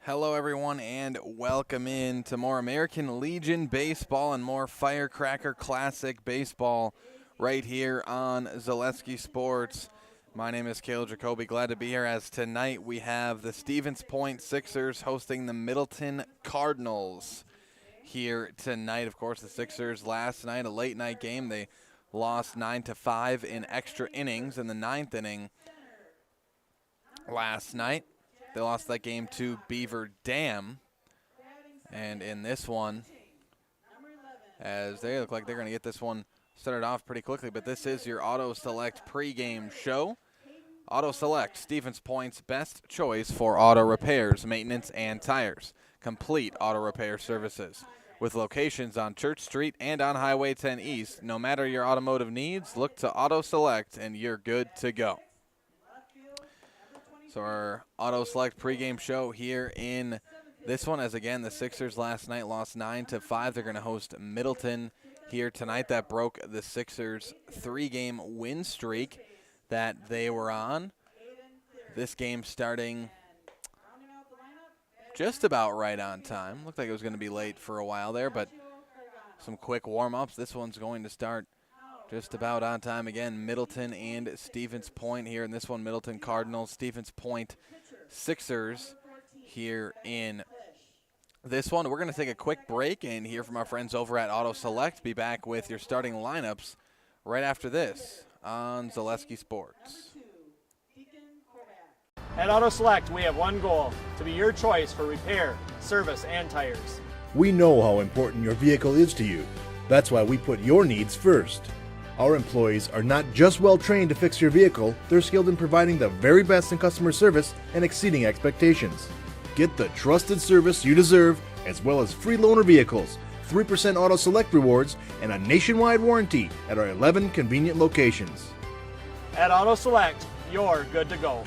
Hello, everyone, and welcome in to more American Legion baseball and more Firecracker Classic baseball right here on Zaleski Sports. My name is Caleb Jacoby. Glad to be here as tonight we have the Stevens Point Sixers hosting the Middleton Cardinals here tonight. Of course, the Sixers last night, a late night game. They lost 9-5 in extra innings in the ninth inning last night. They lost that game to Beaver Dam. And in this one, as they look like they're going to get this one started off pretty quickly, but this is your Auto Select pregame show. Auto Select, Stevens Point's best choice for auto repairs, maintenance, and tires. Complete auto repair services. With locations on Church Street and on Highway 10 East, no matter your automotive needs, look to Auto Select and you're good to go. So our Auto Select pregame show here in this one, as again, the Sixers last night lost 9-5. They're going to host Middleton here tonight. That broke the Sixers' 3-game win streak that they were on. This game starting just about right on time. Looked like it was going to be late for a while there, but some quick warm-ups. This one's going to start just about on time again. Middleton and Stevens Point here in this one. Middleton Cardinals, Stevens Point Sixers here in this one. We're going to take a quick break and hear from our friends over at Auto Select. Be back with your starting lineups right after this on Zaleski Sports. At Auto Select, we have one goal: to be your choice for repair, service, and tires. We know how important your vehicle is to you. That's why we put your needs first. Our employees are not just well trained to fix your vehicle, they're skilled in providing the very best in customer service and exceeding expectations. Get the trusted service you deserve, as well as free loaner vehicles, 3% Auto Select rewards, and a nationwide warranty at our 11 convenient locations. At Auto Select, you're good to go.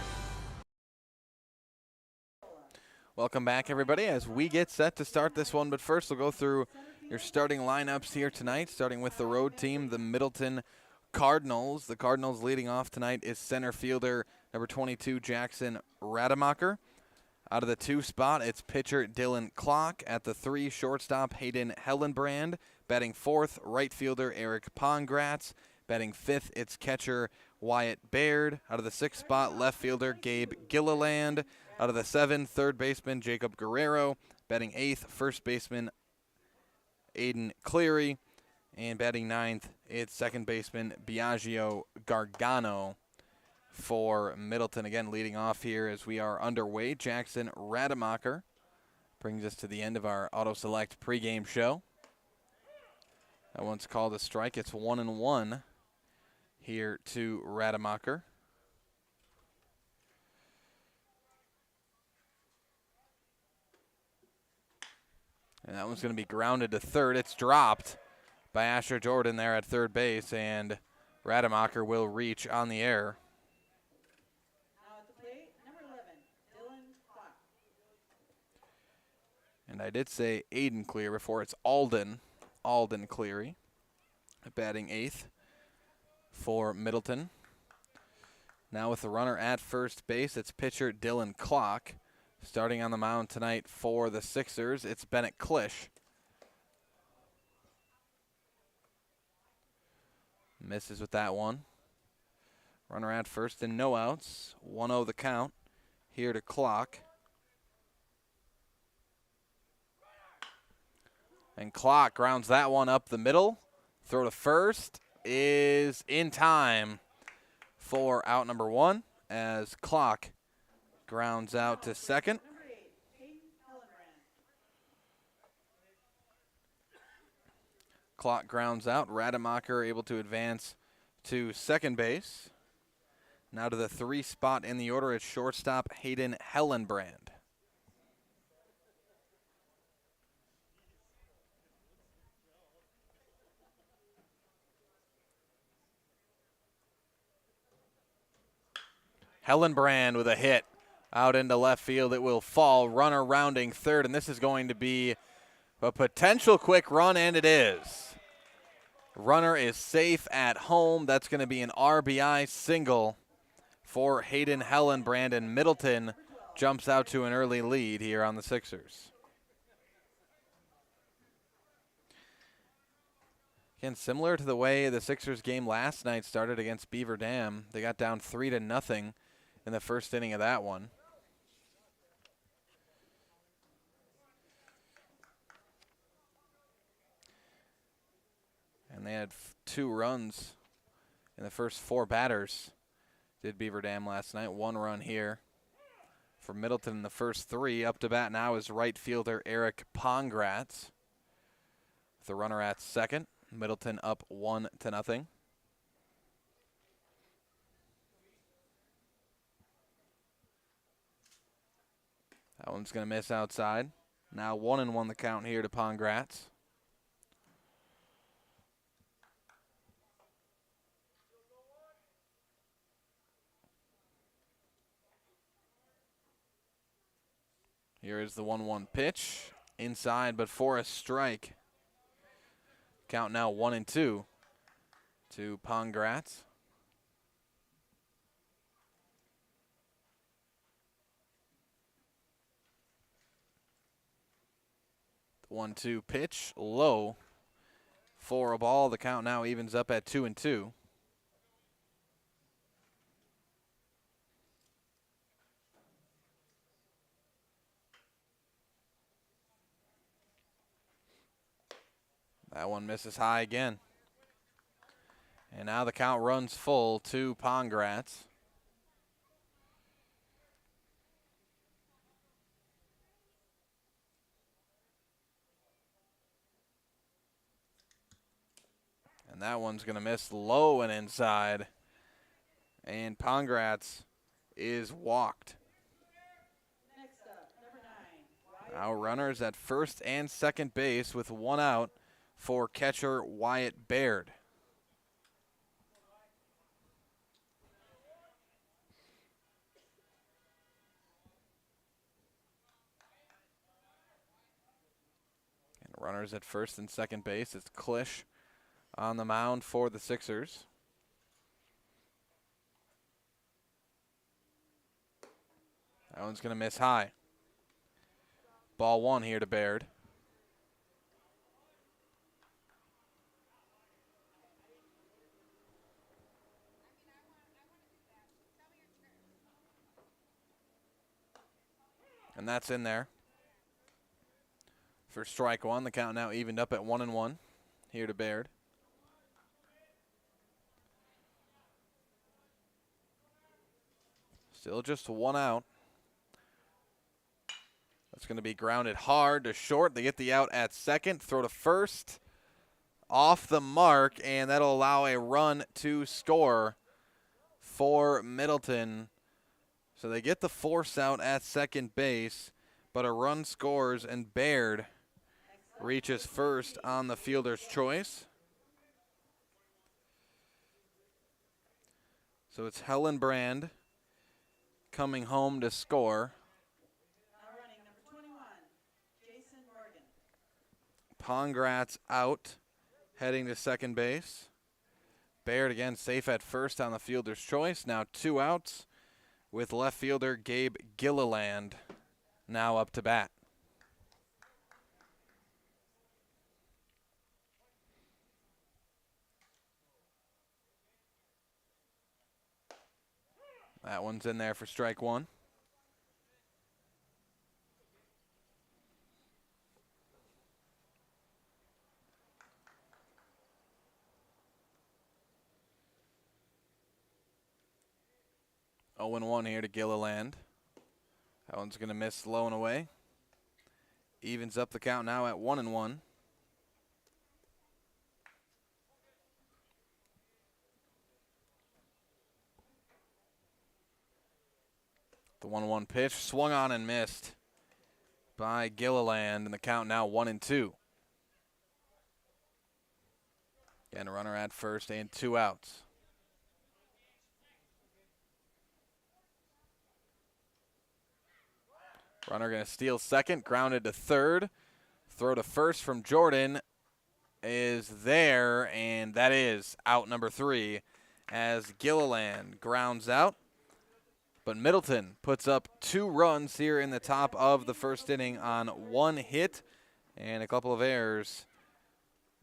Welcome back, everybody, as we get set to start this one. But first, we'll go through your starting lineups here tonight, starting with the road team, the Middleton Cardinals. The Cardinals leading off tonight is center fielder number 22, Jackson Rademacher. Out of the 2 spot, it's pitcher Dylan Klock. At the 3, shortstop Hayden Hellenbrand. Batting 4th, right fielder Eric Pongratz. Batting 5th, it's catcher Wyatt Baird. Out of the 6th spot, left fielder Gabe Gilliland. Out of the 7, third baseman Jacob Guerrero. Batting 8th, first baseman Aiden Cleary. And batting 9th, it's second baseman Biagio Gargano for Middleton. Again, leading off here as we are underway, Jackson Rademacher brings us to the end of our Auto Select pregame show. That one's called a strike. It's 1-1 here to Rademacher. And that one's going to be grounded to third. It's dropped by Asher Jordan there at third base, and Rademacher will reach on the air. Now at the plate, number 11, Dylan Klock. And I did say Aiden Cleary before. It's Alden Cleary, batting 8th for Middleton. Now with the runner at first base, it's pitcher Dylan Klock. Starting on the mound tonight for the Sixers, it's Bennett Klisch. Misses with that one. Runner at first and no outs. 1-0 the count here to Klock. And Klock grounds that one up the middle. Throw to first is in time for out number 1 as Klock grounds out to second. Klock grounds out. Rademacher able to advance to second base. Now to the 3 spot in the order, it's shortstop Hayden Hellenbrand. Hellenbrand with a hit out into left field. It will fall. Runner rounding third, and this is going to be a potential quick run, and it is. Runner is safe at home. That's going to be an RBI single for Hayden Hellenbrand, and Middleton jumps out to an early lead here on the Sixers. Again, similar to the way the Sixers game last night started against Beaver Dam. They got down 3-0 in the first inning of that one. And they had 2 runs in the first 4 batters, did Beaver Dam last night. 1 run here for Middleton in the first 3. Up to bat now is right fielder Eric Pongratz. The runner at second. Middleton up 1-0. That one's going to miss outside. Now 1-1 the count here to Pongratz. Here is the 1-1 pitch. Inside, but for a strike. Count now 1-2 to Pongratz. The 1-2 pitch, low for a ball. The count now evens up at 2-2. That one misses high again. And now the count runs full to Pongratz. And that one's going to miss low and inside. And Pongratz is walked. Next up, number 9. Now runners at first and second base with 1 out for catcher Wyatt Baird. And runners at first and second base. It's Klisch on the mound for the Sixers. That one's going to miss high. Ball 1 here to Baird. And that's in there for strike 1. The count now evened up at 1-1 here to Baird. Still just 1 out. That's going to be grounded hard to short. They get the out at second. Throw to first. Off the mark, and that'll allow a run to score for Middleton. So they get the force out at second base, but a run scores, and Baird reaches first on the fielder's choice. So it's Hellenbrand coming home to score. Now running number 21, Jason Morgan. Pongratz out, heading to second base. Baird again safe at first on the fielder's choice. Now 2 outs, with left fielder Gabe Gilliland now up to bat. That one's in there for strike 1. Oh, 1 here to Gilliland. That one's going to miss low and away. Evens up the count now at 1-1. The 1-1 pitch swung on and missed by Gilliland, and the count now 1-2. Again, a runner at first and 2 outs. Runner going to steal second, grounded to third. Throw to first from Jordan is there, and that is out number 3 as Gilliland grounds out. But Middleton puts up 2 runs here in the top of the first inning on 1 hit and a couple of errors.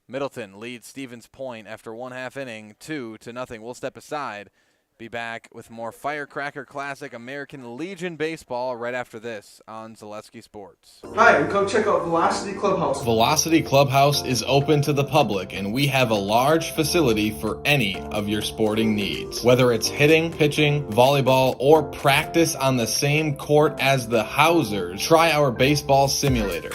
Middleton leads Stevens Point after 1/2 inning, 2-0. We'll step aside. Be back with more Firecracker Classic American Legion baseball right after this on Zaleski Sports. Hi, come check out Velocity Clubhouse. Velocity Clubhouse is open to the public, and we have a large facility for any of your sporting needs. Whether it's hitting, pitching, volleyball, or practice on the same court as the Housers, try our baseball simulator.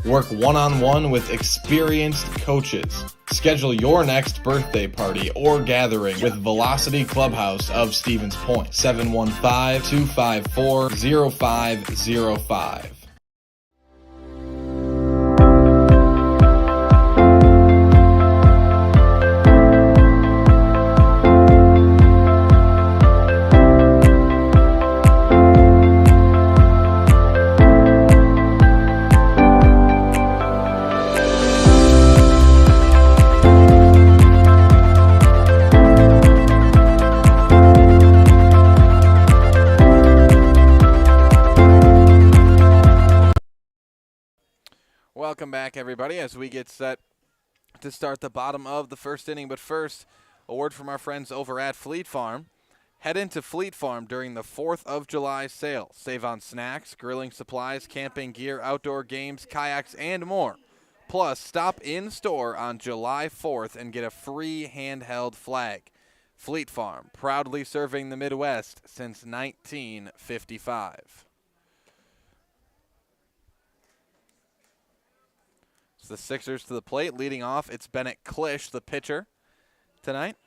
Work one-on-one with experienced coaches. Schedule your next birthday party or gathering with Velocity Clubhouse of Stevens Point. 715-254-0505. Welcome back, everybody, as we get set to start the bottom of the first inning. But first, a word from our friends over at Fleet Farm. Head into Fleet Farm during the 4th of July sale. Save on snacks, grilling supplies, camping gear, outdoor games, kayaks, and more. Plus, stop in store on July 4th and get a free handheld flag. Fleet Farm, proudly serving the Midwest since 1955. The Sixers to the plate. Leading off, it's Bennett Klisch, the pitcher tonight.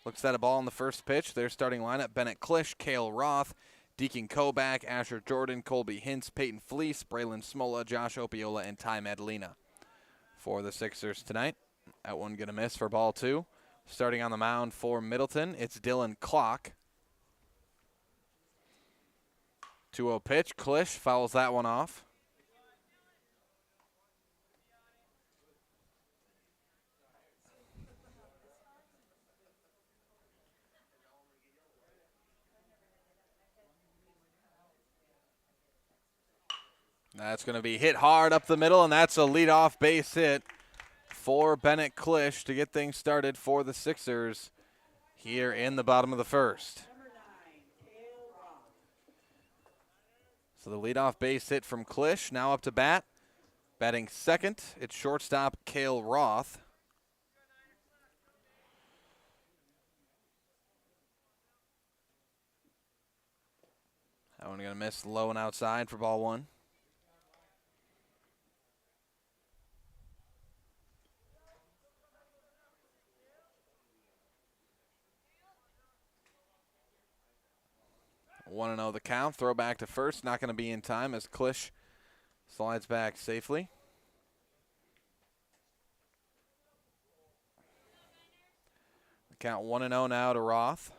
Looks at a ball on the first pitch. Their starting lineup: Bennett Klisch, Cale Roth, Deacon Kobach, Asher Jordan, Colby Hintz, Peyton Fleece, Braylon Smola, Josh Opiola, and Ty Madalena for the Sixers tonight. That one going to miss for ball 2. Starting on the mound for Middleton, it's Dylan Clock. 2-0 pitch. Klisch fouls that one off. That's going to be hit hard up the middle, and that's a leadoff base hit for Bennett Klisch to get things started for the Sixers here in the bottom of the first. So the leadoff base hit from Klisch. Now up to bat. Batting second, it's shortstop Cale Roth. That one going to miss low and outside for ball 1. 1-0 the count. Throw back to first. Not going to be in time as Klisch slides back safely. The count 1-0 now to Roth.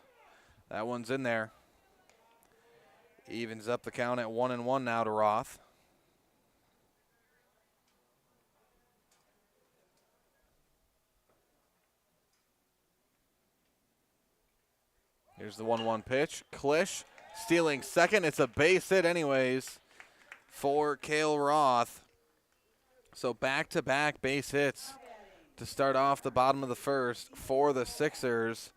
That one's in there. Evens up the count at 1-1 now to Roth. Here's the 1-1 pitch. Klisch stealing second. It's a base hit anyways for Cale Roth. So back-to-back base hits to start off the bottom of the first for the Sixers.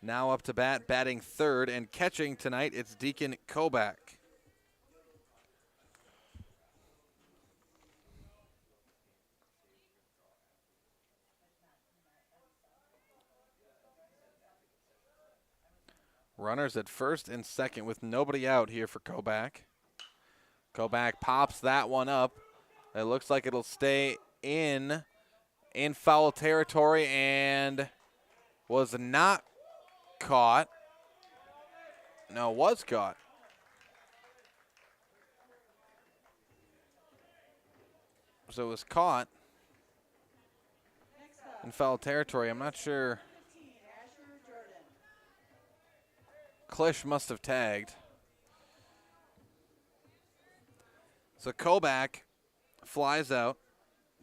Now up to bat, batting third, and catching tonight, it's Deacon Kobach. Runners at first and second with nobody out here for Kobach. Kobach pops that one up. It looks like it'll stay in foul territory and was not caught. No, was caught. So it was caught in foul territory. I'm not sure. Klisch must have tagged. So Kobach flies out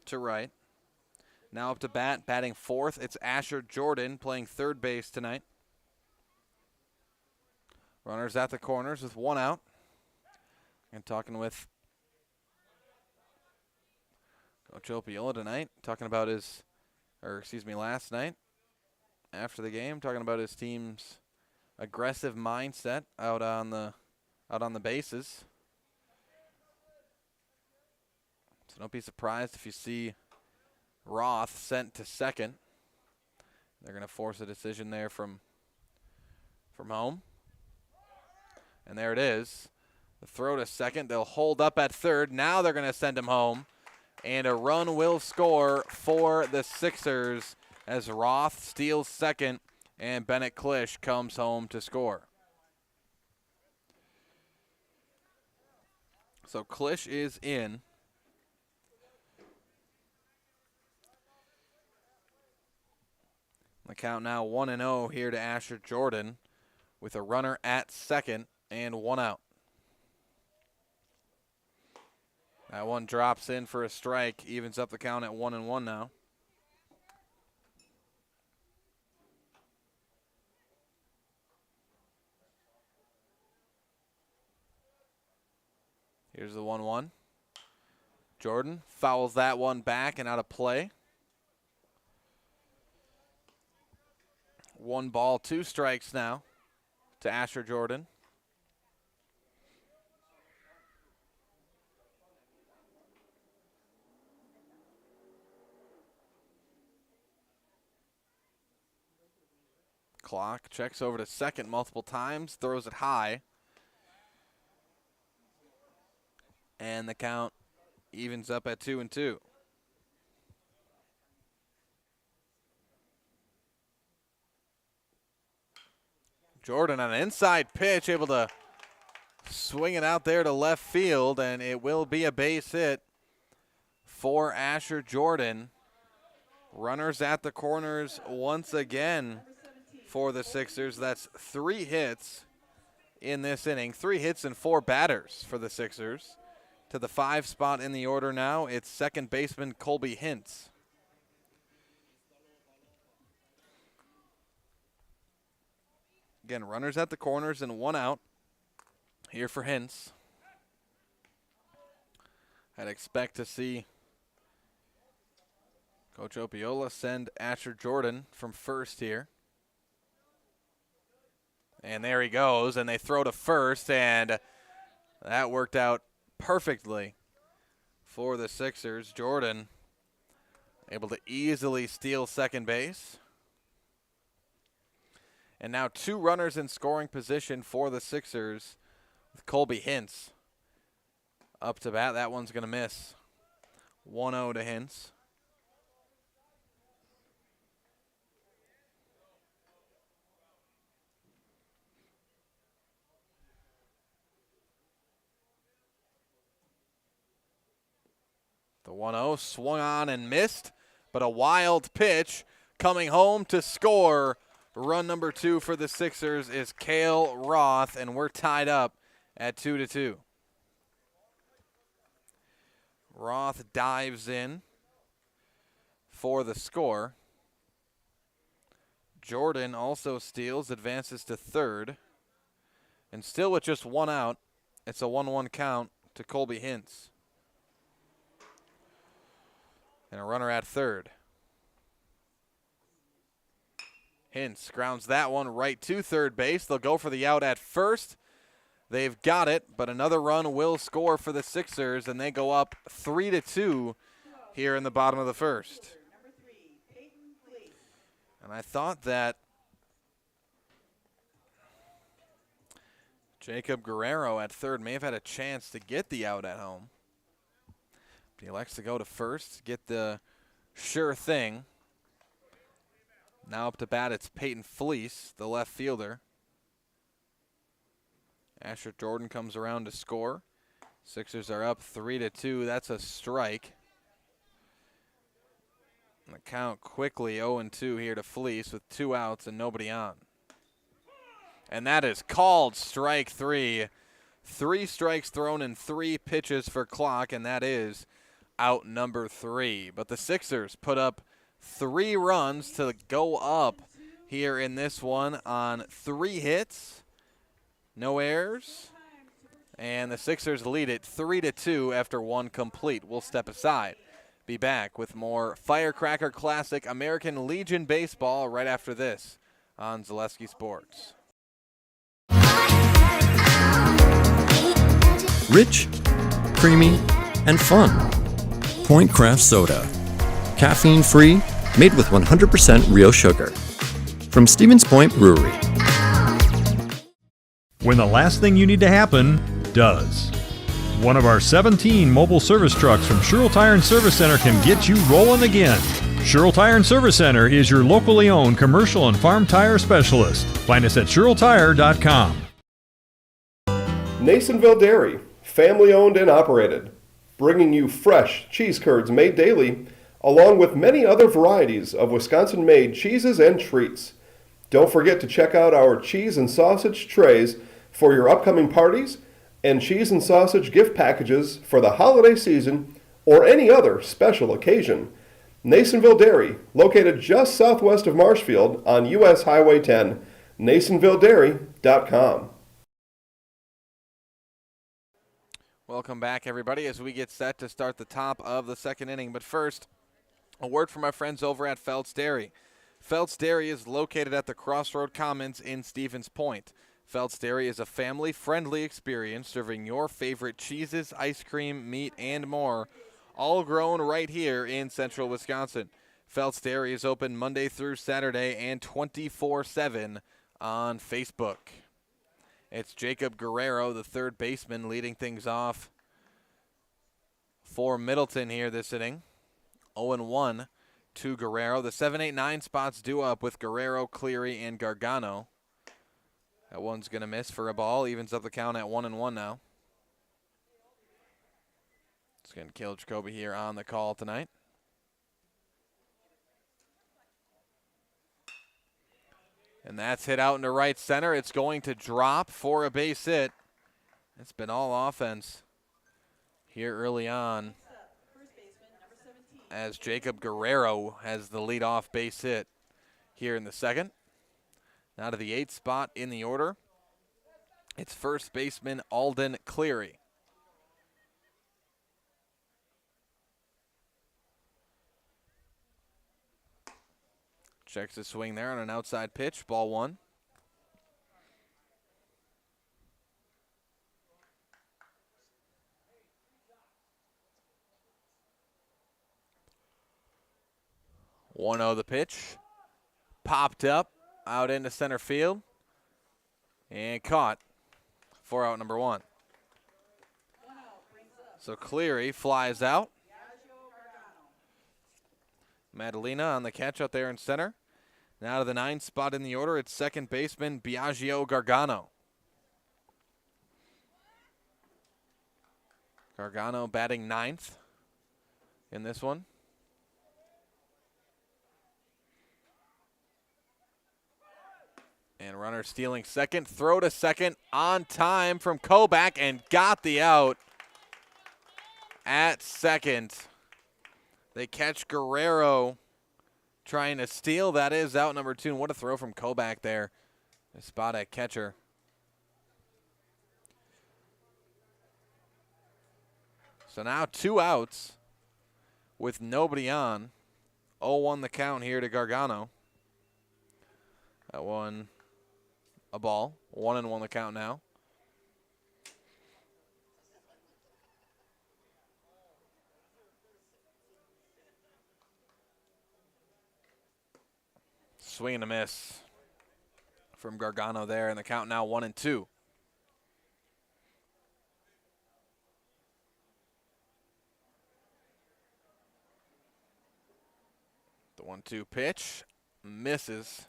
to right. Now up to bat, batting fourth. It's Asher Jordan playing third base tonight. Runners at the corners with 1 out. And talking with Coach Opiola tonight, talking about last night after the game, talking about his team's aggressive mindset out on the bases. So don't be surprised if you see Roth sent to second. They're going to force a decision there from home. And there it is. The throw to second. They'll hold up at third. Now they're going to send him home. And a run will score for the Sixers as Roth steals second and Bennett Klisch comes home to score. So Klisch is in. The count now 1-0 here to Asher Jordan with a runner at second and 1 out. That one drops in for a strike, evens up the count at 1-1 now. Here's the 1-1. Jordan fouls that one back and out of play. 1 ball, 2 strikes now to Asher Jordan. Clock checks over to second multiple times, throws it high. And the count evens up at 2-2. Jordan on an inside pitch, able to swing it out there to left field, and it will be a base hit for Asher Jordan. Runners at the corners once again for the Sixers. That's 3 hits in this inning. 3 hits and 4 batters for the Sixers. To the 5 spot in the order now, it's second baseman Colby Hintz. Again, runners at the corners and 1 out here for Hintz. I'd expect to see Coach Opiola send Asher Jordan from first here. And there he goes, and they throw to first, and that worked out perfectly for the Sixers. Jordan able to easily steal second base. And now 2 runners in scoring position for the Sixers with Colby Hintz up to bat. That one's going to miss. 1-0 to Hintz. The 1-0 swung on and missed, but a wild pitch coming home to score. Run number 2 for the Sixers is Cale Roth, and we're tied up at 2-2. Roth dives in for the score. Jordan also steals, advances to third. And still with just 1 out, it's a 1-1 count to Colby Hintz. And a runner at third. Hintz grounds that one right to third base. They'll go for the out at first. They've got it, but another run will score for the Sixers, and they go up 3-2 here in the bottom of the first. And I thought that Jacob Guerrero at third may have had a chance to get the out at home. But he elects to go to first, get the sure thing. Now up to bat, it's Peyton Fleece, the left fielder. Asher Jordan comes around to score. Sixers are up 3-2. That's a strike. And the count quickly 0-2 here to Fleece with 2 outs and nobody on. And that is called strike 3. 3 strikes thrown in 3 pitches for clock, and that is out number 3. But the Sixers put up 3 runs to go up here in this one on 3 hits No errors. And the Sixers lead it 3-2 after one complete. We'll step aside. Be back with more Firecracker Classic American Legion Baseball right after this on Zaleski Sports. Rich, creamy, and fun. Point Craft Soda. Caffeine-free, made with 100% real sugar. From Stevens Point Brewery. When the last thing you need to happen does. One of our 17 mobile service trucks from Sherrill Tire and Service Center can get you rolling again. Sherrill Tire and Service Center is your locally owned commercial and farm tire specialist. Find us at SherrillTire.com. Masonville Dairy, family owned and operated, bringing you fresh cheese curds made daily, along with many other varieties of Wisconsin-made cheeses and treats. Don't forget to check out our cheese and sausage trays for your upcoming parties and cheese and sausage gift packages for the holiday season or any other special occasion. Masonville Dairy, located just southwest of Marshfield on US Highway 10, masonvilledairy.com. Welcome back, everybody, as we get set to start the top of the second inning. But first, a word from our friends over at Feltz Dairy. Feltz Dairy is located at the Crossroad Commons in Stevens Point. Feltz Dairy is a family-friendly experience serving your favorite cheeses, ice cream, meat, and more, all grown right here in central Wisconsin. Feltz Dairy is open Monday through Saturday and 24/7 on Facebook. It's Jacob Guerrero, the third baseman, leading things off for Middleton here this inning. 0-1 to Guerrero. The 7, 8, 9 spots due up with Guerrero, Cleary, and Gargano. That one's going to miss for a ball. Evens up the count at 1-1 now. It's going to kill Jacoby here on the call tonight. And that's hit out into right center. It's going to drop for a base hit. It's been all offense here early on, as Jacob Guerrero has the leadoff base hit here in the second. Now to the 8th spot in the order, it's first baseman Alden Cleary. Checks the swing there on an outside pitch, ball one. One-0 the pitch. Popped up, out into center field, and caught for out number one. So Cleary flies out. Madalena on the catch out there in center. Now to the 9th spot in the order, it's second baseman Biagio Gargano. Gargano batting 9th in this one. And runner stealing second. Throw to second on time from Kobach and got the out at second. They catch Guerrero trying to steal. That is out number 2. And what a throw from Kobach there. A spot at catcher. So now 2 outs with nobody on. 0-1 the count here to Gargano. That one a ball. 1-1 the count now. Swing and a miss from Gargano there, and the count now 1-2. The 1-2 pitch misses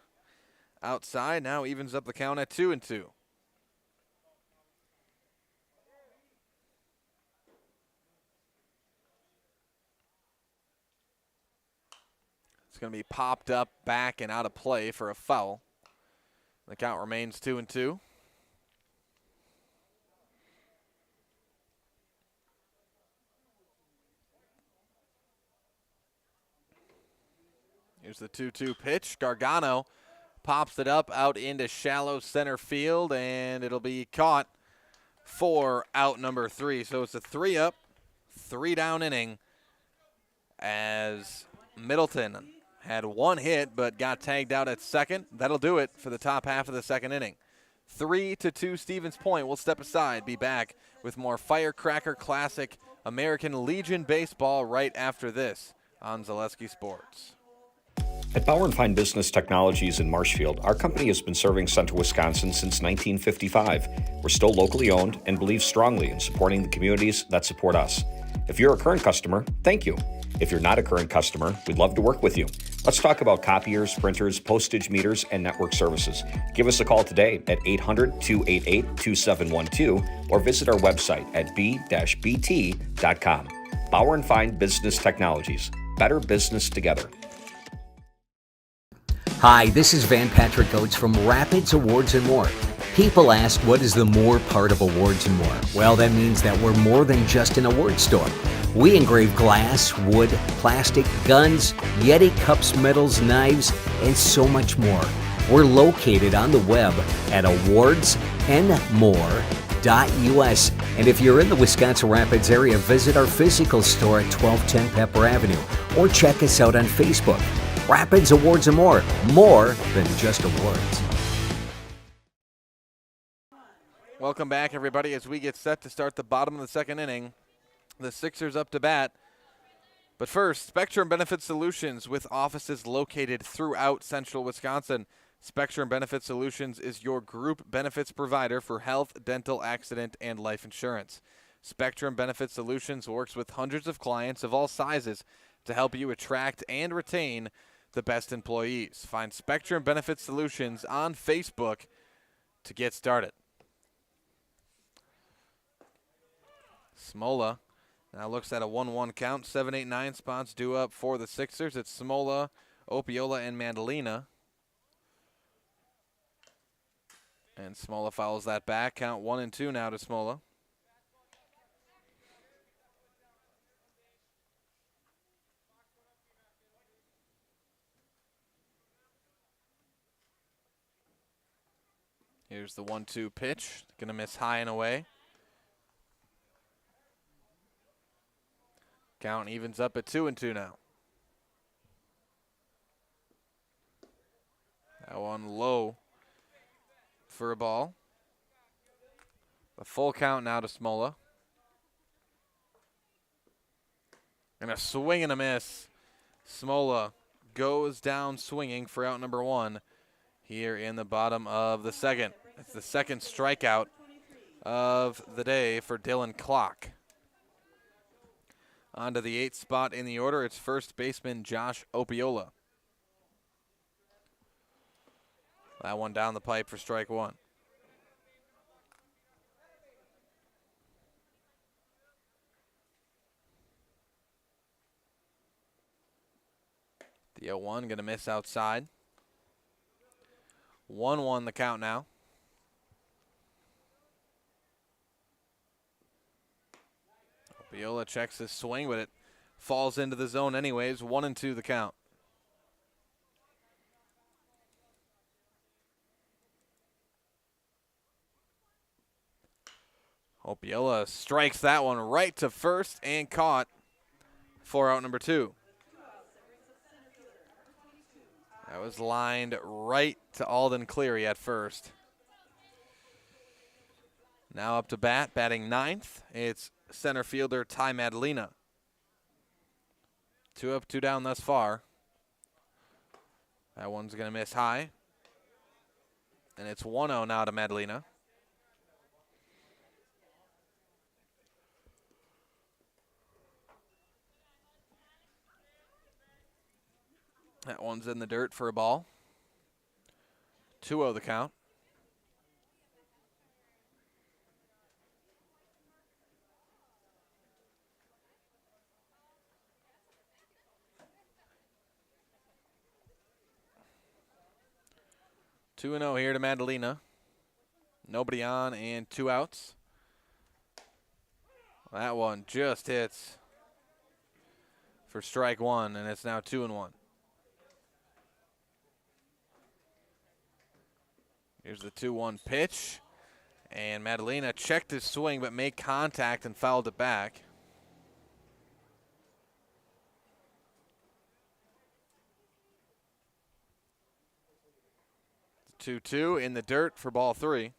outside. Now evens up the count at 2-2. It's going to be popped up, back, and out of play for a foul. The count remains 2-2. Here's the 2-2 pitch. Gargano pops it up out into shallow center field, and it'll be caught for out number 3. So it's a 3-up, 3-down inning as Middleton had 1 hit but got tagged out at second. That'll do it for the top half of the second inning. 3-2 Stevens Point. We'll step aside, be back with more Firecracker Classic American Legion baseball right after this on Zaleski Sports. At Bauer & Fine Business Technologies in Marshfield, our company has been serving Central Wisconsin since 1955. We're still locally owned and believe strongly in supporting the communities that support us. If you're a current customer, thank you. If you're not a current customer, we'd love to work with you. Let's talk about copiers, printers, postage meters, and network services. Give us a call today at 800-288-2712 or visit our website at b-bt.com. Bauer & Fine Business Technologies. Better business together. Hi, this is Van Patrick Oates from Rapids Awards and More. People ask, what is the more part of Awards and More? Well, that means that we're more than just an award store. We engrave glass, wood, plastic, guns, Yeti cups, medals, knives, and so much more. We're located on the web at awardsandmore.us. And if you're in the Wisconsin Rapids area, visit our physical store at 1210 Pepper Avenue or check us out on Facebook. Rapids Awards and More than just awards. Welcome back, everybody, as we get set to start the bottom of the second inning. The Sixers up to bat. But first, Spectrum Benefit Solutions with offices located throughout central Wisconsin. Spectrum Benefit Solutions is your group benefits provider for health, dental, accident, and life insurance. Spectrum Benefit Solutions works with hundreds of clients of all sizes to help you attract and retain the best employees. Find Spectrum Benefit Solutions on Facebook to get started. Smola now looks at a 1-1 count. 7, 8, 9 spots due up for the Sixers. It's Smola, Opiola, and Mandolina. And Smola fouls that back. Count 1-2 now to Smola. Here's the 1-2 pitch. Going to miss high and away. Count evens up at 2-2 now. That one low for a ball. The full count now to Smola. And a swing and a miss. Smola goes down swinging for out number 1 here in the bottom of the second. It's the second strikeout of the day for Dylan Clock. On to the 8th spot in the order. It's first baseman Josh Opiola. That one down the pipe for strike 1. The 0-1 going to miss outside. 1-1 the count now. Opiola checks his swing, but it falls into the zone anyways. 1-2 the count. Opiola strikes that one right to first and caught for out number 2. That was lined right to Alden Cleary at first. Now up to bat, batting 9th. It's center fielder Ty Madalena. 2 up, 2 down thus far. That one's going to miss high. And it's 1-0 now to Madalena. That one's in the dirt for a ball. 2-0 the count. Two 2-0 here to Madalena. Nobody on and 2 outs. That one just hits for strike 1, and it's now 2-1. Here's the 2-1 pitch. And Madalena checked his swing but made contact and fouled it back. 2-2 in the dirt for ball 3.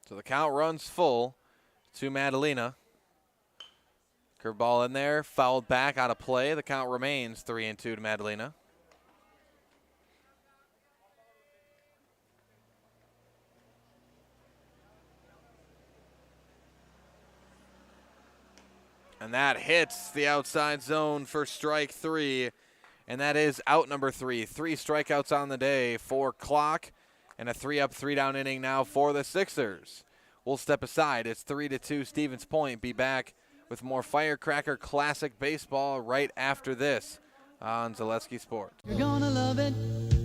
So the count runs full to Madalena. Curveball in there, fouled back out of play. The count remains 3-2 to Madalena. And that hits the outside zone for strike 3. And that is out number 3. 3 strikeouts on the day for Clock. And a 3-up, 3-down inning now for the Sixers. We'll step aside. It's 3-2 Stevens Point. Be back with more Firecracker Classic Baseball right after this on Zaleski Sports. You're gonna love it.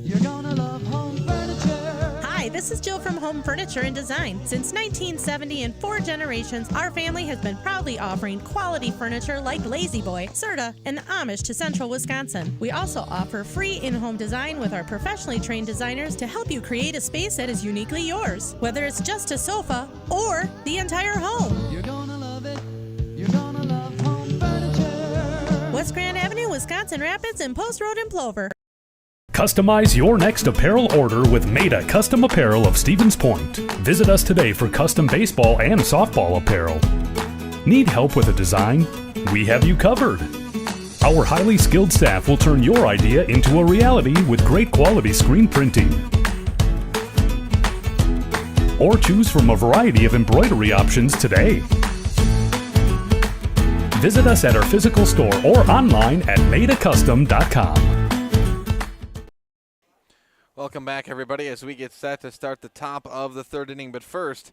You're gonna love home furniture. Hi, this is Jill from Home Furniture and Design. Since 1970 and 4 generations, our family has been proudly offering quality furniture like Lazy Boy, Serta, and the Amish to Central Wisconsin. We also offer free in-home design with our professionally trained designers to help you create a space that is uniquely yours, whether it's just a sofa or the entire home. You're gonna love it. You're gonna love home furniture. West Grand Avenue, Wisconsin Rapids, and Post Road in Plover. Customize your next apparel order with Maida Custom Apparel of Stevens Point. Visit us today for custom baseball and softball apparel. Need help with a design? We have you covered. Our highly skilled staff will turn your idea into a reality with great quality screen printing. Or choose from a variety of embroidery options today. Visit us at our physical store or online at maidacustom.com. Welcome back, everybody, as we get set to start the top of the 3rd inning. But first,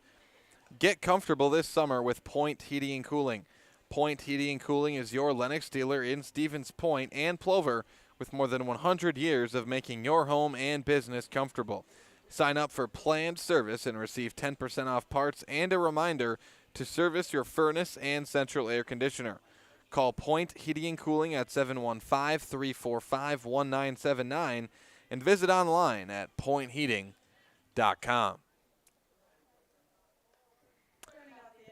get comfortable this summer with Point Heating and Cooling. Point Heating and Cooling is your Lennox dealer in Stevens Point and Plover with more than 100 years of making your home and business comfortable. Sign up for planned service and receive 10% off parts and a reminder to service your furnace and central air conditioner. Call Point Heating and Cooling at 715-345-1979 and visit online at pointheating.com.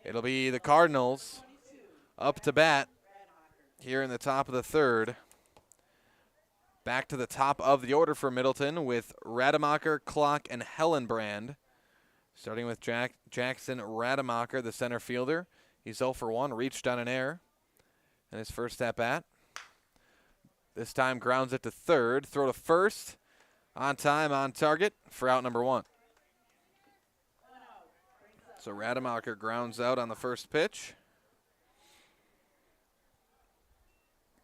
It'll be the Cardinals up to bat here in the top of the 3rd. Back to the top of the order for Middleton with Rademacher, Clock, and Hellenbrand. Starting with Jackson Rademacher, the center fielder. He's 0 for 1, reached on an error in his first at-bat. This time grounds it to 3rd. Throw to first. On time, on target for out number 1. So Rademacher grounds out on the first pitch.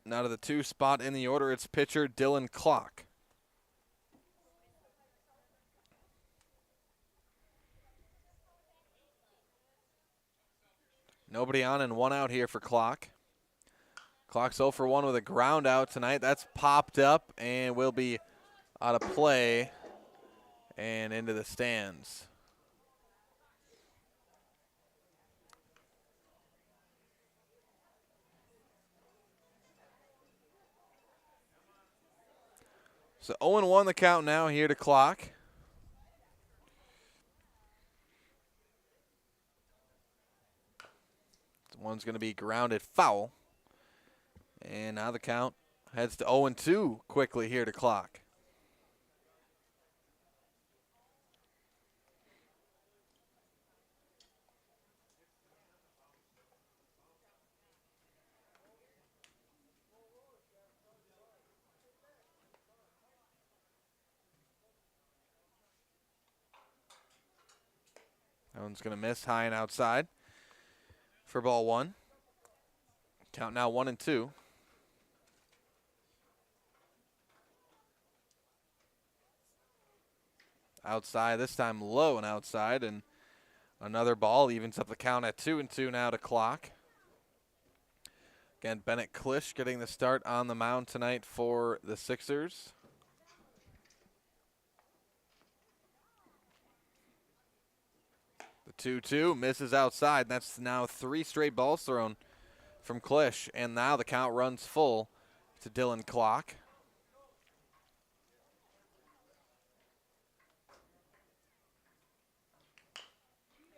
Now to the 2 spot in the order, it's pitcher Dylan Clock. Nobody on and 1 out here for Clock. Clock's 0 for 1 with a ground out tonight. That's popped up and will be out of play and into the stands. So 0-1 the count now here to Clock. One's going to be grounded foul. And now the count heads to 0-2 quickly here to Clock. That one's going to miss high and outside for ball 1. Count now 1-2. Outside, this time low and outside, and another ball evens up the count at 2-2 now to Clock. Again, Bennett Klisch getting the start on the mound tonight for the Sixers. The 2-2 misses outside. That's now 3 straight balls thrown from Klisch. And now the count runs full to Dylan Clock.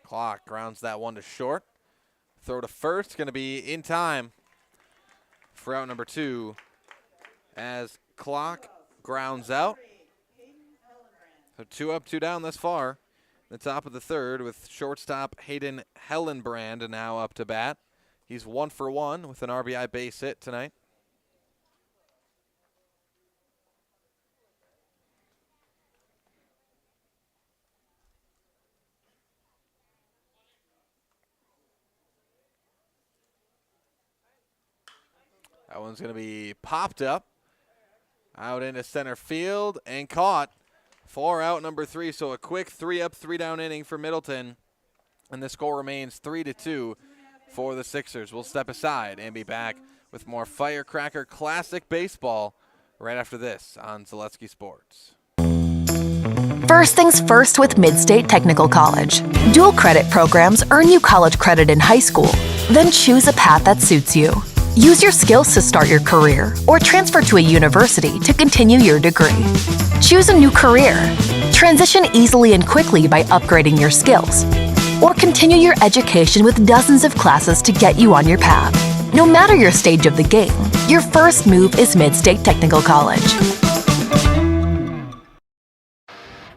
Clock grounds that one to short. Throw to first, going to be in time for out number 2 as Clock grounds out. So 2 up, 2 down thus far. The top of the third with shortstop Hayden Hellenbrand now up to bat. He's 1 for 1 with an RBI base hit tonight. That one's going to be popped up out into center field and caught for out number 3. So a quick 3 up, 3 down inning for Middleton. And the score remains 3-2 for the Sixers. We'll step aside and be back with more Firecracker Classic Baseball right after this on Zaleski Sports. First things first with Mid-State Technical College. Dual credit programs earn you college credit in high school. Then choose a path that suits you. Use your skills to start your career or transfer to a university to continue your degree. Choose a new career. Transition easily and quickly by upgrading your skills. Or continue your education with dozens of classes to get you on your path. No matter your stage of the game, your first move is Mid-State Technical College.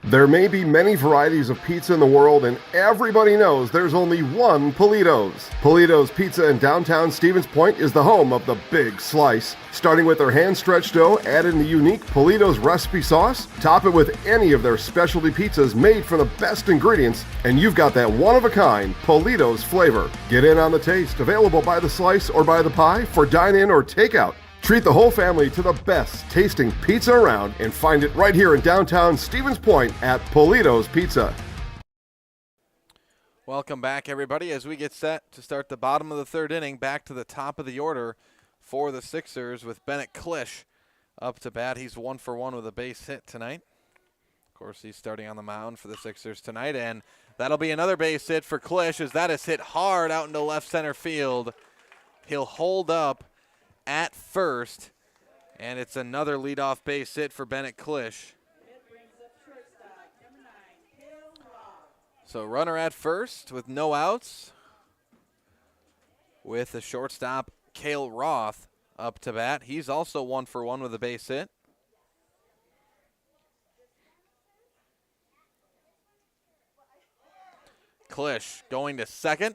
There may be many varieties of pizza in the world, and everybody knows there's only one Polito's. Polito's Pizza in downtown Stevens Point is the home of the Big Slice. Starting with their hand-stretched dough, add in the unique Polito's recipe sauce, top it with any of their specialty pizzas made from the best ingredients, and you've got that one-of-a-kind Polito's flavor. Get in on the taste, available by the slice or by the pie for dine-in or takeout. Treat the whole family to the best tasting pizza around and find it right here in downtown Stevens Point at Polito's Pizza. Welcome back, everybody, as we get set to start the bottom of the third inning. Back to the top of the order for the Sixers with Bennett Klisch up to bat. He's 1 for 1 with a base hit tonight. Of course, he's starting on the mound for the Sixers tonight, and that'll be another base hit for Klisch as that is hit hard out into left center field. He'll hold up at first, and it's another leadoff base hit for Bennett Klisch. So runner at first with no outs with the shortstop Cale Roth up to bat. He's also 1 for 1 with a base hit. Klisch going to second.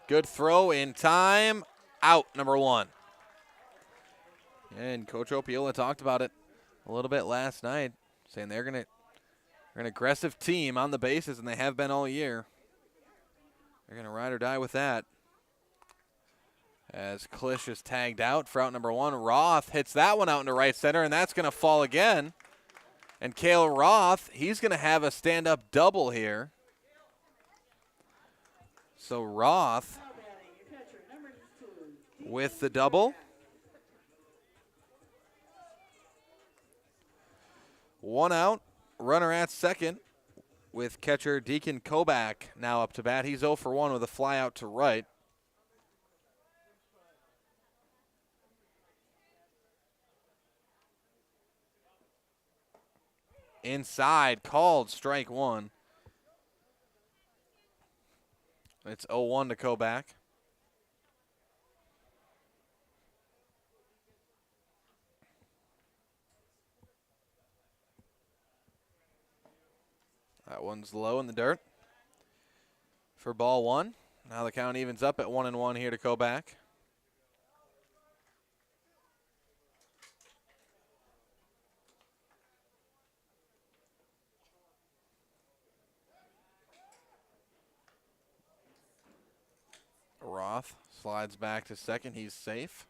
Good throw in time. Out number 1. And Coach Opiola talked about it a little bit last night, saying they're an aggressive team on the bases, and they have been all year. They're going to ride or die with that. As Klisch is tagged out for out number 1. Roth hits that one out into right center, and that's going to fall again. And Cale Roth, he's going to have a stand-up double here. So Roth with the double. 1 out, runner at second with catcher Deacon Kobach now up to bat. He's 0 for 1 with a fly out to right. Inside, called strike 1. It's 0-1 to Kobach. That one's low in the dirt for ball 1. Now the count evens up at 1-1 here to Kobach. Roth slides back to second. He's safe.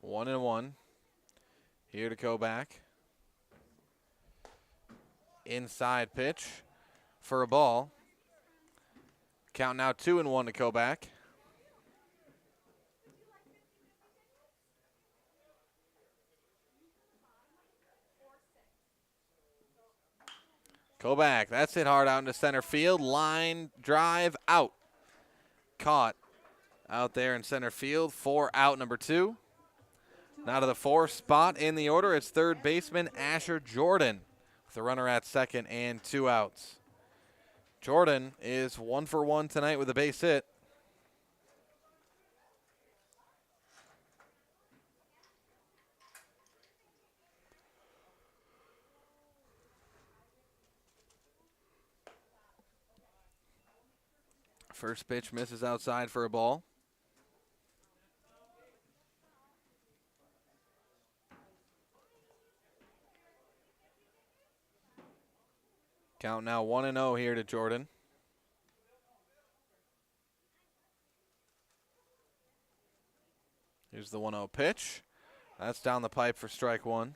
One and one. Here to Kobach. Inside pitch for a ball. Count now 2-1 to Kobach. Go back. That's hit hard out into center field. Line drive out. Caught out there in center field. 4 out, number 2. Now to the 4th spot in the order. It's third baseman Asher Jordan with a runner at second and 2 outs. Jordan is 1 for 1 tonight with a base hit. First pitch misses outside for a ball. Count now 1-0 here to Jordan. Here's the 1-0 pitch. That's down the pipe for strike 1.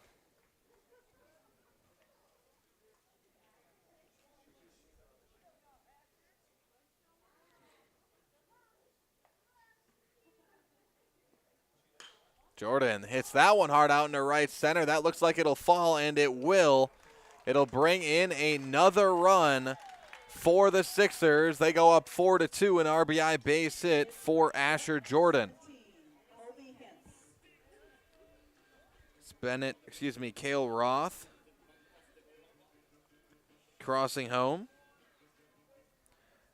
Jordan hits that one hard out into right center. That looks like it'll fall, and it will. It'll bring in another run for the Sixers. They go up 4-2, an RBI base hit for Asher Jordan. It's Cale Roth crossing home.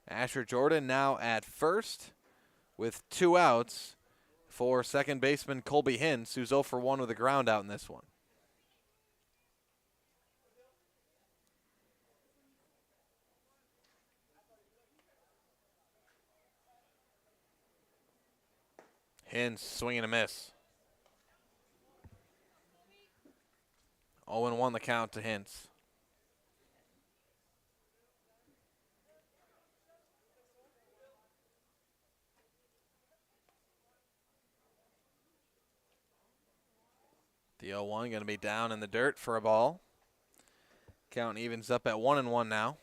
Asher Jordan now at first with 2 outs for second baseman Colby Hintz, who's 0 for 1 with a ground out in this one. Hintz swing and a miss. 0-1 the count to Hintz. The 0-1 going to be down in the dirt for a ball. Count evens up at 1-1 now.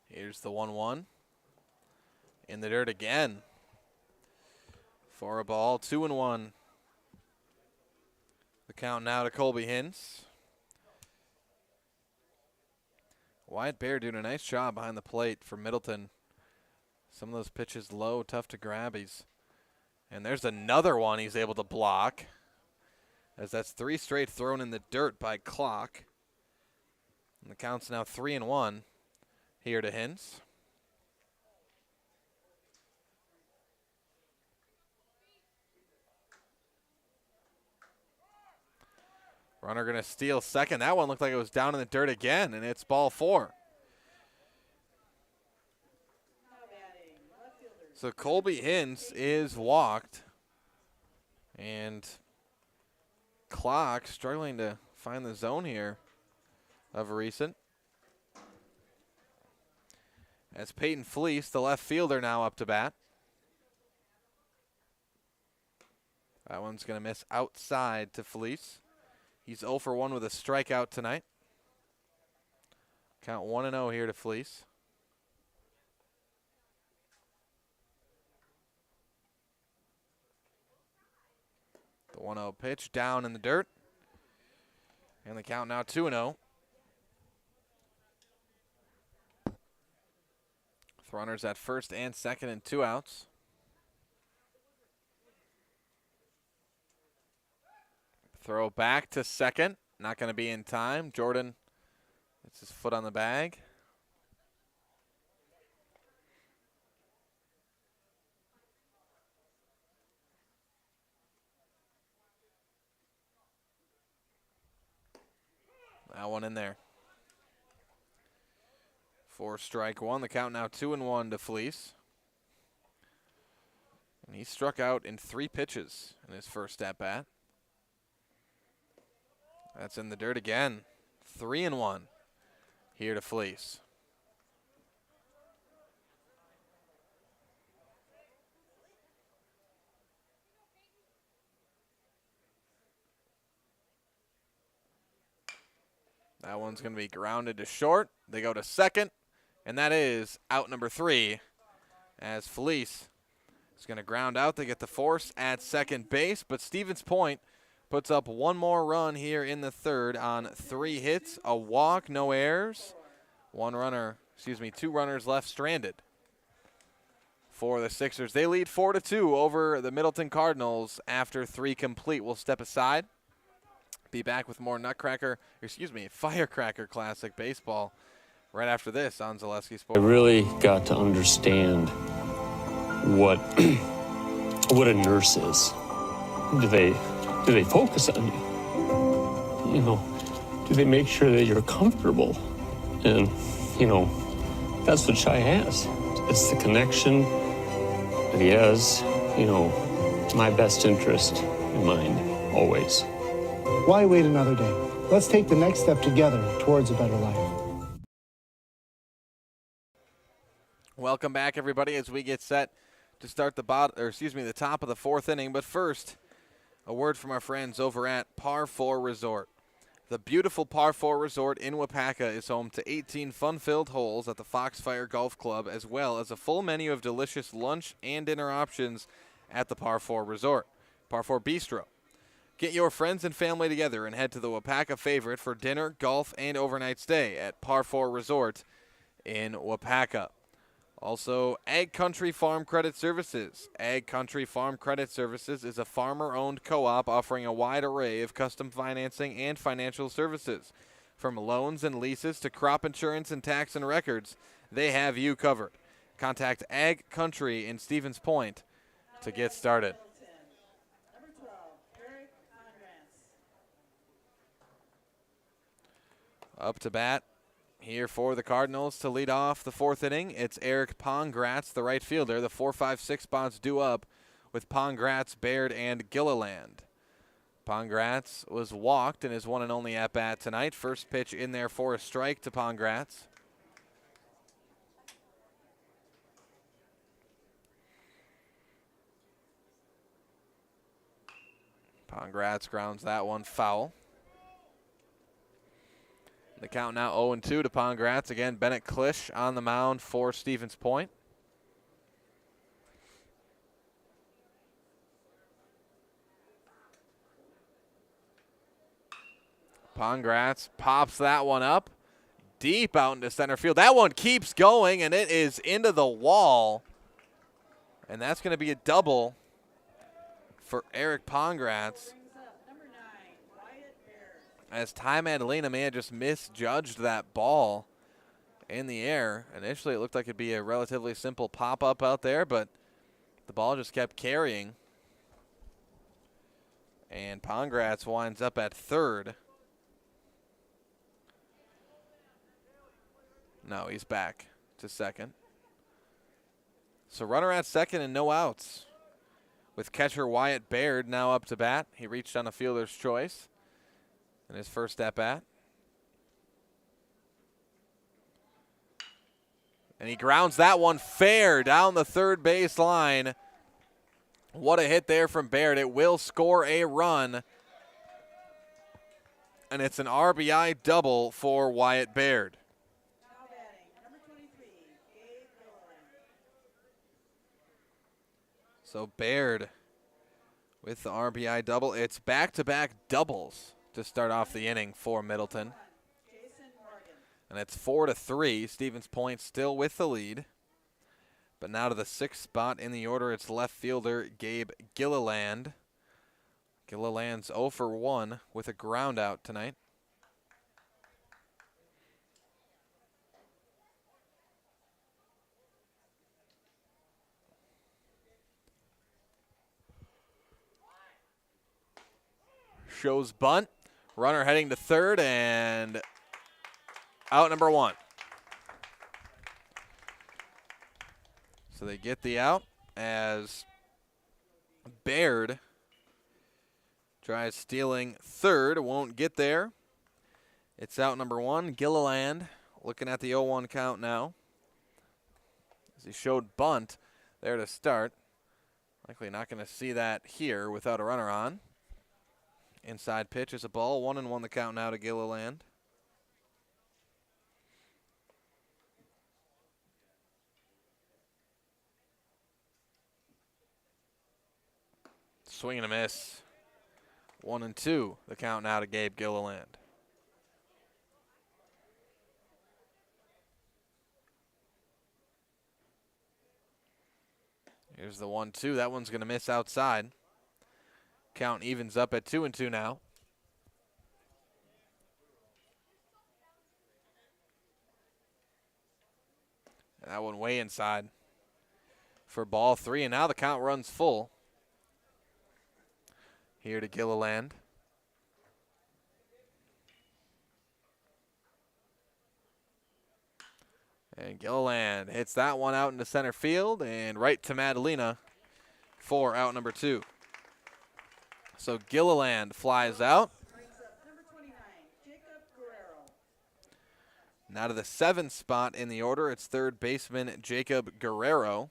Here's the 1-1. In the dirt again. For a ball, 2-1. The count now to Colby Hintz. Wyatt Bear doing a nice job behind the plate for Middleton. Some of those pitches low, tough to grab. And there's another one he's able to block, as that's 3 straight thrown in the dirt by Clock. And the count's now 3-1. Here to Hintz. Runner going to steal second. That one looked like it was down in the dirt again, and it's ball 4. So Colby Hintz is walked, and Clock struggling to find the zone here of recent. As Peyton Fleece, the left fielder, now up to bat. That one's going to miss outside to Fleece. He's 0 for 1 with a strikeout tonight. Count 1-0 here to Fleece. The 1-0 pitch down in the dirt. And the count now 2-0. Runners at first and second and 2 outs. Throw back to second. Not going to be in time. Jordan gets his foot on the bag. That one in there. For strike 1, the count now 2-1 to Fleece. And he struck out in 3 pitches in his first at-bat. That's in the dirt again. 3-1 here to Fleece. That one's going to be grounded to short. They go to second, and that is out number 3 as Felice is going to ground out. They get the force at second base, but Stevens Point puts up one more run here in the third on 3 hits, a walk, no errors. Two runners left stranded for the Sixers. They lead 4-2 over the Middleton Cardinals after 3 complete. We'll step aside. Be back with more Firecracker Classic baseball right after this on Zaleski Sports. I really got to understand what what a nurse is. Do they focus on you? You know, do they make sure that you're comfortable? And, you know, that's what Shai has. It's the connection that he has, you know, my best interest in mind, always. Why wait another day? Let's take the next step together towards a better life. Welcome back, everybody, as we get set to start the top of the 4th inning. But first, a word from our friends over at Par 4 Resort. The beautiful Par 4 Resort in Wapaka is home to 18 fun-filled holes at the Foxfire Golf Club, as well as a full menu of delicious lunch and dinner options at the Par 4 Resort. Par 4 Bistro. Get your friends and family together and head to the Wapaka favorite for dinner, golf, and overnight stay at Par 4 Resort in Wapaka. Also, Ag Country Farm Credit Services. Ag Country Farm Credit Services is a farmer-owned co-op offering a wide array of custom financing and financial services. From loans and leases to crop insurance and tax and records, they have you covered. Contact Ag Country in Stevens Point to get started. Up to bat here for the Cardinals to lead off the 4th inning. It's Eric Pongratz, the right fielder. The 4-5-6 spots due up with Pongratz, Baird, and Gilliland. Pongratz was walked in his one and only at-bat tonight. First pitch in there for a strike to Pongratz. Pongratz grounds that one foul. The count now 0-2 to Pongratz. Again, Bennett Klisch on the mound for Stevens Point. Pongratz pops that one up deep out into center field. That one keeps going, and it is into the wall. And that's going to be a double for Eric Pongratz, as Ty Madalena may have just misjudged that ball in the air. Initially, it looked like it'd be a relatively simple pop-up out there, but the ball just kept carrying. And Pongratz winds up at third. No, he's back to second. So runner at second and no outs, with catcher Wyatt Baird now up to bat. He reached on a fielder's choice in his first at-bat. And he grounds that one fair down the third base line. What a hit there from Baird. It will score a run. And it's an RBI double for Wyatt Baird. So Baird with the RBI double. It's back-to-back doubles to start off the inning for Middleton. And it's 4-3. Stevens Point still with the lead. But now to the 6th spot in the order, it's left fielder Gabe Gilliland. Gilliland's 0 for 1 with a ground out tonight. Shows bunt. Runner heading to third, and out number 1. So they get the out as Baird tries stealing third. Won't get there. It's out number 1. Gilliland looking at the 0-1 count now, as he showed bunt there to start. Likely not going to see that here without a runner on. Inside pitch is a ball. 1-1 the count now to Gilliland. Swing and a miss. 1-2. The count now to Gabe Gilliland. Here's the 1-2. That one's going to miss outside. Count evens up at 2-2 now. That one way inside for ball 3, and now the count runs full. Here to Gilliland. And Gilliland hits that one out into center field and right to Madalena for out number 2. So Gilliland flies out. Now to the 7th spot in the order, it's third baseman Jacob Guerrero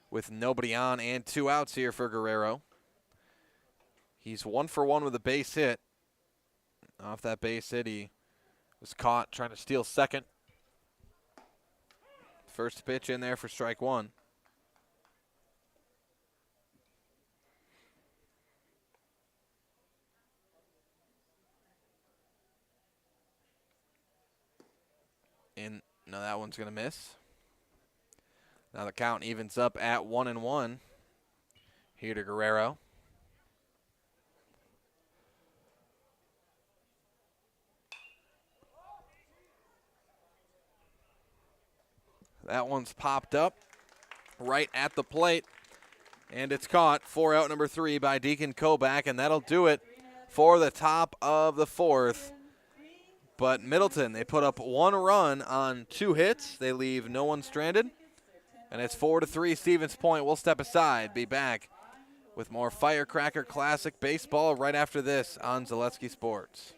with nobody on and 2 outs here for Guerrero. He's 1 for 1 with a base hit. Off that base hit, he was caught trying to steal second. First pitch in there for strike 1. And no, that one's going to miss. Now the count evens up at 1-1. Here to Guerrero. That one's popped up right at the plate, and it's caught for out number 3 by Deacon Koback, and that'll do it for the top of the 4th. But Middleton, they put up 1 run on 2 hits. They leave no one stranded, and it's 4-3 Stevens Point. We'll step aside, be back with more Firecracker Classic Baseball right after this on Zaleski Sports.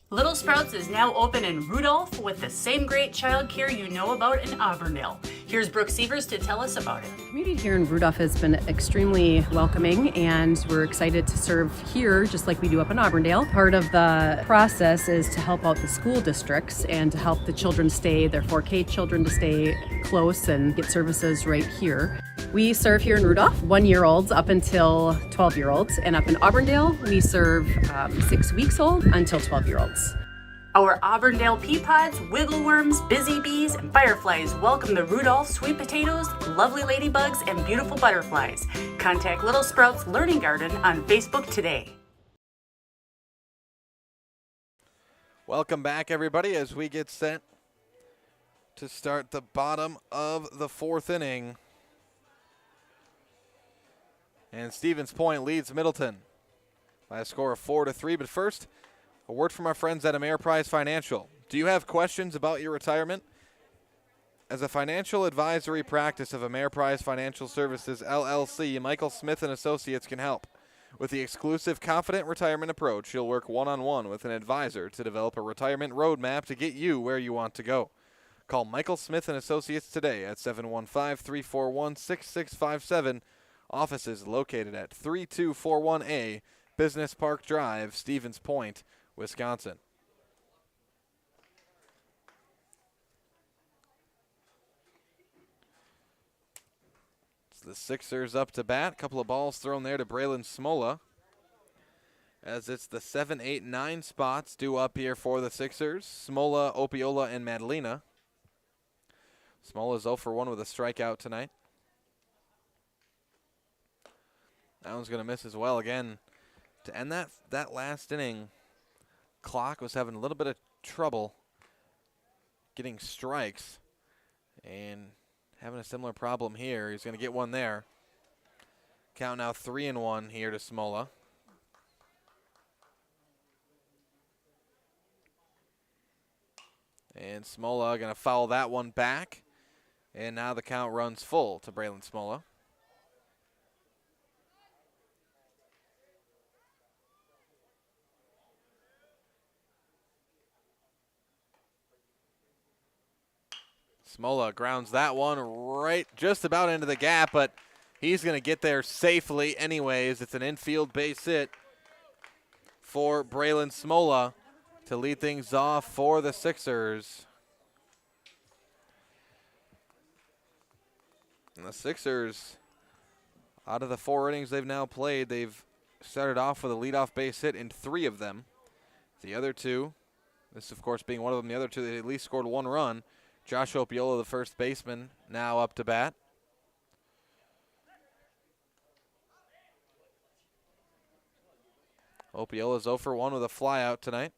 Little Sprouts is now open in Rudolph with the same great child care you know about in Auburndale. Here's Brooke Sievers to tell us about it. The community here in Rudolph has been extremely welcoming, and we're excited to serve here just like we do up in Auburndale. Part of the process is to help out the school districts and to help the children stay, their 4K children to stay close and get services right here. We serve here in Rudolph 1-year-olds up until 12-year-olds, and up in Auburndale we serve 6 weeks old until 12-year-olds. Our Auburndale pea pods, wiggle worms, busy bees, and fireflies welcome the Rudolph sweet potatoes, lovely ladybugs, and beautiful butterflies. Contact Little Sprouts Learning Garden on Facebook today. Welcome back, everybody, as we get set to start the bottom of the 4th inning. And Stevens Point leads Middleton by a score of 4-3. But first, a word from our friends at Ameriprise Financial. Do you have questions about your retirement? As a financial advisory practice of Ameriprise Financial Services, LLC, Michael Smith & Associates can help. With the exclusive Confident Retirement Approach, you'll work one-on-one with an advisor to develop a retirement roadmap to get you where you want to go. Call Michael Smith & Associates today at 715-341-6657. Offices located at 3241A Business Park Drive, Stevens Point, Wisconsin. It's the Sixers up to bat. A couple of balls thrown there to Braylon Smola. As it's the 7, 8, 9 spots due up here for the Sixers. Smola, Opiola, and Madalena. Smola's 0 for 1 with a strikeout tonight. That one's going to miss as well. Again, to end that last inning, clock was having a little bit of trouble getting strikes, and having a similar problem here. He's going to get one there. Count now 3-1 here to Smola. And Smola going to foul that one back, and now the count runs full to Braylon Smola. Smola grounds that one right just about into the gap, but he's going to get there safely anyways. It's an infield base hit for Braylon Smola to lead things off for the Sixers. And the Sixers Out of the 4 innings they've now played, they've started off with a leadoff base hit in 3 of them. The other 2, this of course being one of them, the other 2 they at least scored 1 run. Josh Opiola, the first baseman, now up to bat. Opiola's 0 for 1 with a flyout tonight.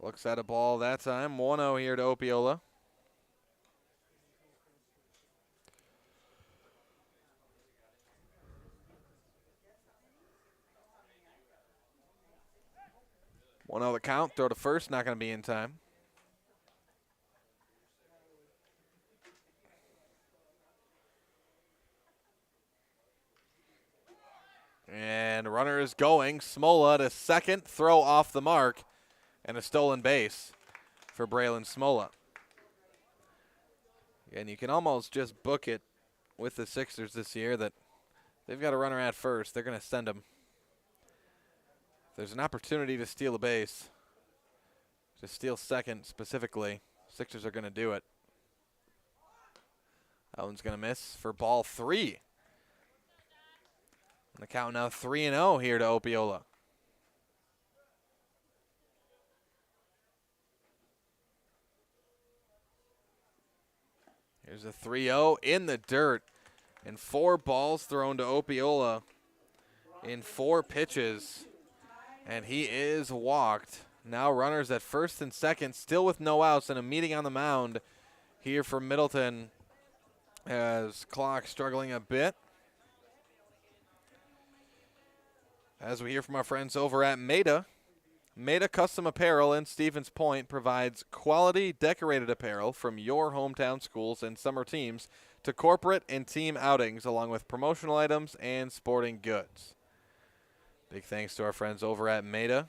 Looks at a ball that time. 1-0 here to Opiola. One out the count. Throw to first. Not going to be in time. And runner is going. Smola to second. Throw off the mark. And a stolen base for Braylon Smola. And you can almost just book it with the Sixers this year that they've got a runner at first. They're going to send him. If there's an opportunity to steal a base, to steal second specifically, Sixers are going to do it. That one's going to miss for ball 3. And the count now 3-0 here to Opiola. Here's a 3-0 in the dirt. And 4 balls thrown to Opiola in 4 pitches. And he is walked. Now runners at first and second, still with no outs, and a meeting on the mound here for Middleton as clock struggling a bit. As we hear from our friends over at Maida. Maida Custom Apparel in Stevens Point provides quality decorated apparel from your hometown schools and summer teams to corporate and team outings, along with promotional items and sporting goods. Big thanks to our friends over at Maida.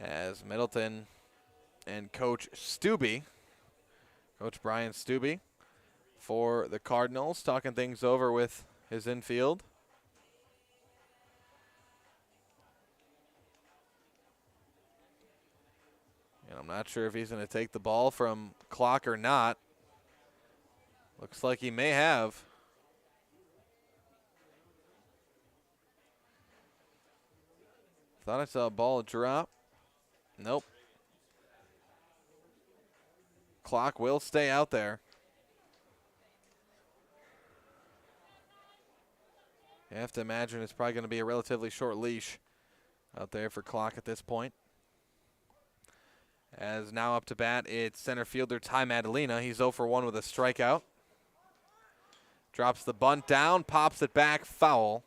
As Middleton and Coach Stubbe, Coach Brian Stubbe for the Cardinals, talking things over with his infield. And I'm not sure if he's going to take the ball from clock or not. Looks like he may have. Thought I saw a ball drop. Nope. Clock will stay out there. You have to imagine it's probably going to be a relatively short leash out there for clock at this point. As now up to bat, it's center fielder Ty Madalena. He's 0 for 1 with a strikeout. Drops the bunt down, pops it back, foul.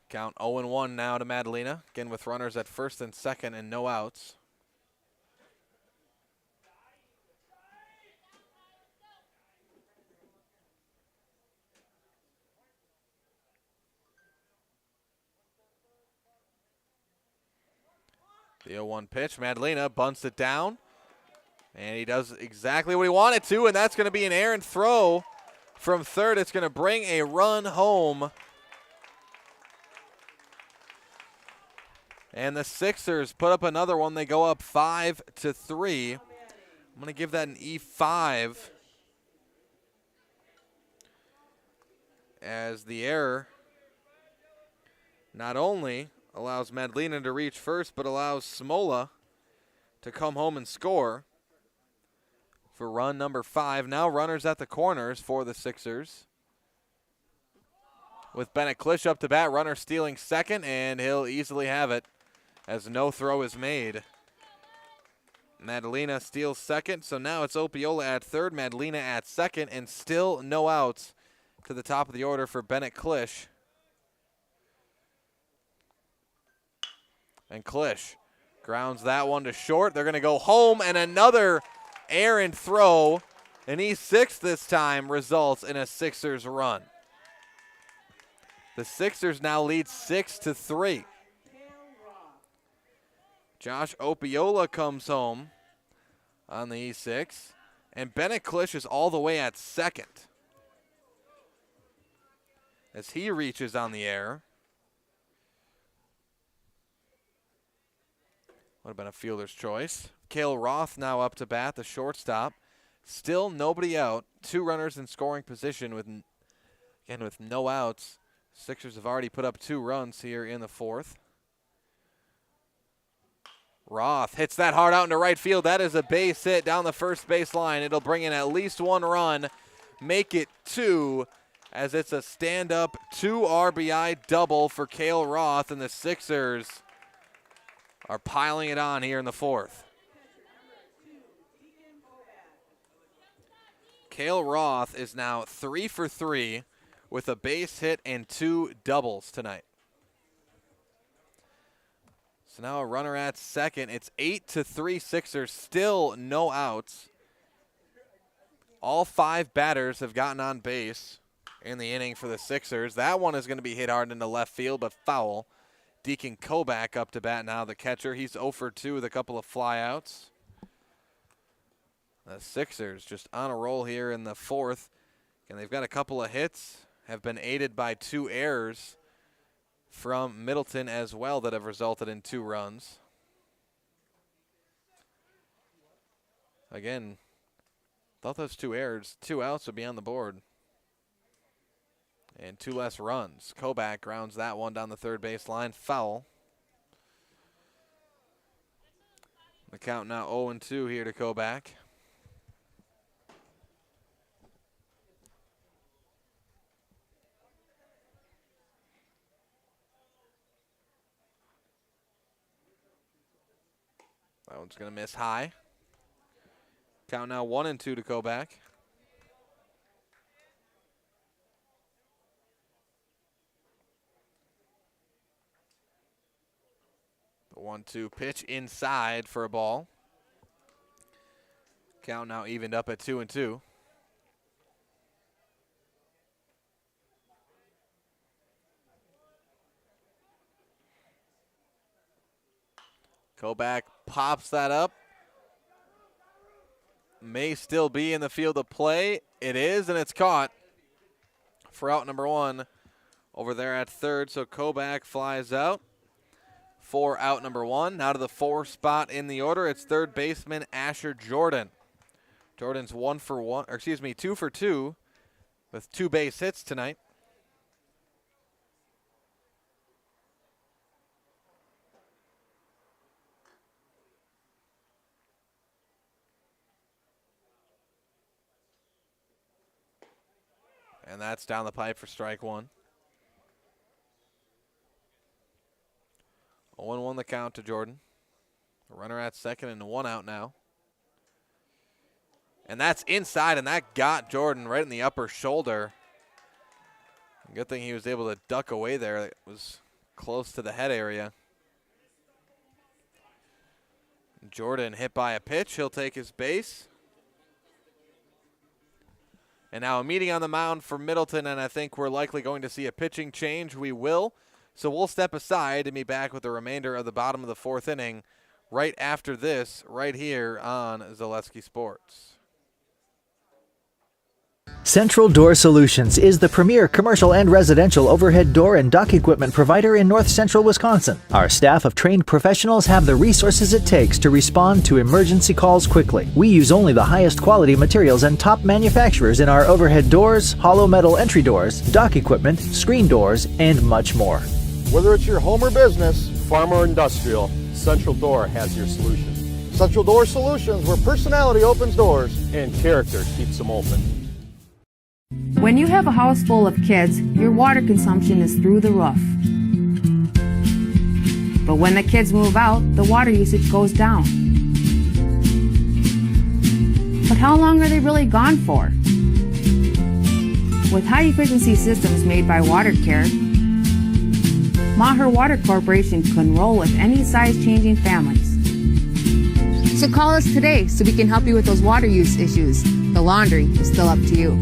Count 0-1 now to Madalena. Again with runners at first and second and no outs. The 0-1 pitch. Madalena bunts it down. And he does exactly what he wanted to, and that's going to be an errant throw from third. It's going to bring a run home. And the Sixers put up another one. They go up 5-3. I'm going to give that an E5. As the error not only allows Madalena to reach first, but allows Smola to come home and score for run number 5. Now runners at the corners for the Sixers. With Bennett Klisch up to bat, runner stealing second, and he'll easily have it as no throw is made. Madalena steals second, so now it's Opiola at third, Madalena at second, and still no outs to the top of the order for Bennett Klisch. And Klisch grounds that one to short. They're going to go home, and another errant throw, an E6 this time, results in a Sixers run. The Sixers now lead 6-3. Josh Opiola comes home on the E6, and Bennett Klisch is all the way at second as he reaches on the error. Would have been a fielder's choice. Cale Roth now up to bat, the shortstop. Still nobody out. 2 runners in scoring position with no outs. Sixers have already put up 2 runs here in the 4th. Roth hits that hard out into right field. That is a base hit down the first base line. It'll bring in at least 1 run, make it 2, as it's a stand-up 2 RBI double for Cale Roth, and the Sixers are piling it on here in the 4th. Cale Roth is now 3 for 3 with a base hit and 2 doubles tonight. So now a runner at second. It's 8-3 Sixers, still no outs. All 5 batters have gotten on base in the inning for the Sixers. That one is going to be hit hard into left field, but foul. Deacon Koback up to bat now, the catcher. He's 0 for 2 with a couple of flyouts. The Sixers just on a roll here in the 4th. And they've got a couple of hits, have been aided by 2 errors from Middleton as well that have resulted in 2 runs. Again, thought those 2 errors, 2 outs would be on the board. And 2 less runs. Koback grounds that one down the third base line. Foul. The count now 0-2 here to Koback. That one's going to miss high. Count now 1-2 to Koback. The 1-2 pitch inside for a ball. Count now evened up at 2-2. Koback pops that up. May still be in the field of play. It is, and it's caught for out number 1 over there at third. So Koback flies out for out number 1. Now to the 4 spot in the order. It's third baseman Asher Jordan. Jordan's 2 for 2 with 2 base hits tonight. And that's down the pipe for strike 1. 0-1 the count to Jordan. A runner at second and 1 out now. And that's inside, and that got Jordan right in the upper shoulder. Good thing he was able to duck away there. It was close to the head area. Jordan hit by a pitch. He'll take his base. And now a meeting on the mound for Middleton, and I think we're likely going to see a pitching change. We will. So we'll step aside and be back with the remainder of the bottom of the 4th inning right after this, right here on Zaleski Sports. Central Door Solutions is the premier commercial and residential overhead door and dock equipment provider in north central Wisconsin. Our staff of trained professionals have the resources it takes to respond to emergency calls quickly. We use only the highest quality materials and top manufacturers in our overhead doors, hollow metal entry doors, dock equipment, screen doors, and much more. Whether it's your home or business, farm or industrial, Central Door has your solution. Central Door Solutions, where personality opens doors and character keeps them open. When you have a house full of kids, your water consumption is through the roof. But when the kids move out, the water usage goes down. But how long are they really gone for? With high-efficiency systems made by WaterCare, Maher Water Corporation can roll with any size-changing families. So call us today so we can help you with those water use issues. The laundry is still up to you.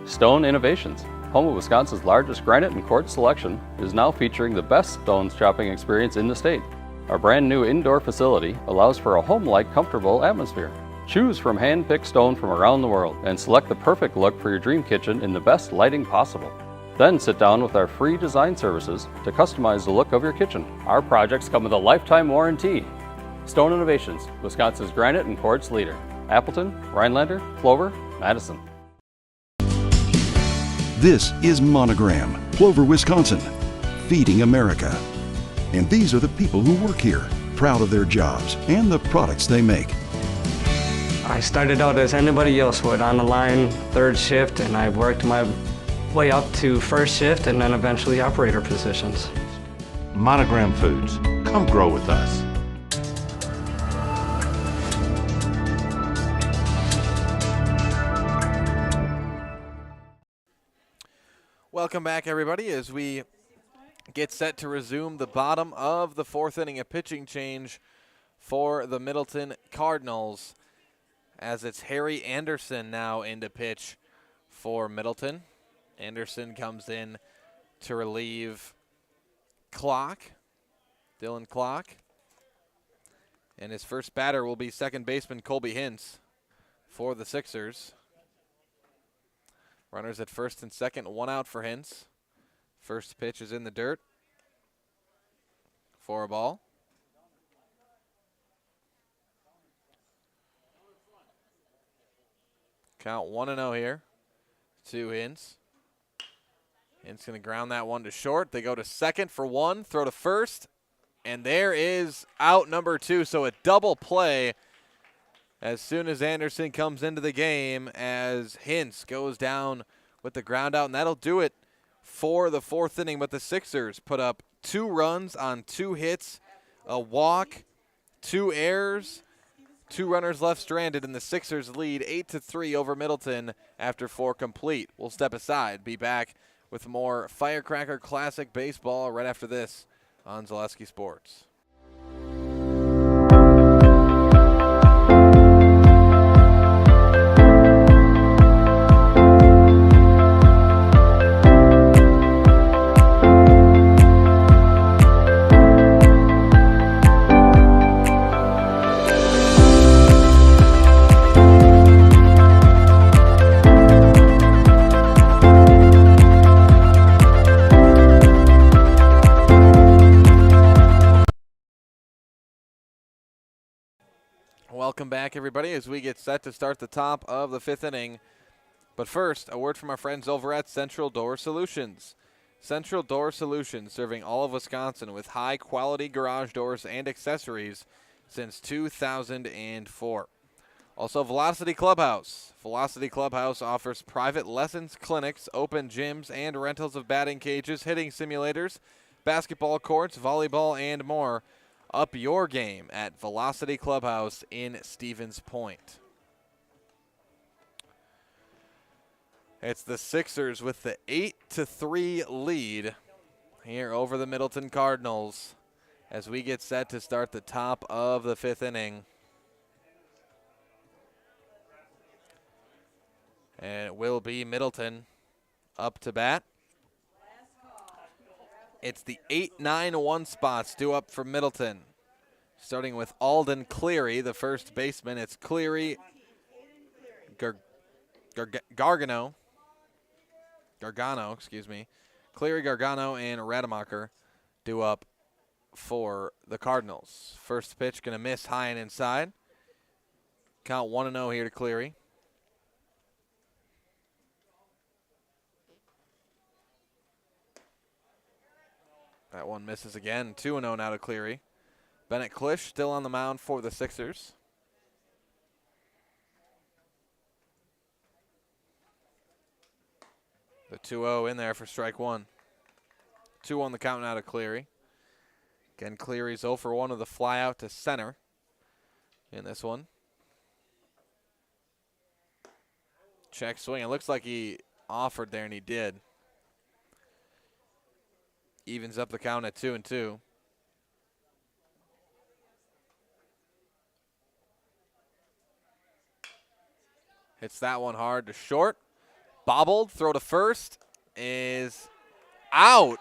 Stone Innovations, home of Wisconsin's largest granite and quartz selection, is now featuring the best stones shopping experience in the state. Our brand new indoor facility allows for a home-like, comfortable atmosphere. Choose from hand-picked stone from around the world and select the perfect look for your dream kitchen in the best lighting possible. Then sit down with our free design services to customize the look of your kitchen. Our projects come with a lifetime warranty. Stone Innovations, Wisconsin's granite and quartz leader. Appleton, Rhinelander, Clover, Madison. This is Monogram, Clover, Wisconsin, feeding America. And these are the people who work here, proud of their jobs and the products they make. I started out as anybody else would, on the line, third shift, and I worked my way up to first shift and then eventually operator positions. Monogram Foods, come grow with us. Welcome back, everybody, as we get set to resume the bottom of the fourth inning. A pitching change for the Middleton Cardinals, as it's Harry Anderson now in to pitch for Middleton. Anderson comes in to relieve Dylan Clock. And his first batter will be second baseman Colby Hintz for the Sixers. Runners at first and second, one out for Hintz. First pitch is in the dirt for a ball. Count 1-0 here to Hintz. Hintz going to ground that one to short. They go to second for one, throw to first, and there is out number two. So a double play as soon as Anderson comes into the game, as Hintz goes down with the ground out, and that'll do it for the fourth inning. But the Sixers put up 2 runs on 2 hits, a walk, 2 errors, 2 runners left stranded, and the Sixers lead 8-3 over Middleton after 4 complete. We'll step aside, be back with more Firecracker Classic Baseball right after this on Zaleski Sports. Welcome back, everybody, as we get set to start the top of the 5th inning. But first, a word from our friends over at Central Door Solutions. Central Door Solutions, serving all of Wisconsin with high-quality garage doors and accessories since 2004. Also, Velocity Clubhouse. Velocity Clubhouse offers private lessons, clinics, open gyms, and rentals of batting cages, hitting simulators, basketball courts, volleyball, and more. Up your game at Velocity Clubhouse in Stevens Point. It's the Sixers with the 8-3 lead here over the Middleton Cardinals as we get set to start the top of the 5th inning. And it will be Middleton up to bat. It's the 8-9-1 spots due up for Middleton. Starting with Alden Cleary, the first baseman. It's Cleary, Gargano, Cleary, Gargano, and Rademacher due up for the Cardinals. First pitch going to miss high and inside. Count 1-0 here to Cleary. That one misses again. 2-0 now to Cleary. Bennett Klisch still on the mound for the Sixers. The 2-0 in there for strike one. 2 on the count now to Cleary. Again, Cleary's 0 for 1 with a fly out to center in this one. Check swing. It looks like he offered there, and he did. Evens up the count at 2-2. Hits that one hard to short. Bobbled, throw to first is out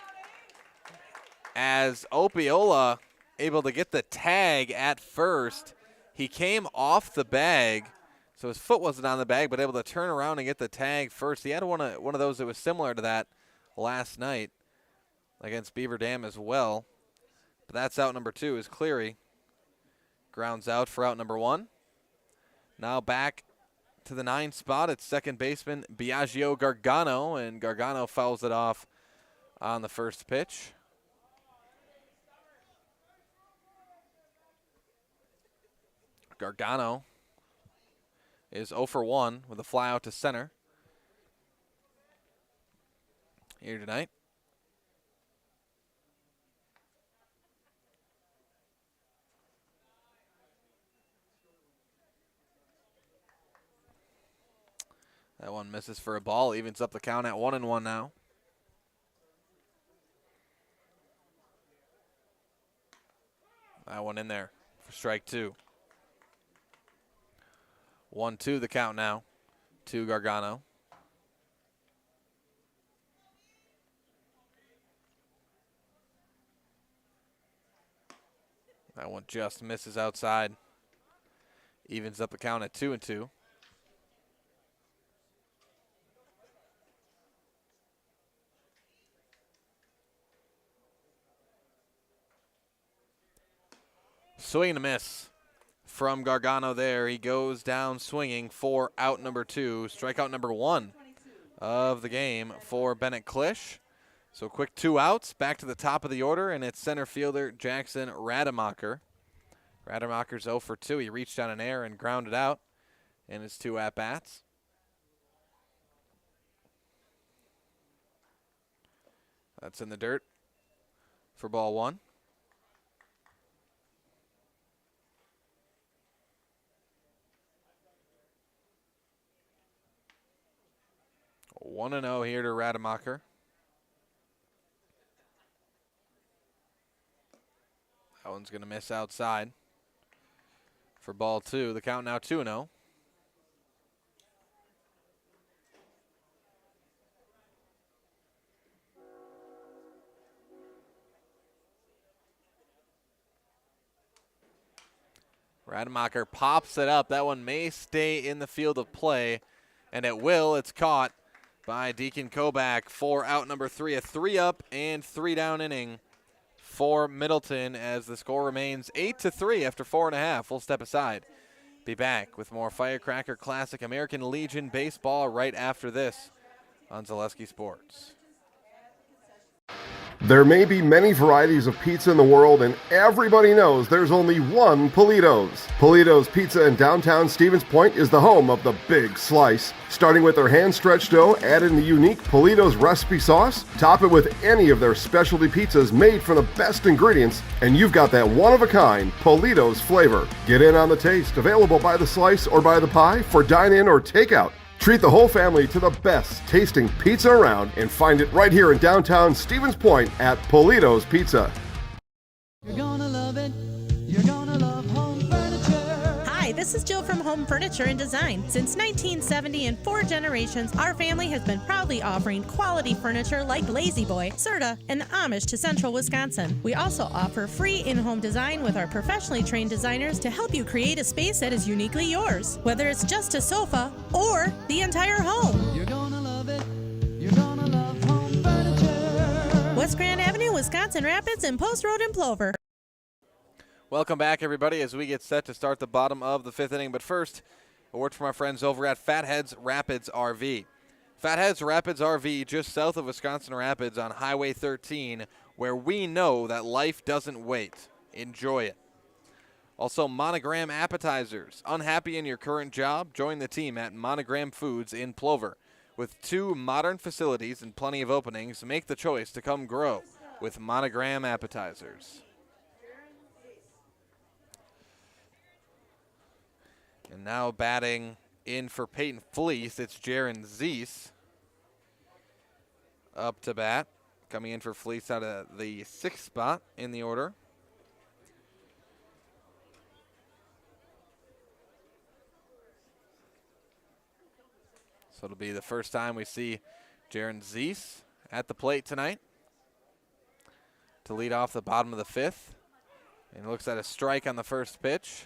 as Opiola able to get the tag at first. He came off the bag, so his foot wasn't on the bag, but able to turn around and get the tag first. He had one of those that was similar to that last night against Beaver Dam as well. But that's out number 2 is Cleary. Grounds out for out number 1. Now back to the 9 spot. It's second baseman Biagio Gargano, and Gargano fouls it off on the first pitch. Gargano is 0 for 1 with a fly out to center here tonight. That one misses for a ball, evens up the count at 1-1 now. That one in there for strike 2. 1-2 the count now to Gargano. That one just misses outside. Evens up the count at 2-2. Swing and a miss from Gargano there. He goes down swinging for out number 2. Strikeout number 1 of the game for Bennett Klisch. So quick 2 outs, back to the top of the order, and it's center fielder Jackson Rademacher. Rademacher's 0 for 2. He reached on an error and grounded out in his 2 at-bats. That's in the dirt for ball 1. 1-0 here to Rademacher. That one's going to miss outside for ball 2. The count now 2-0. Rademacher pops it up. That one may stay in the field of play, and it will. It's caught by Deacon Kobach for out number 3. A 3-up and 3-down inning for Middleton as the score remains 8-3 after 4.5. We'll step aside. Be back with more Firecracker Classic American Legion baseball right after this on Zaleski Sports. There may be many varieties of pizza in the world, and everybody knows there's only one Polito's. Polito's Pizza in downtown Stevens Point is the home of the big slice. Starting with their hand-stretched dough, add in the unique Polito's recipe sauce, top it with any of their specialty pizzas made from the best ingredients, and you've got that one-of-a-kind Polito's flavor. Get in on the taste, available by the slice or by the pie for dine-in or takeout. Treat the whole family to the best tasting pizza around and find it right here in downtown Stevens Point at Polito's Pizza. You're gonna love it. You're gonna love home furniture. Hi, this is Jill from Home Furniture and Design. Since 1970 and 4 generations, our family has been proudly offering quality furniture like Lazy Boy, Serta, and Amish to Central Wisconsin. We also offer free in-home design with our professionally trained designers to help you create a space that is uniquely yours, whether it's just a sofa or the entire home. You're gonna love it. You're gonna love home furniture. West Grand Avenue, Wisconsin Rapids, and Post Road in Plover. Welcome back, everybody, as we get set to start the bottom of the 5th inning. But first, a word from our friends over at Fatheads Rapids RV. Fatheads Rapids RV, just south of Wisconsin Rapids on Highway 13, where we know that life doesn't wait. Enjoy it. Also, Monogram Appetizers. Unhappy in your current job? Join the team at Monogram Foods in Plover. With 2 modern facilities and plenty of openings, make the choice to come grow with Monogram Appetizers. And now batting in for Peyton Fleece, it's Jaron Zeese up to bat. Coming in for Fleece out of the 6th spot in the order. So it'll be the first time we see Jaron Zeese at the plate tonight to lead off the bottom of the 5th. And looks at a strike on the first pitch.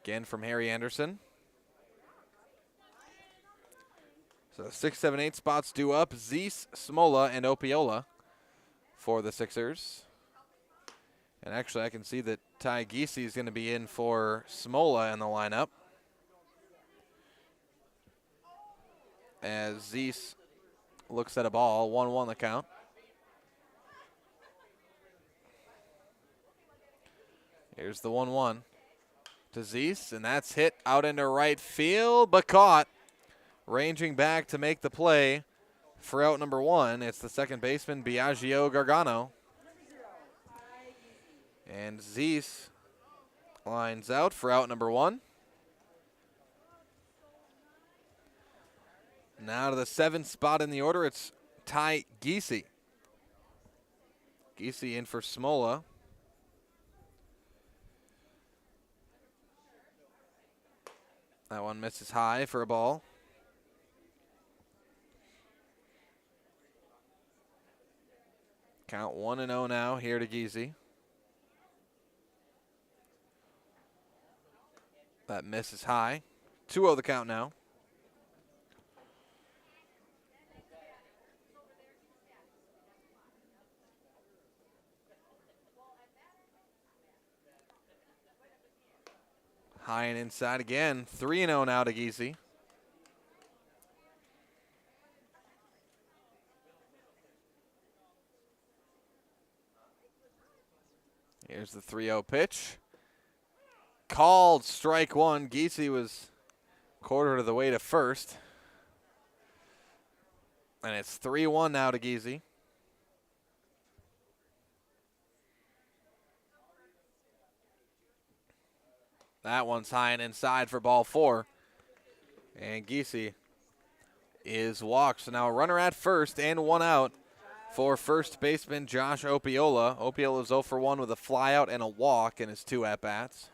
Again from Harry Anderson. So 6, 7, 8 spots due up. Zeese, Smola, and Opiola for the Sixers. And actually, I can see that Ty Giese is going to be in for Smola in the lineup, as Zeese looks at a ball. 1-1 the count. Here's the 1-1 to Zeese, and that's hit out into right field, but caught. Ranging back to make the play for out number 1. It's the second baseman, Biagio Gargano. And Zeese lines out for out number 1. Now to the 7th spot in the order, it's Ty Giese. Giese in for Smola. That one misses high for a ball. Count 1-0 now here to Giese. That misses high. 2-0 the count now. High and inside again. 3-0 now to Giese. Here's the 3-0 pitch. Called strike 1. Giese was quarter of the way to first. And it's 3-1 now to Giese. That one's high and inside for ball 4. And Giese is walked. So now a runner at first and 1 out for first baseman Josh Opiola. Opiola's 0 for 1 with a flyout and a walk in his 2 at-bats.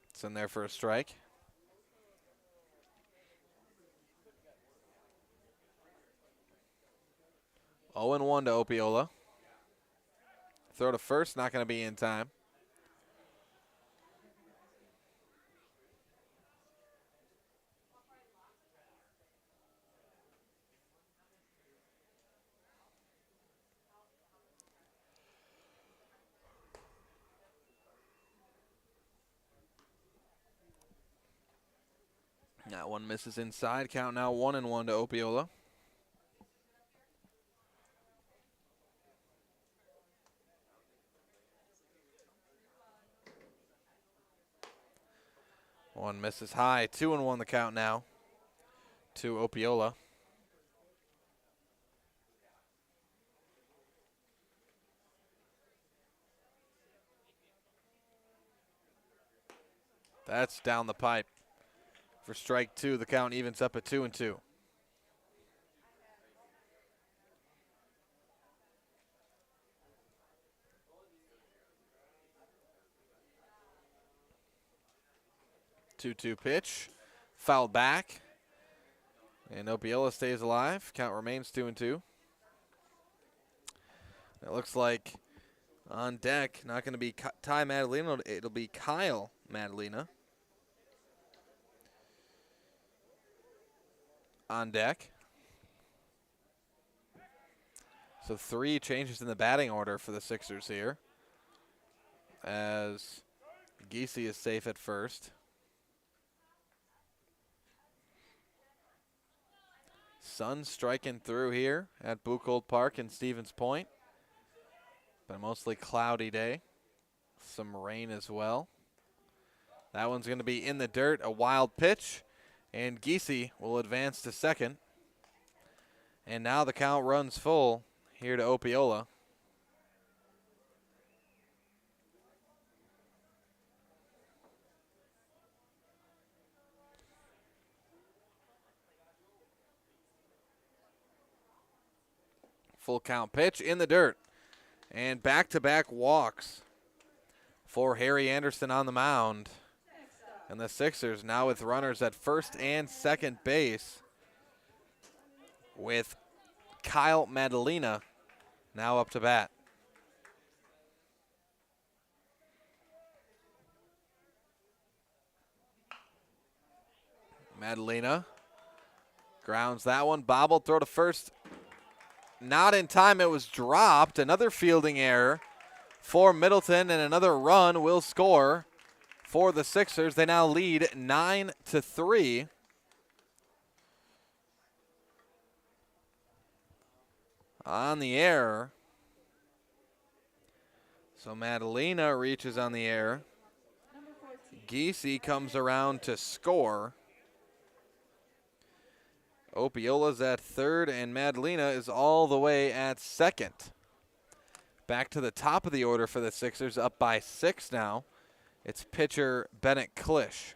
It's in there for a strike. Oh and 1 to Opiola. Throw to first, not going to be in time. That one misses inside. Count now 1-1 to Opiola. One misses high. 2-1 the count now to Opiola. That's down the pipe. For strike 2, the count evens up at 2-2. Two-two pitch, fouled back, and Opiola stays alive. Count remains 2-2. It looks like on deck, not going to be Ty Madalena, it'll be Kyle Madalena on deck. So 3 changes in the batting order for the Sixers here, as Giese is safe at first. Sun striking through here at Buchholz Park in Stevens Point. But a mostly cloudy day. Some rain as well. That one's going to be in the dirt, a wild pitch. And Giese will advance to second. And now the count runs full here to Opiola. Full count pitch in the dirt. And back-to-back walks for Harry Anderson on the mound. And the Sixers now with runners at first and second base, with Kyle Madalena now up to bat. Madalena grounds that one. Bobble, throw to first. Not in time. It was dropped. Another fielding error for Middleton, and another run will score for the Sixers. They now lead 9-3. On the air. So Madalena reaches on the air. Giese comes around to score. Opiola's at third, and Madalena is all the way at second. Back to the top of the order for the Sixers, up by 6 now. It's pitcher Bennett Klisch.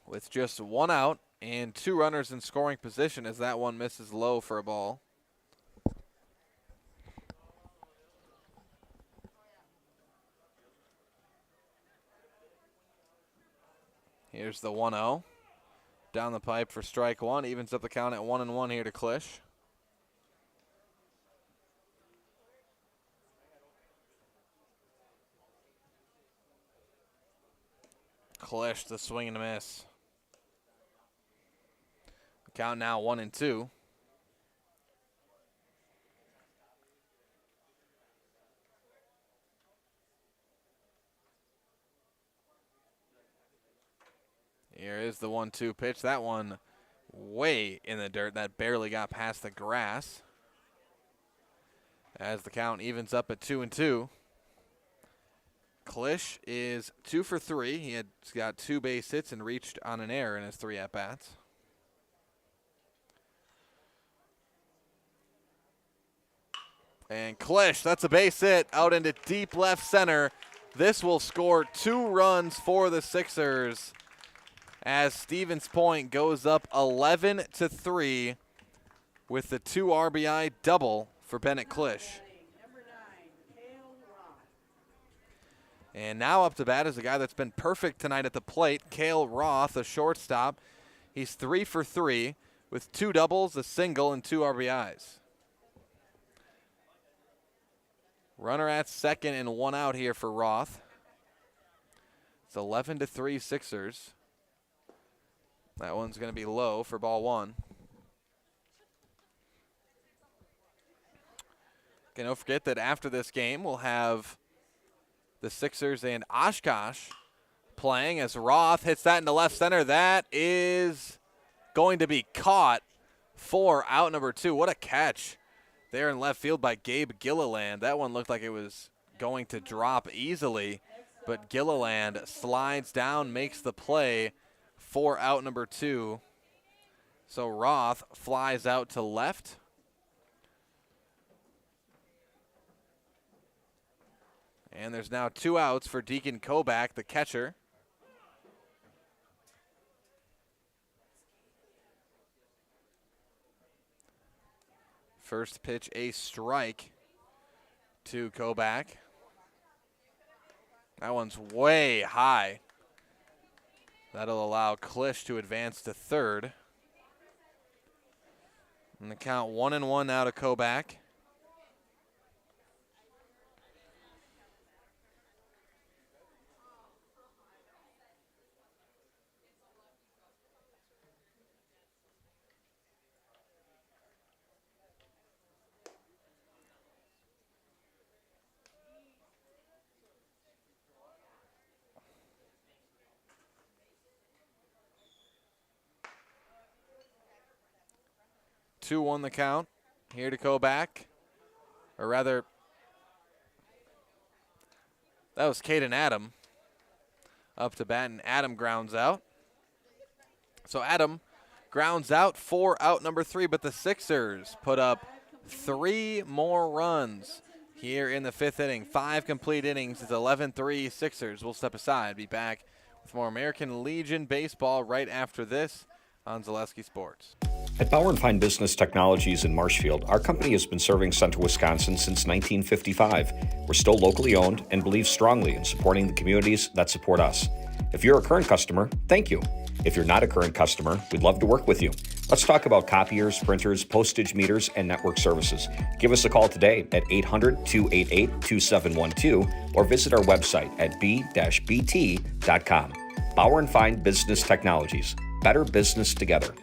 With just 1 out and 2 runners in scoring position as that one misses low for a ball. Here's the 1-0. Down the pipe for strike one. Evens up the count at 1-1 here to Klisch. Klisch, the swing and a miss. Count now 1-2. Here is the 1-2 pitch. That one way in the dirt. That barely got past the grass. As the count evens up at 2-2. Klisch is 2 for 3. He got 2 base hits and reached on an error in his 3 at-bats. And Klisch, that's a base hit out into deep left center. This will score 2 runs for the Sixers as Stevens Point goes up 11-3 with the 2 RBI double for Bennett Klisch. And now up to bat is a guy that's been perfect tonight at the plate, Cale Roth, a shortstop. He's 3 for 3 with 2 doubles, a single, and 2 RBIs. Runner at second and 1 out here for Roth. It's 11-3 Sixers. That one's going to be low for ball 1. Okay, don't forget that after this game, we'll have the Sixers and Oshkosh playing as Roth hits that into left center. That is going to be caught for out number 2. What a catch there in left field by Gabe Gilliland. That one looked like it was going to drop easily, but Gilliland slides down, makes the play for out number 2. So Roth flies out to left. And there's now 2 outs for Deacon Kobach, the catcher. First pitch, a strike to Kobach. That one's way high. That'll allow Klisch to advance to third. And the count 1-1 now to Kobach. Two on the count. Here to Kobach. Or rather, that was Caden Adam up to bat, and Adam grounds out. So Adam grounds out for out number 3, but the Sixers put up 3 more runs here in the 5th inning. 5 complete innings. It's 11-3 Sixers. We'll step aside. Be back with more American Legion baseball right after this on Zaleski Sports. At Bauer & Fine Business Technologies in Marshfield, our company has been serving Central Wisconsin since 1955. We're still locally owned and believe strongly in supporting the communities that support us. If you're a current customer, thank you. If you're not a current customer, we'd love to work with you. Let's talk about copiers, printers, postage meters, and network services. Give us a call today at 800-288-2712 or visit our website at b-bt.com. Bauer & Fine Business Technologies. Better business together.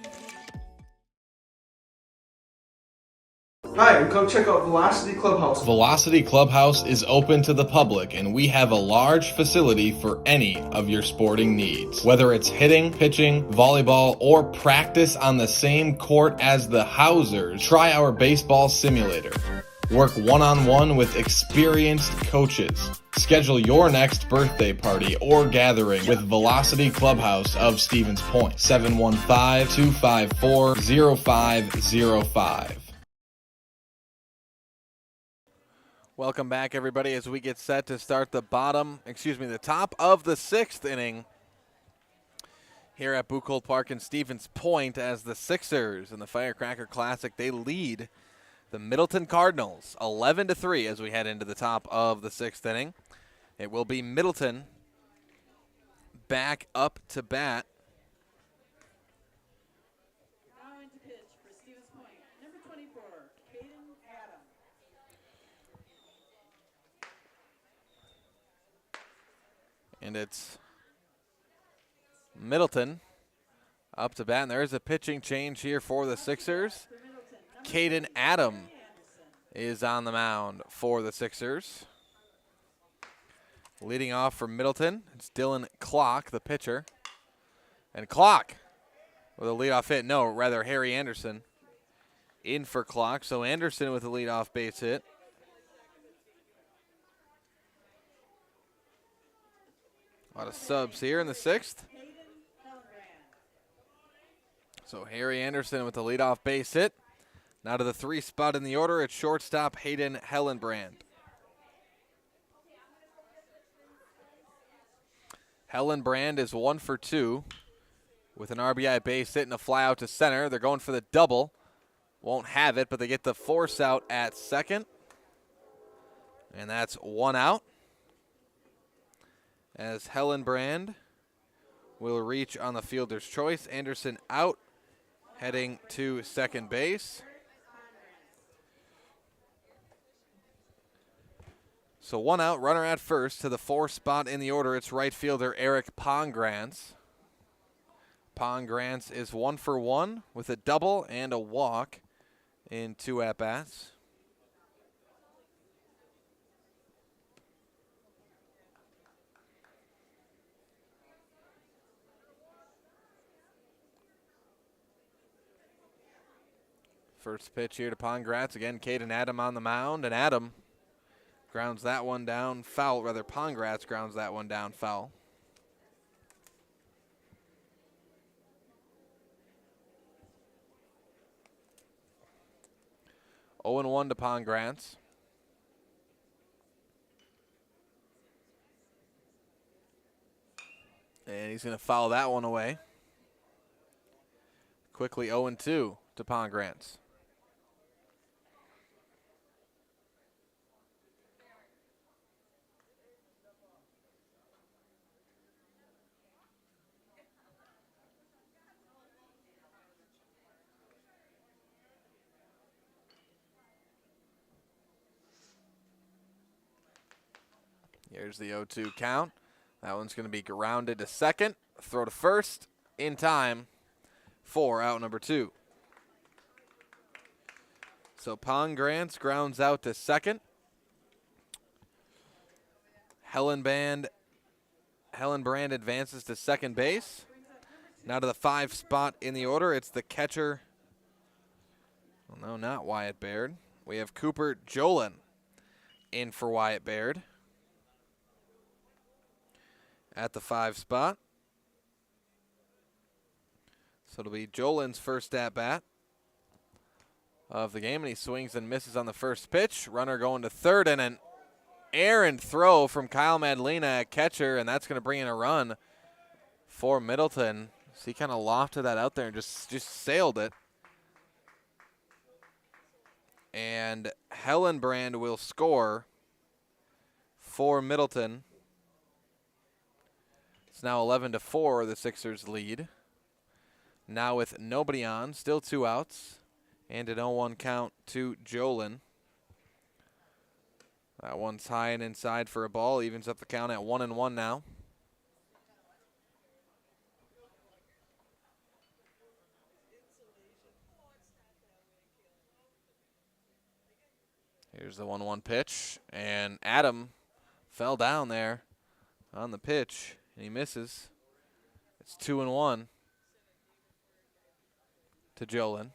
Hi, come check out Velocity Clubhouse. Velocity Clubhouse is open to the public, and we have a large facility for any of your sporting needs. Whether it's hitting, pitching, volleyball, or practice on the same court as the Housers, try our baseball simulator. Work one-on-one with experienced coaches. Schedule your next birthday party or gathering with Velocity Clubhouse of Stevens Point. 715-254-0505. Welcome back, everybody, as we get set to start the top of the 6th inning here at Buchholz Park in Stevens Point, as the Sixers in the Firecracker Classic, they lead the Middleton Cardinals 11-3 as we head into the top of the 6th inning. It will be Middleton back up to bat. And it's Middleton up to bat, and there's a pitching change here for the Sixers. Caden Adam is on the mound for the Sixers. Leading off for Middleton, it's Dylan Clock, the pitcher. And Clock with a leadoff hit. No, rather Harry Anderson in for Clock. So Anderson with a leadoff base hit. A lot of subs here in the 6th. So Harry Anderson with the leadoff base hit. Now to the 3 spot in the order, it's shortstop Hayden Hellenbrand. Hellenbrand is 1 for 2 with an RBI base hit and a fly out to center. They're going for the double. Won't have it, but they get the force out at second. And that's 1 out, as Hellenbrand will reach on the fielder's choice. Anderson out, heading to second base. So 1 out, runner at first. To the 4 spot in the order, it's right fielder Eric Pongrantz. Pongrantz is 1 for 1 with a double and a walk in 2 at-bats. First pitch here to Pongrantz. Again, Caden Adam on the mound, and Adam grounds that one down foul. Rather, Pongrantz grounds that one down foul. Oh and 1 to Pongrantz. And he's going to foul that one away. Quickly 0 and 2 to Pongrantz. Here's the 0-2 count. That one's going to be grounded to second. Throw to first in time for out number 2. So Pongrantz grounds out to second. Hellenbrand advances to second base. Now to the 5 spot in the order, it's the catcher. Oh, no, not Wyatt Baird. We have Cooper Jolin in for Wyatt Baird at the 5 spot. So it'll be Jolin's first at-bat of the game, and he swings and misses on the first pitch. Runner going to third, and an errant throw from Kyle Madlena at catcher, and that's going to bring in a run for Middleton. So he kind of lofted that out there and just sailed it. And Hellenbrand will score for Middleton. It's now 11-4, the Sixers lead. Now with nobody on, still 2 outs, and an 0-1 count to Jolin. That one's high and inside for a ball, evens up the count at 1-1 now. Here's the 1-1 pitch, and Adam fell down there on the pitch, and he misses. It's 2-1 to Jolin.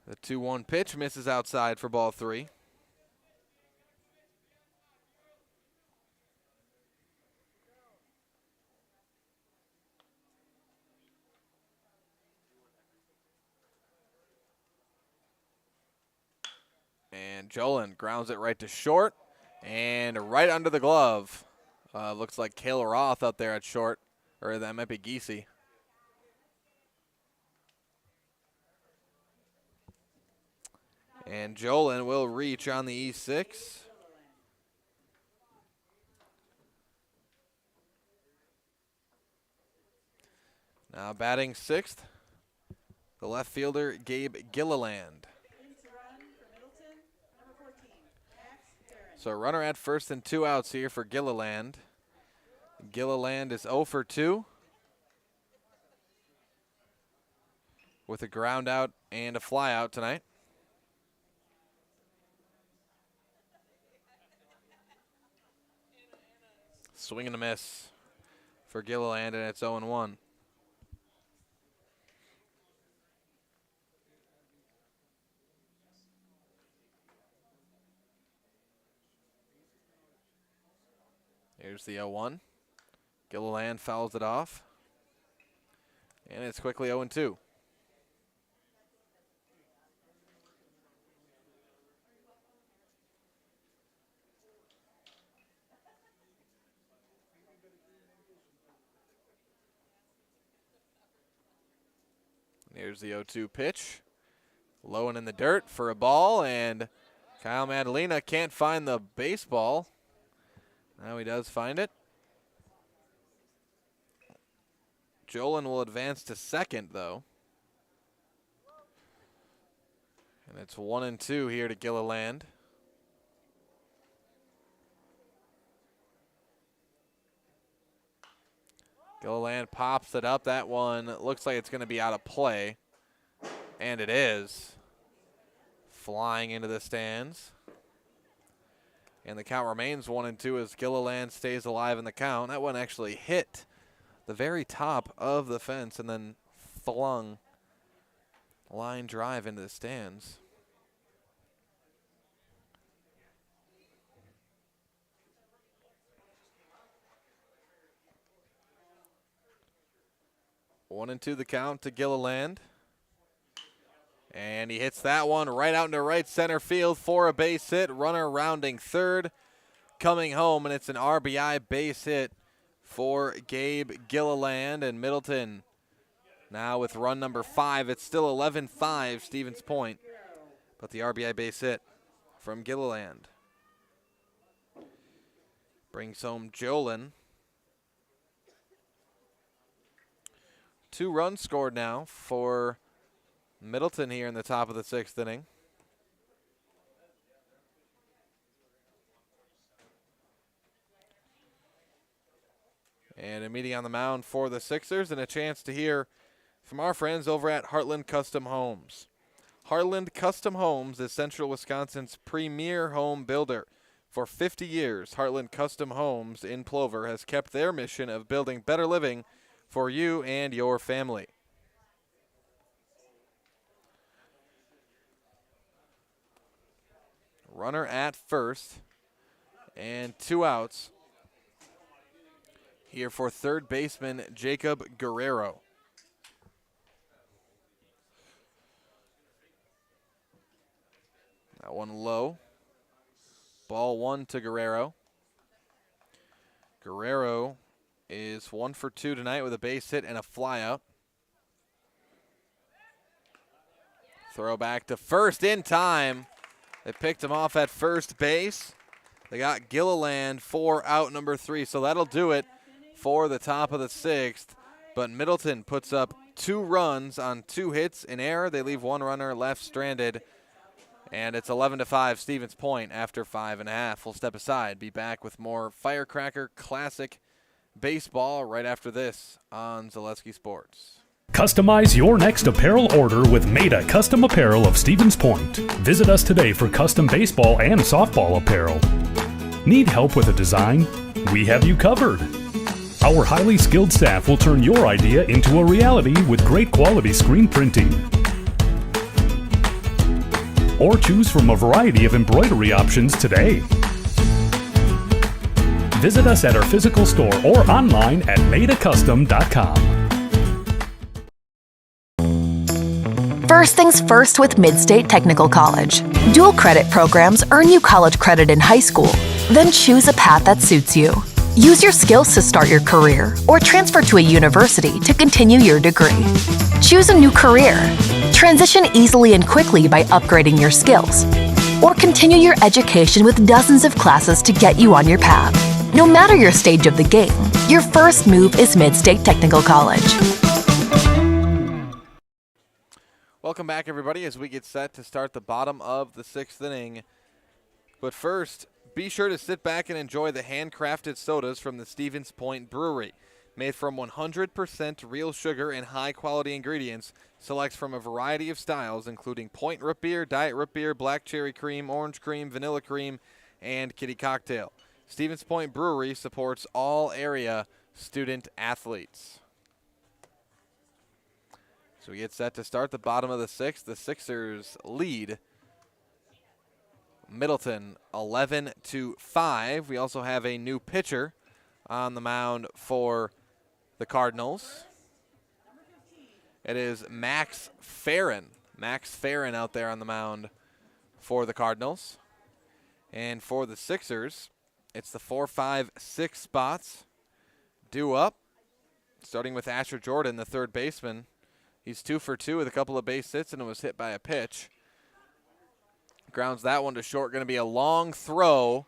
The 2-1 pitch misses outside for ball 3. And Jolin grounds it right to short and right under the glove. Looks like Kale Roth up there at short, or that might be Giese. And Jolin will reach on the E6. Now batting 6th, the left fielder, Gabe Gilliland. So a runner at first and 2 outs here for Gilliland. Gilliland is 0 for 2 with a ground out and a fly out tonight. Swing and a miss for Gilliland, and it's 0-1. Here's the 0-1. Gilliland fouls it off. And it's quickly 0-2. Here's the 0-2 pitch. Low and in the dirt for a ball, and Kyle Madalena can't find the baseball. Now he does find it. Jolin will advance to second, though. And it's 1-2 here to Gilliland. Gilliland pops it up. That one looks like it's going to be out of play. And it is. Flying into the stands. And the count remains 1-2 as Gilliland stays alive in the count. That one actually hit the very top of the fence and then flung line drive into the stands. One and two the count to Gilliland. And he hits that one right out into right center field for a base hit. Runner rounding third, coming home, and it's an RBI base hit for Gabe Gilliland. And Middleton now with run number 5. It's still 11-5 Stevens Point, but the RBI base hit from Gilliland brings home Jolin. 2 runs scored now for Middleton here in the top of the 6th inning. And a meeting on the mound for the Sixers and a chance to hear from our friends over at Heartland Custom Homes. Heartland Custom Homes is Central Wisconsin's premier home builder. For 50 years, Heartland Custom Homes in Plover has kept their mission of building better living for you and your family. Runner at first and 2 outs here for third baseman Jacob Guerrero. That one low. Ball 1 to Guerrero. Guerrero is 1 for 2 tonight with a base hit and a flyout. Throw back to first in time. They picked him off at first base. They got Gilliland for out number 3, so that'll do it for the top of the 6th. But Middleton puts up 2 runs on 2 hits in error. They leave 1 runner left stranded, and it's 11-5 Stevens Point after 5.5. We'll step aside, be back with more Firecracker Classic baseball right after this on Zaleski Sports. Customize your next apparel order with Maida Custom Apparel of Stevens Point. Visit us today for custom baseball and softball apparel. Need help with a design? We have you covered. Our highly skilled staff will turn your idea into a reality with great quality screen printing. Or choose from a variety of embroidery options today. Visit us at our physical store or online at maidacustom.com. First things first with Midstate Technical College. Dual credit programs earn you college credit in high school, then choose a path that suits you. Use your skills to start your career or transfer to a university to continue your degree. Choose a new career. Transition easily and quickly by upgrading your skills. Or continue your education with dozens of classes to get you on your path. No matter your stage of the game, your first move is Midstate Technical College. Welcome back, everybody, as we get set to start the bottom of the 6th inning. But first, be sure to sit back and enjoy the handcrafted sodas from the Stevens Point Brewery. Made from 100% real sugar and high-quality ingredients, selects from a variety of styles, including Point Root Beer, Diet Root Beer, Black Cherry Cream, Orange Cream, Vanilla Cream, and Kitty Cocktail. Stevens Point Brewery supports all area student athletes. So we get set to start the bottom of the 6th. The Sixers lead Middleton 11-5. We also have a new pitcher on the mound for the Cardinals. It is Max Farron. Max Farron out there on the mound for the Cardinals. And for the Sixers, it's the 4, 5, 6 spots. Due up, starting with Asher Jordan, the third baseman. He's 2 for 2 with a couple of base hits, and it was hit by a pitch. Grounds that one to short. Going to be a long throw,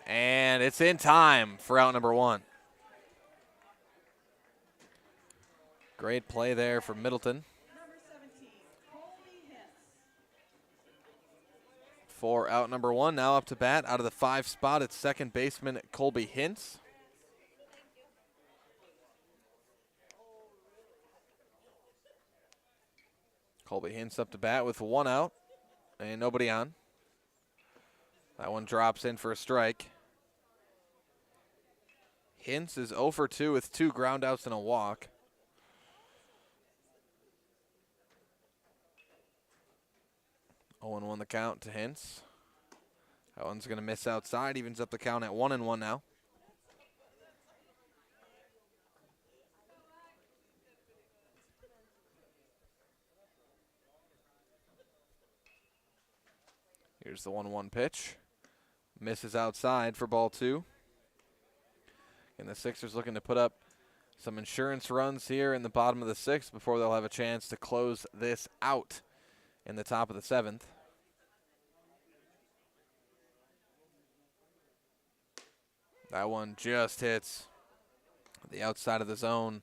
and it's in time for out number 1. Great play there for Middleton. For out number 1, now up to bat out of the 5 spot, it's second baseman Colby Hintz. Colby Hintz up to bat with 1 out and nobody on. That one drops in for a strike. Hintz is 0 for 2 with 2 groundouts and a walk. Oh, 0-1 the count to Hintz. That one's going to miss outside. Evens up the count at 1-1 now. Here's the 1-1 pitch. Misses outside for ball 2. And the Sixers looking to put up some insurance runs here in the bottom of the 6th before they'll have a chance to close this out in the top of the 7th. That one just hits the outside of the zone.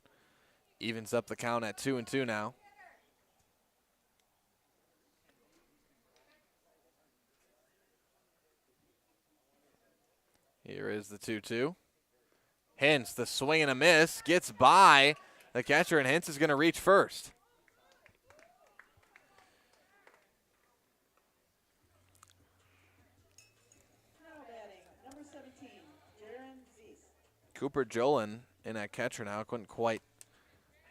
Evens up the count at 2-2 now. Here is the 2-2. Hintz, the swing and a miss, gets by the catcher, and Hintz is going to reach first. Cooper Jolin in at catcher now. Couldn't quite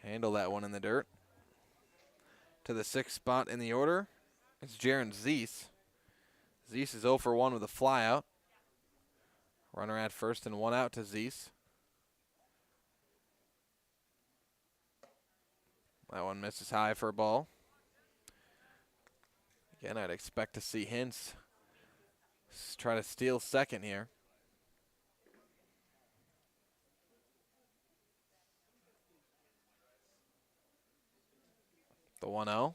handle that one in the dirt. To the 6th spot in the order, it's Jaron Zeese. Zeese is 0 for 1 with a flyout. Runner at first and 1 out to Zeese. That one misses high for a ball. Again, I'd expect to see Hintz try to steal second here. The 1-0.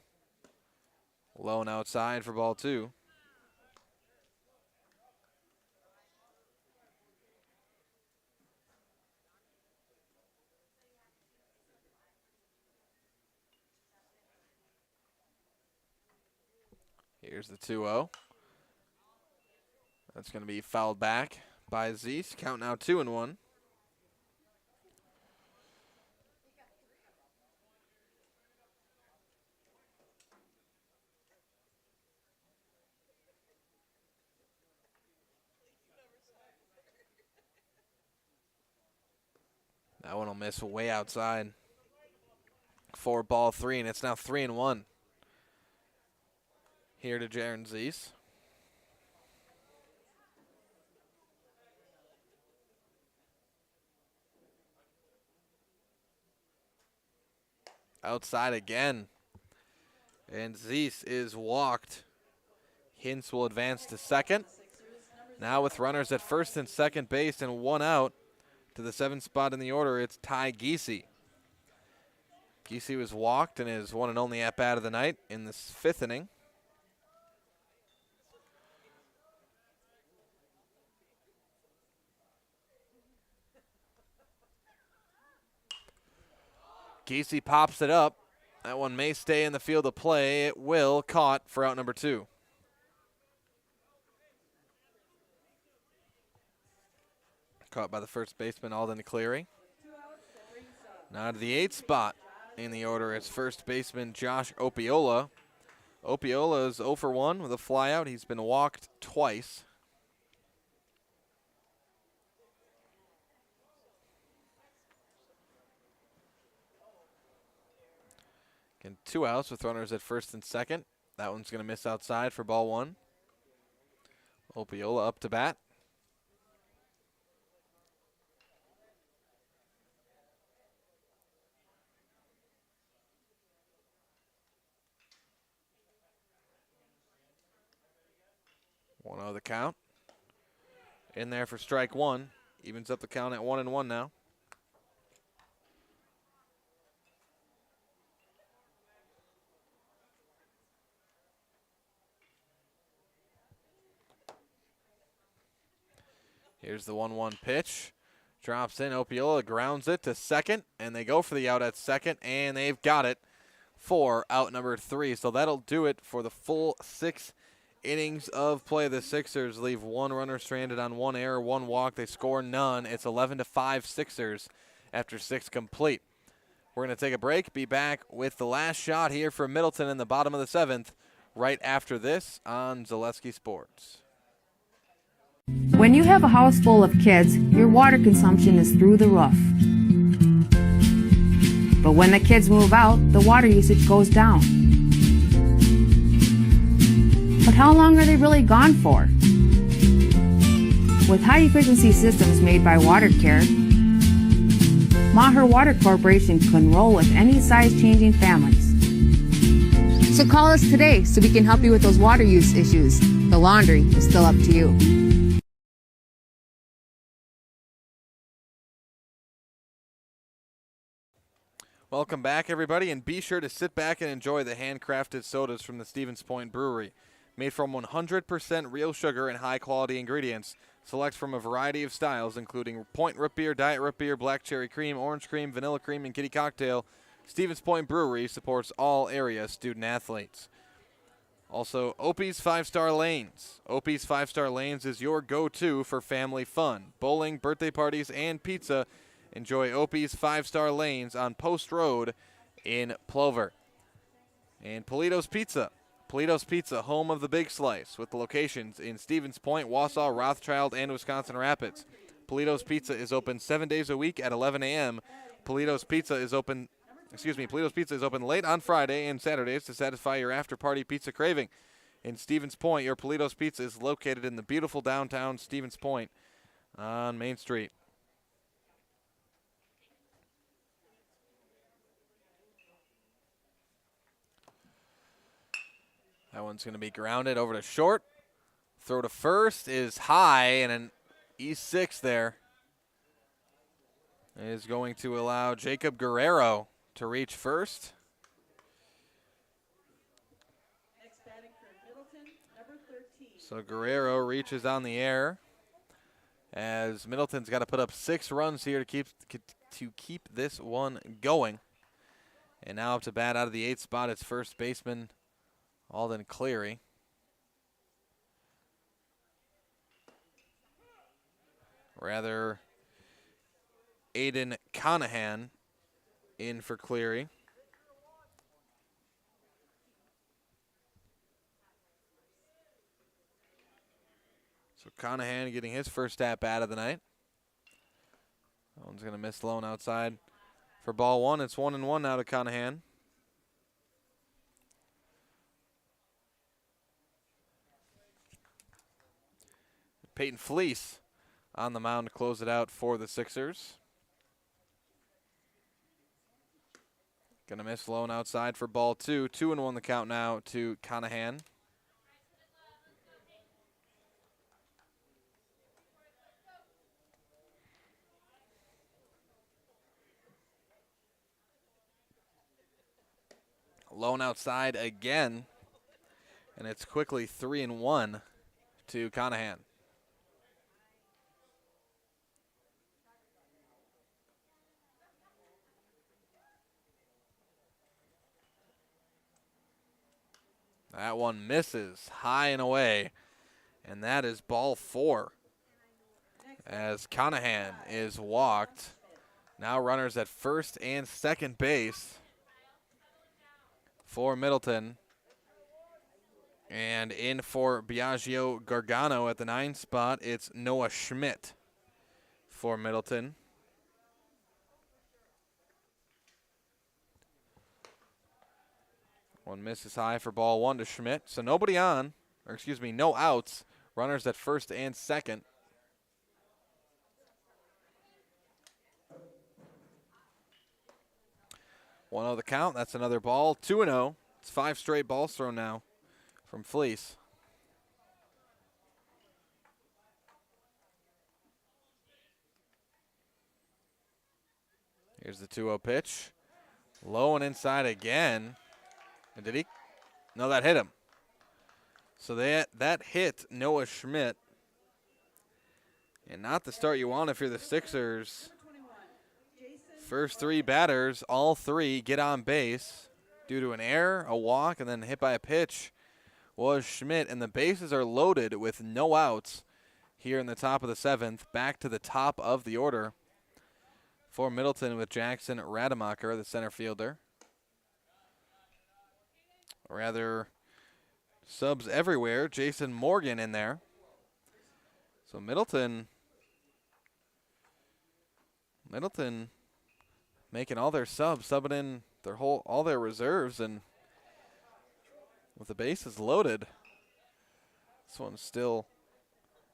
Low and outside for ball 2. Here's the 2-0. That's going to be fouled back by Zeese. Count now 2-1. That one will miss way outside. 4-3, and it's now 3-1. Here to Jaron Zeese. Outside again. And Zeese is walked. Hintz will advance to second. Now with runners at first and second base and one out to the 7th spot in the order, it's Ty Giese. Giese was walked and is one and only at-bat of the night in this 5th inning. Giese pops it up. That one may stay in the field of play. It will. Caught for out number 2. Caught by the first baseman, Alden Cleary. Now to the 8th spot in the order, it's first baseman Josh Opiola. Opiola is 0 for 1 with a flyout. He's been walked twice. And 2 outs with runners at first and second. That one's going to miss outside for ball 1. Opiola up to bat. One out of the count. In there for strike 1. Evens up the count at 1-1 now. Here's the 1-1 pitch. Drops in. Opiola grounds it to second, and they go for the out at second, and they've got it for out number 3. So that'll do it for the full 6 innings of play. The Sixers leave 1 runner stranded on 1 error, 1 walk. They score none. It's 11-5 Sixers after 6 complete. We're going to take a break, be back with the last shot here for Middleton in the bottom of the 7th right after this on Zaleski Sports. When you have a house full of kids, your water consumption is through the roof. But when the kids move out, the water usage goes down. But how long are they really gone for? With high-efficiency systems made by WaterCare, Maher Water Corporation can roll with any size-changing families. So call us today so we can help you with those water use issues. The laundry is still up to you. Welcome back, everybody, and be sure to sit back and enjoy the handcrafted sodas from the Stevens Point Brewery. Made from 100% real sugar and high-quality ingredients, select from a variety of styles, including Point Root Beer, Diet Root Beer, Black Cherry Cream, Orange Cream, Vanilla Cream, and Kitty Cocktail. Stevens Point Brewery supports all area student-athletes. Also, Opie's 5-Star Lanes. Opie's 5-Star Lanes is your go-to for family fun. Bowling, birthday parties, and pizza. Enjoy Opie's 5-Star Lanes on Post Road in Plover. And Polito's Pizza. Polito's Pizza, home of the Big Slice, with locations in Stevens Point, Wausau, Rothschild, and Wisconsin Rapids. Polito's Pizza is open 7 days a week at 11 a.m. Polito's Pizza is open late on Friday and Saturdays to satisfy your after-party pizza craving. In Stevens Point, your Polito's Pizza is located in the beautiful downtown Stevens Point on Main Street. That one's going to be grounded over to short. Throw to first is high, and an E6 there is going to allow Jacob Guerrero to reach first. So Guerrero reaches on the air as Middleton's got to put up 6 runs here to keep this one going. And now up to bat out of the 8th spot, it's first baseman Alden Cleary. rather Aiden Conahan in for Cleary. So Conahan getting his first at-bat of the night. That one's going to miss Lone outside for ball one. It's 1-1 now to Conahan. Peyton Fleece on the mound to close it out for the Sixers. Going to miss Lone outside for ball two. 2-1 the count now to Conahan. Lone outside again, and it's quickly 3-1 to Conahan. That one misses high and away, and that is ball four as Conahan is walked. Now runners at first and second base for Middleton. And in for Biagio Gargano at the 9 spot, it's Noah Schmidt for Middleton. One misses high for ball one to Schmidt. So nobody on, or excuse me, no outs. Runners at first and second. One of the count. That's another ball. 2-0. It's 5 straight balls thrown now from Fleece. Here's the 2-0 pitch. Low and inside again. And did he? No, that hit him. So that hit Noah Schmidt. And not the start you want if you're the Sixers. First 3 batters, all 3 get on base due to an error, a walk, and then hit by a pitch was Schmidt. And the bases are loaded with no outs here in the top of the 7th. Back to the top of the order for Middleton with Jackson Rademacher, the center fielder. Rather, subs everywhere. Jason Morgan in there. So Middleton making all their subs, subbing in all their reserves, and with the bases loaded, this one's still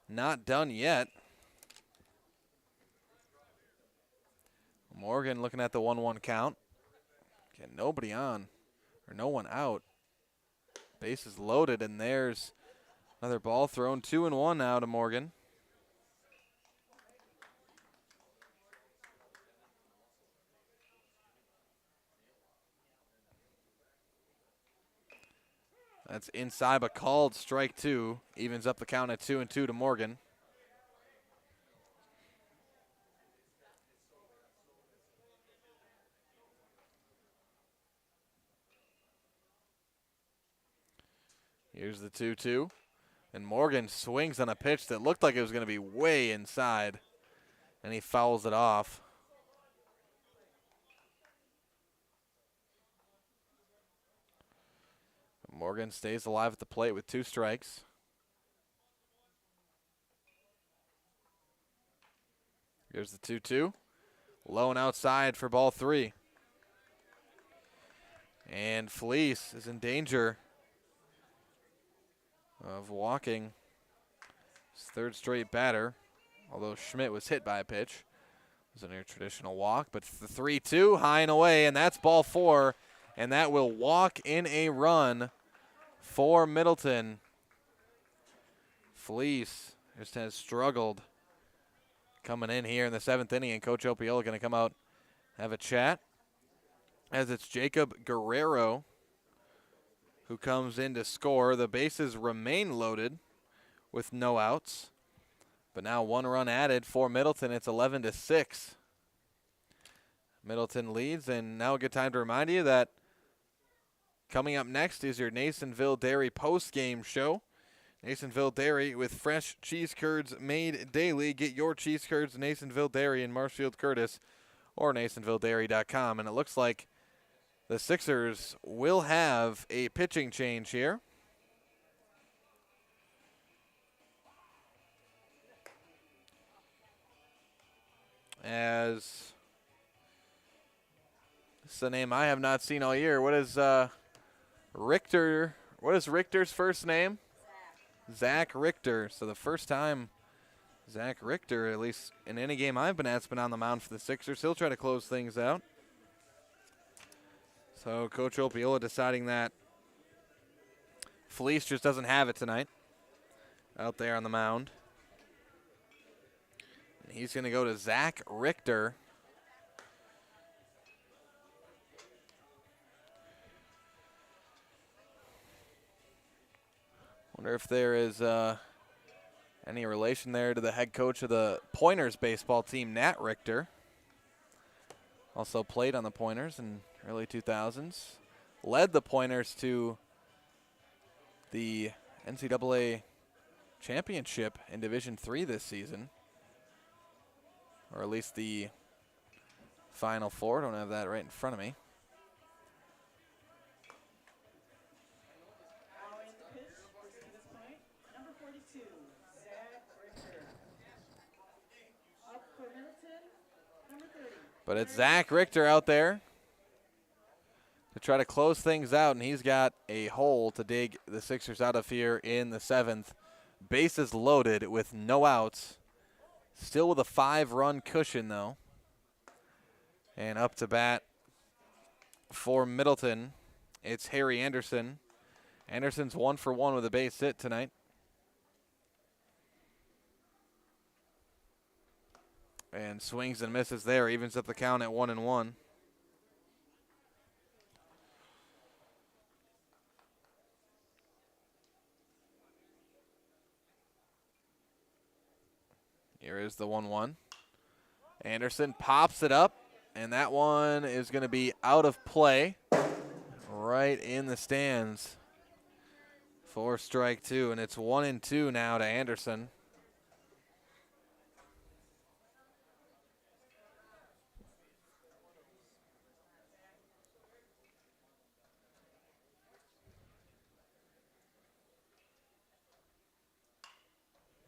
not done yet. Morgan looking at the 1-1 count. Again, nobody on, or no one out. Bases loaded, and there's another ball thrown. 2-1 now to Morgan. That's inside, but called strike 2. Evens up the count at 2-2 to Morgan. Here's the 2-2. And Morgan swings on a pitch that looked like it was going to be way inside. And he fouls it off. Morgan stays alive at the plate with 2 strikes. Here's the 2-2. Low and outside for ball 3. And Fleece is in danger of walking his 3rd straight batter, although Schmidt was hit by a pitch. It was a near traditional walk, but the 3-2 high and away, and that's ball 4, and that will walk in a run for Middleton. Fleece just has struggled coming in here in the 7th inning, and Coach Opiola going to come out and have a chat, as it's Jacob Guerrero who comes in to score. The bases remain loaded with no outs, but now 1 run added for Middleton. It's 11-6. Middleton leads, and now a good time to remind you that coming up next is your Masonville Dairy post-game show. Masonville Dairy with fresh cheese curds made daily. Get your cheese curds at Masonville Dairy in Marshfield Curtis or masonvilledairy.com. And it looks like the Sixers will have a pitching change here. As this is a name I have not seen all year. What is Richter? What is Richter's first name? Zach Richter. So the first time Zach Richter, at least in any game I've been at, has been on the mound for the Sixers. He'll try to close things out. So Coach Opiola deciding that Fleece just doesn't have it tonight out there on the mound. And he's going to go to Zach Richter. Wonder if there is any relation there to the head coach of the Pointers baseball team, Nat Richter. Also played on the Pointers in early 2000s. Led the Pointers to the NCAA championship in Division III this season. Or at least the Final Four. Don't have that right in front of me. But it's Zach Richter out there to try to close things out, and he's got a hole to dig the Sixers out of here in the 7th. Bases loaded with no outs. Still with a 5-run cushion, though. And up to bat for Middleton, it's Harry Anderson. Anderson's 1 for 1 with a base hit tonight. And swings and misses there, evens up the count at 1-1. Here is the 1-1. Anderson pops it up, and that one is going to be out of play right in the stands for strike 2, and it's 1-2 now to Anderson.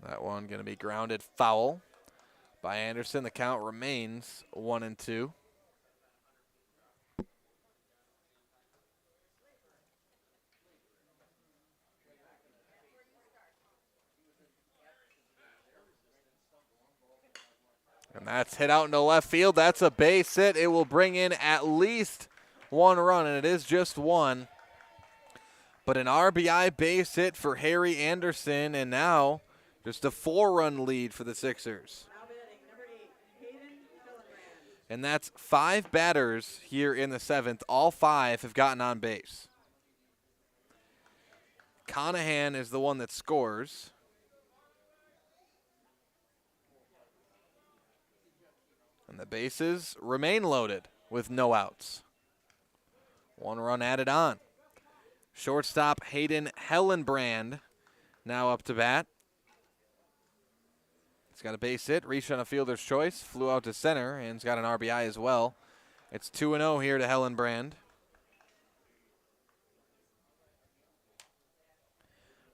That one going to be grounded foul by Anderson. The count remains 1-2. And that's hit out into left field. That's a base hit. It will bring in at least 1 run, and it is just 1. But an RBI base hit for Harry Anderson, and now just a 4-run lead for the Sixers. And that's 5 batters here in the 7th. All 5 have gotten on base. Conahan is the one that scores. And the bases remain loaded with no outs. 1 run added on. Shortstop Hayden Hellenbrand now up to bat. He's got a base hit, reached on a fielder's choice, flew out to center, and he's got an RBI as well. It's 2-0 here to Hellenbrand.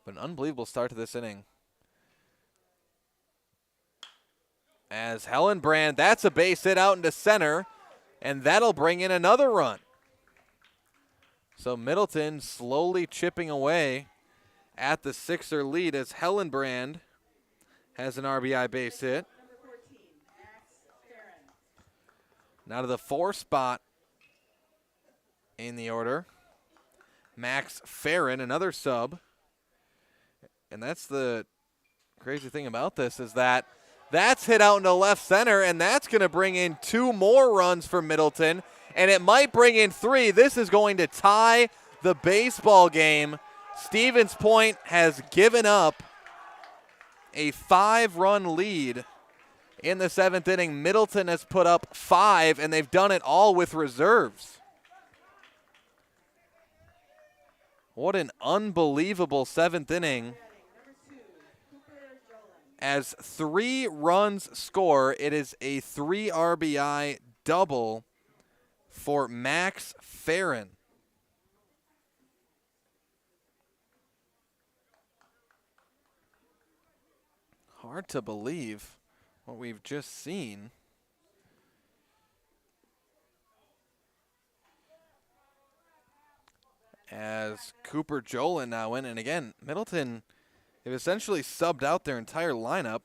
But an unbelievable start to this inning. As Hellenbrand, that's a base hit out into center, and that'll bring in another run. So Middleton slowly chipping away at the Sixer lead as Hellenbrand has an RBI base hit. Now to the 4 spot in the order. Max Farron, another sub. And that's the crazy thing about this is that that's hit out into left center, and that's going to bring in 2 more runs for Middleton, and it might bring in 3. This is going to tie the baseball game. Stevens Point has given up a 5-run lead in the 7th inning. Middleton has put up 5, and they've done it all with reserves. What an unbelievable 7th inning As 3 runs score, it is a 3 RBI double for Max Farron. Hard to believe what we've just seen. As Cooper Jolin now in, and again, Middleton have essentially subbed out their entire lineup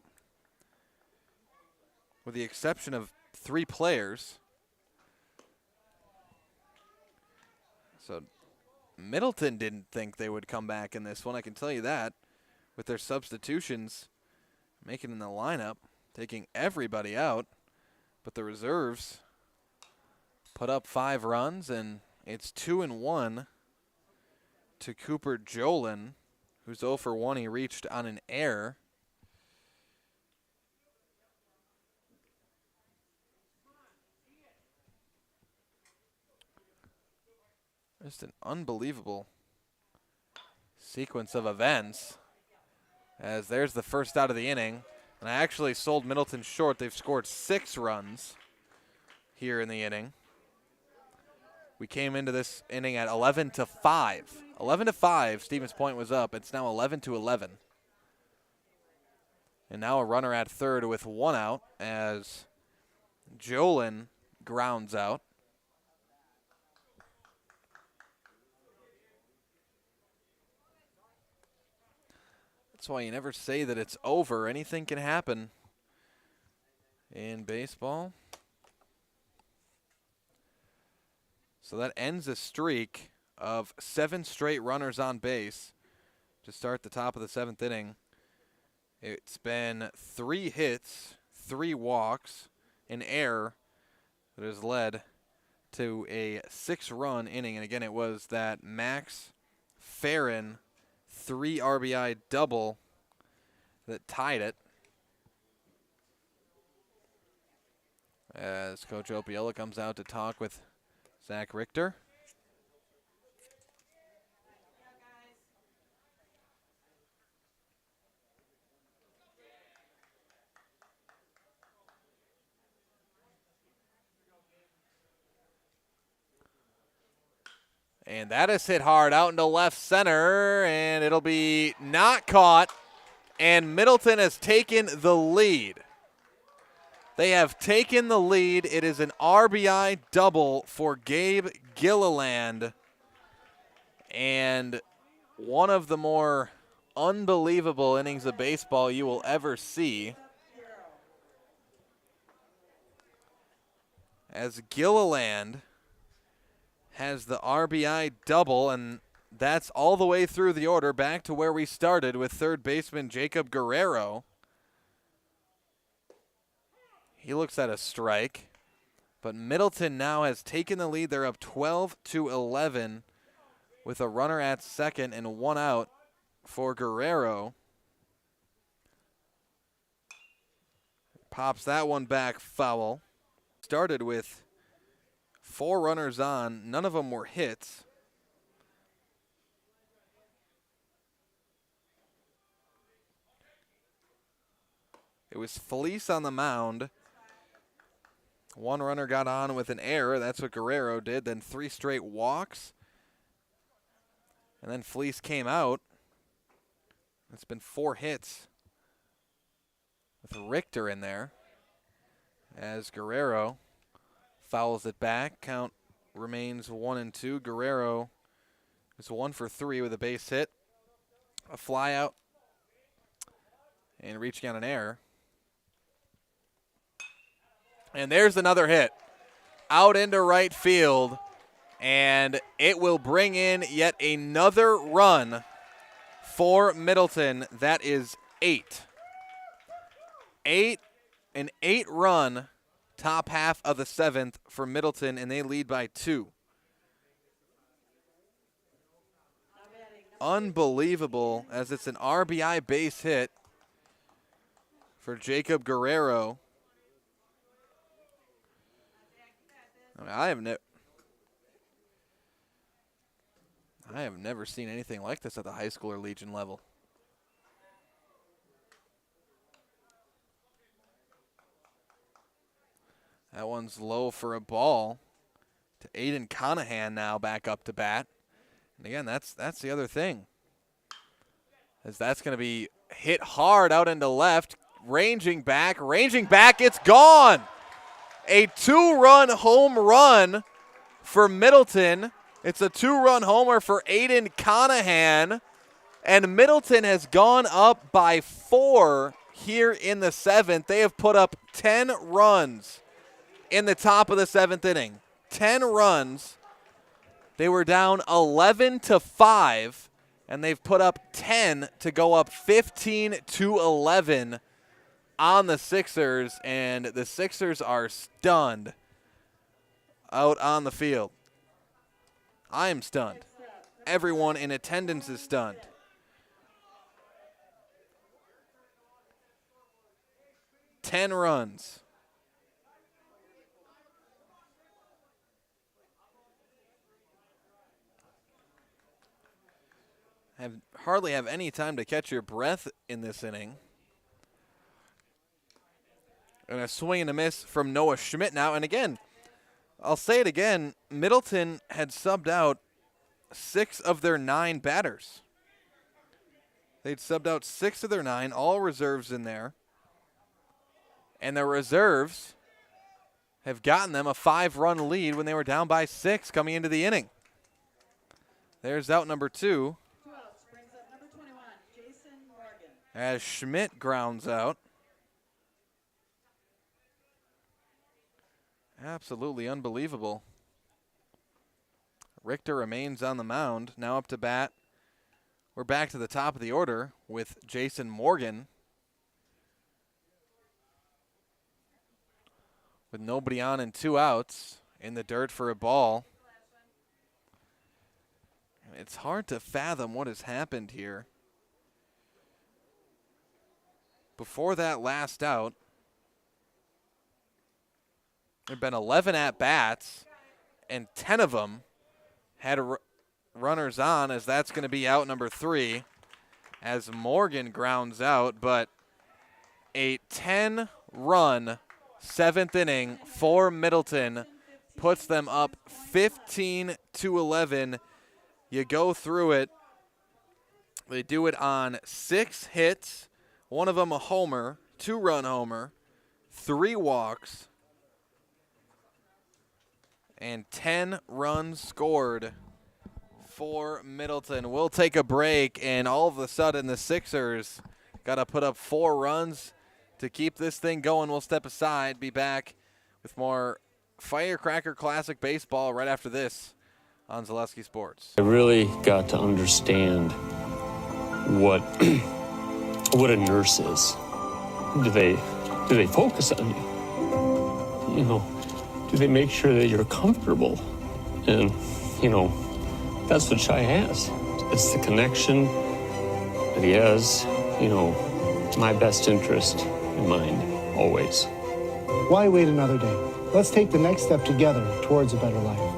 with the exception of 3 players. So Middleton didn't think they would come back in this one, I can tell you that, with their substitutions making in the lineup, taking everybody out, but the reserves put up 5 runs, and it's 2-1 to Cooper Jolin, who's 0 for 1. He reached on an error. Just an unbelievable sequence of events. As there's the first out of the inning. And I actually sold Middleton short. They've scored 6 runs here in the inning. We came into this inning at 11-5. 11-5, Stevens Point was up. It's now 11-11. And now a runner at third with 1 out as Jolin grounds out. That's why you never say that it's over. Anything can happen in baseball. So that ends a streak of 7 straight runners on base to start the top of the 7th inning. It's been 3 hits, 3 walks, an error that has led to a 6-run inning. And again, it was that Max Farron 3 RBI double that tied it. As Coach Opiola comes out to talk with Zach Richter. And that is hit hard out into left center, and it'll be not caught. And Middleton has taken the lead. They have taken the lead. It is an RBI double for Gabe Gilliland. And one of the more unbelievable innings of baseball you will ever see. As Gilliland has the RBI double, and that's all the way through the order, back to where we started with third baseman Jacob Guerrero. He looks at a strike, but Middleton now has taken the lead. They're up 12-11 with a runner at second and 1 out for Guerrero. Pops that one back foul. Started with 4 runners on. None of them were hits. It was Felice on the mound. 1 runner got on with an error. That's what Guerrero did. Then 3 straight walks. And then Felice came out. It's been 4 hits with Richter in there. As Guerrero fouls it back. Count remains 1-2. Guerrero is 1 for 3 with a base hit, a fly out, and reaching on an error. And there's another hit out into right field, and it will bring in yet another run for Middleton. That is 8. An 8-run top half of the 7th for Middleton, and they lead by 2. Unbelievable, as it's an RBI base hit for Jacob Guerrero. I have never seen anything like this at the high school or Legion level. That one's low for a ball to Aiden Conahan now back up to bat. And again, that's the other thing. As that's going to be hit hard out into left. Ranging back, it's gone. A 2-run home run for Middleton. It's a 2-run homer for Aiden Conahan. And Middleton has gone up by 4 here in the 7th. They have put up 10 runs in the top of the 7th inning. 10 runs. They were down 11-5, and they've put up 10 to go up 15-11 on the Sixers, and the Sixers are stunned out on the field. I am stunned. Everyone in attendance is stunned. Ten runs. Hardly have any time to catch your breath in this inning. And a swing and a miss from Noah Schmidt now. And again, I'll say it again, Middleton had subbed out 6 of their 9 batters. They'd subbed out 6 of their 9, all reserves in there. And the reserves have gotten them a 5-run lead when they were down by 6 coming into the inning. There's out number 2. As Schmidt grounds out. Absolutely unbelievable. Richter remains on the mound. Now up to bat. We're back to the top of the order with Jason Morgan. With nobody on and 2 outs. In the dirt for a ball. It's hard to fathom what has happened here. Before that last out, there have been 11 at-bats, and 10 of them had runners on, as that's going to be out number 3, as Morgan grounds out. But a 10-run 7th inning for Middleton puts them up 15-11. You go through it. They do it on 6 hits. One of them a homer, 2-run homer, 3 walks, and 10 runs scored for Middleton. We'll take a break, and all of a sudden the Sixers got to put up 4 runs to keep this thing going. We'll step aside, be back with more Firecracker Classic Baseball right after this on Zaleski Sports. I really got to understand what a nurse is. Do they focus on you? You know, do they make sure that you're comfortable? And, you know, that's what Shai has. It's the connection that he has, you know, my best interest in mind, always. Why wait another day? Let's take the next step together towards a better life.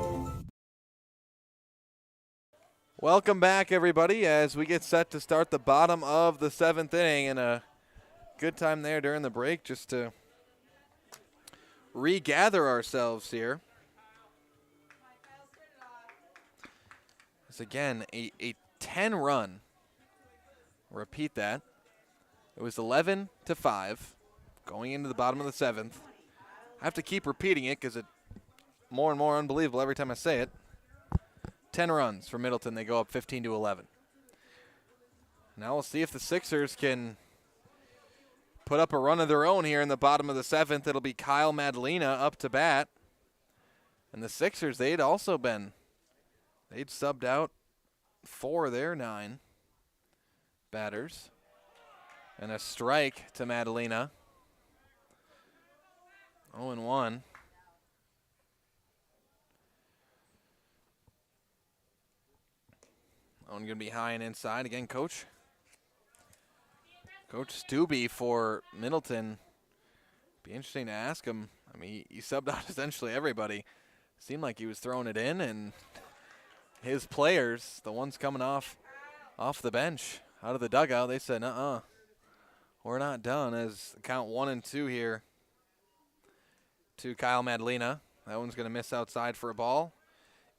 Welcome back, everybody, as we get set to start the bottom of the 7th inning. And a good time there during the break just to regather ourselves here. It's again a 10-run. Repeat that. It was 11-5 going into the bottom of the 7th. I have to keep repeating it because it's more and more unbelievable every time I say it. 10 runs for Middleton. They go up 15-11. Now we'll see if the Sixers can put up a run of their own here in the bottom of the 7th. It'll be Kyle Madalena up to bat. And the Sixers, they'd subbed out 4 of their 9 batters. And a strike to Madalena. 0-1. Owen going to be high and inside. Again, Coach Stubbe for Middleton. Be interesting to ask him. I mean, he subbed out essentially everybody. Seemed like he was throwing it in, and his players, the ones coming off the bench, out of the dugout, they said, we're not done, as count 1 and 2 here to Kyle Madalena. That one's going to miss outside for a ball.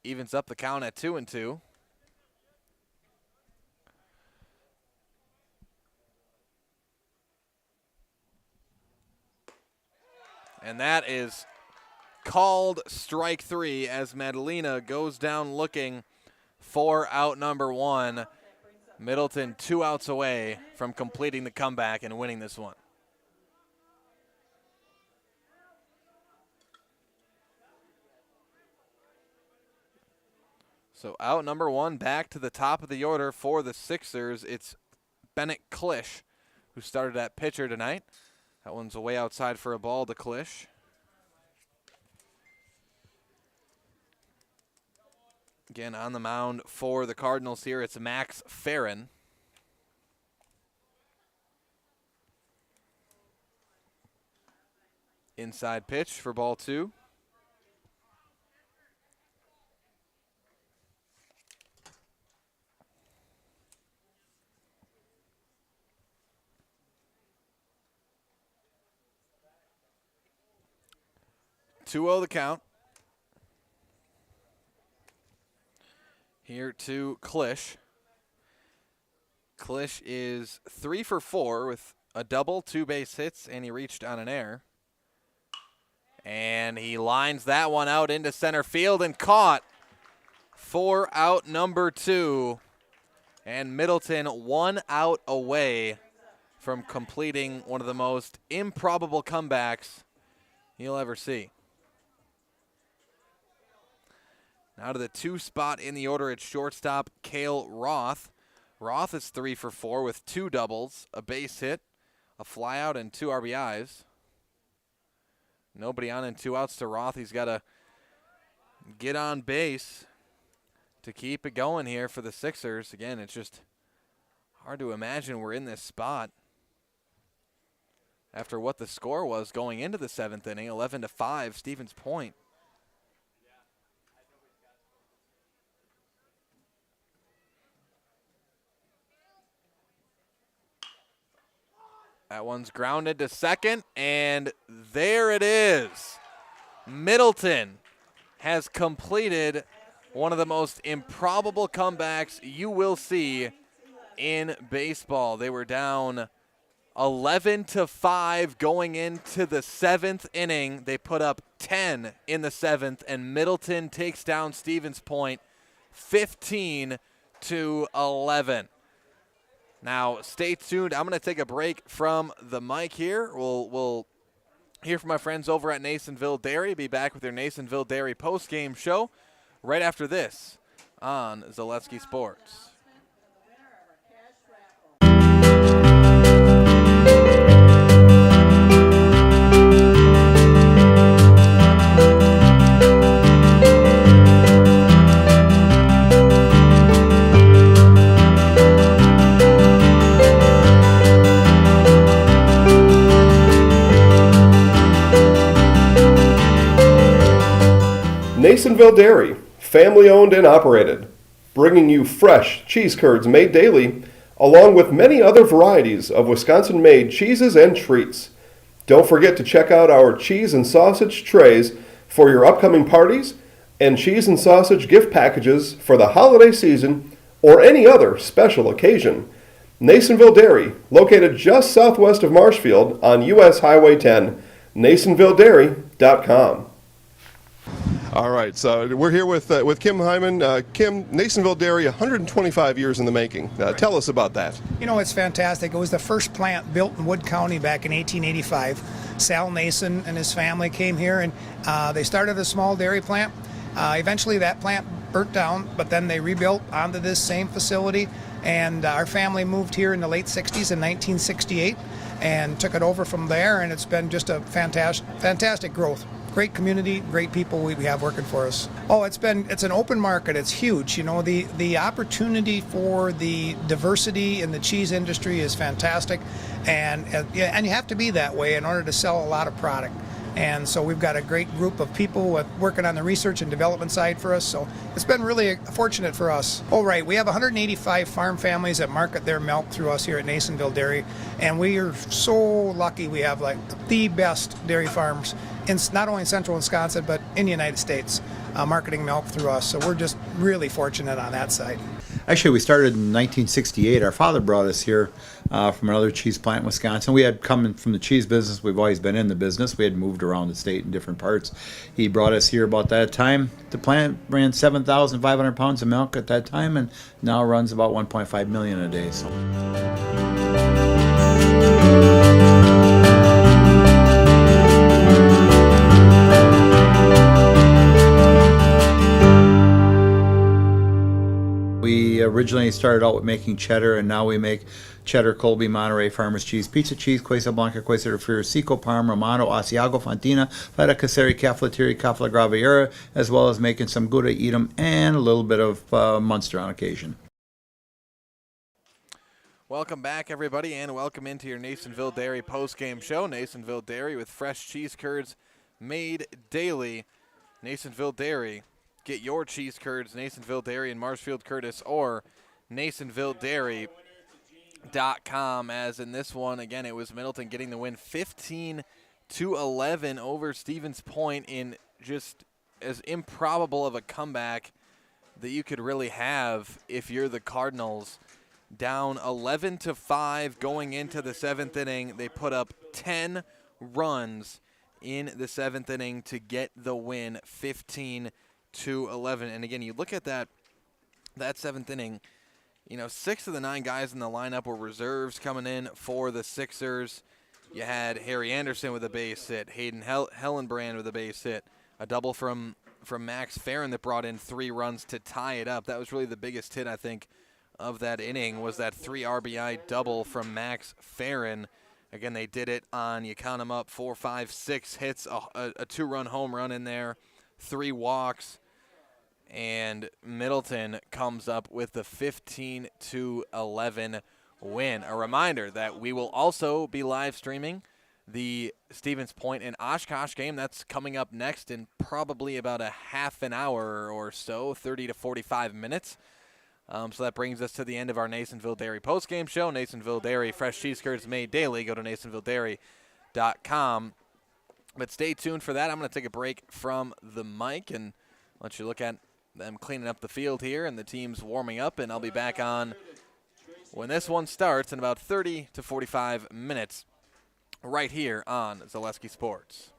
Evens up the count at 2-2. And that is called strike 3 as Madalena goes down looking for out number 1. Middleton 2 outs away from completing the comeback and winning this one. So out number 1, back to the top of the order for the Sixers. It's Bennett Klisch, who started at pitcher tonight. That one's away outside for a ball to Klisch. Again, on the mound for the Cardinals here, it's Max Farron. Inside pitch for ball 2. The count. Here to Klisch. Klisch is 3 for 4 with a double, 2 base hits, and he reached on an error. And he lines that one out into center field and caught for out number 2. And Middleton 1 out away from completing one of the most improbable comebacks you'll ever see. Now to the 2 spot in the order at shortstop, Cale Roth. Roth is 3 for 4 with 2 doubles, a base hit, a flyout, and 2 RBIs. Nobody on and 2 outs to Roth. He's got to get on base to keep it going here for the Sixers. Again, it's just hard to imagine we're in this spot after what the score was going into the 7th inning, 11-5, Stevens Point. That one's grounded to second, and there it is. Middleton has completed one of the most improbable comebacks you will see in baseball. They were down 11-5 going into the 7th inning. They put up 10 in the 7th, and Middleton takes down Stevens Point 15-11. Now, stay tuned. I'm going to take a break from the mic here. We'll hear from my friends over at Masonville Dairy. Be back with their Masonville Dairy post-game show right after this on Zaleski Sports. Masonville Dairy, family owned and operated, bringing you fresh cheese curds made daily, along with many other varieties of Wisconsin-made cheeses and treats. Don't forget to check out our cheese and sausage trays for your upcoming parties and cheese and sausage gift packages for the holiday season or any other special occasion. Masonville Dairy, located just southwest of Marshfield on US Highway 10, NasonvilleDairy.com. All right, so we're here with Kim Hyman. Kim, Masonville Dairy, 125 years in the making. Tell us about that. You know, it's fantastic. It was the first plant built in Wood County back in 1885. Sal Nason and his family came here, and they started a small dairy plant. Eventually, that plant burnt down, but then they rebuilt onto this same facility, and our family moved here in the late 60s in 1968 and took it over from there, and it's been just a fantastic growth. Great community, great people we have working for us. Oh, it's an open market. It's huge. You know, the opportunity for the diversity in the cheese industry is fantastic, and you have to be that way in order to sell a lot of product. And so we've got a great group of people working on the research and development side for us. So it's been really fortunate for us. Oh, right. We have 185 farm families that market their milk through us here at Masonville Dairy. And we are so lucky we have like the best dairy farms in not only in central Wisconsin, but in the United States, marketing milk through us. So we're just really fortunate on that side. Actually, we started in 1968. Our father brought us here from another cheese plant in Wisconsin. We had come from the cheese business. We've always been in the business. We had moved around the state in different parts. He brought us here about that time. The plant ran 7,500 pounds of milk at that time, and now runs about 1.5 million a day. So. We originally started out with making cheddar, and now we make cheddar, Colby, Monterey, Farmers Cheese, Pizza Cheese, Quesa Blanca, Quesa de Friar, Seco, Parm, Romano, Asiago, Fontina, Feta Caseri, Cafetieri, Cafla Graviera, as well as making some Gouda Edam and a little bit of Munster on occasion. Welcome back, everybody, and welcome into your Masonville Dairy post-game show. Masonville Dairy with fresh cheese curds made daily. Masonville Dairy. Get your cheese curds, Masonville Dairy in Marshfield, Curtis, or NasonvilleDairy.com. As in this one, again, it was Middleton getting the win 15-11 over Stevens Point in just as improbable of a comeback that you could really have if you're the Cardinals. Down 11-5 going into the seventh inning. They put up 10 runs in the seventh inning to get the win 15-11. And again, you look at that seventh inning, 6 of the 9 guys in the lineup were reserves coming in for the Sixers. You had Harry Anderson with a base hit, Hayden Hellenbrand with a base hit, a double from Max Farron that brought in 3 runs to tie it up. That was really the biggest hit, I think, of that inning, was that 3 RBI double from Max Farron. Again, they did it on, you count them up, 4, 5, 6 hits, a 2-run home run in there, 3 walks, and Middleton comes up with the 15-11 win. A reminder that we will also be live streaming the Stevens Point and Oshkosh game. That's coming up next in probably about a half an hour or so, 30 to 45 minutes. So that brings us to the end of our Masonville Dairy postgame show. Masonville Dairy, fresh cheese curds made daily. Go to NasonvilleDairy.com. But stay tuned for that. I'm going to take a break from the mic and let you look at them cleaning up the field here and the team's warming up. And I'll be back on when this one starts in about 30 to 45 minutes right here on Zaleski Sports.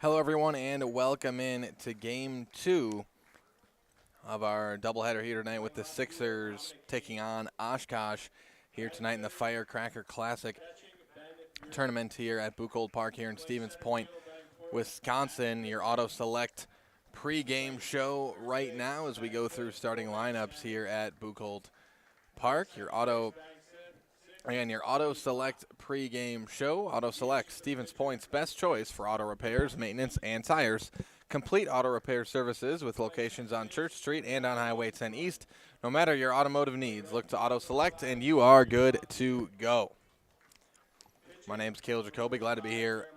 Hello, everyone, and welcome in to Game 2 of our doubleheader here tonight with the Sixers taking on Oshkosh here tonight in the Firecracker Classic tournament here at Buchholz Park here in Stevens Point, Wisconsin. Your Auto Select pre-game show right now as we go through starting lineups here at Buchholz Park. Your Auto Select pre-game show. Auto Select, Stevens Point's best choice for auto repairs, maintenance, and tires. Complete auto repair services with locations on Church Street and on Highway 10 East. No matter your automotive needs, look to Auto Select and you are good to go. My name's Cale Jacoby. Glad to be here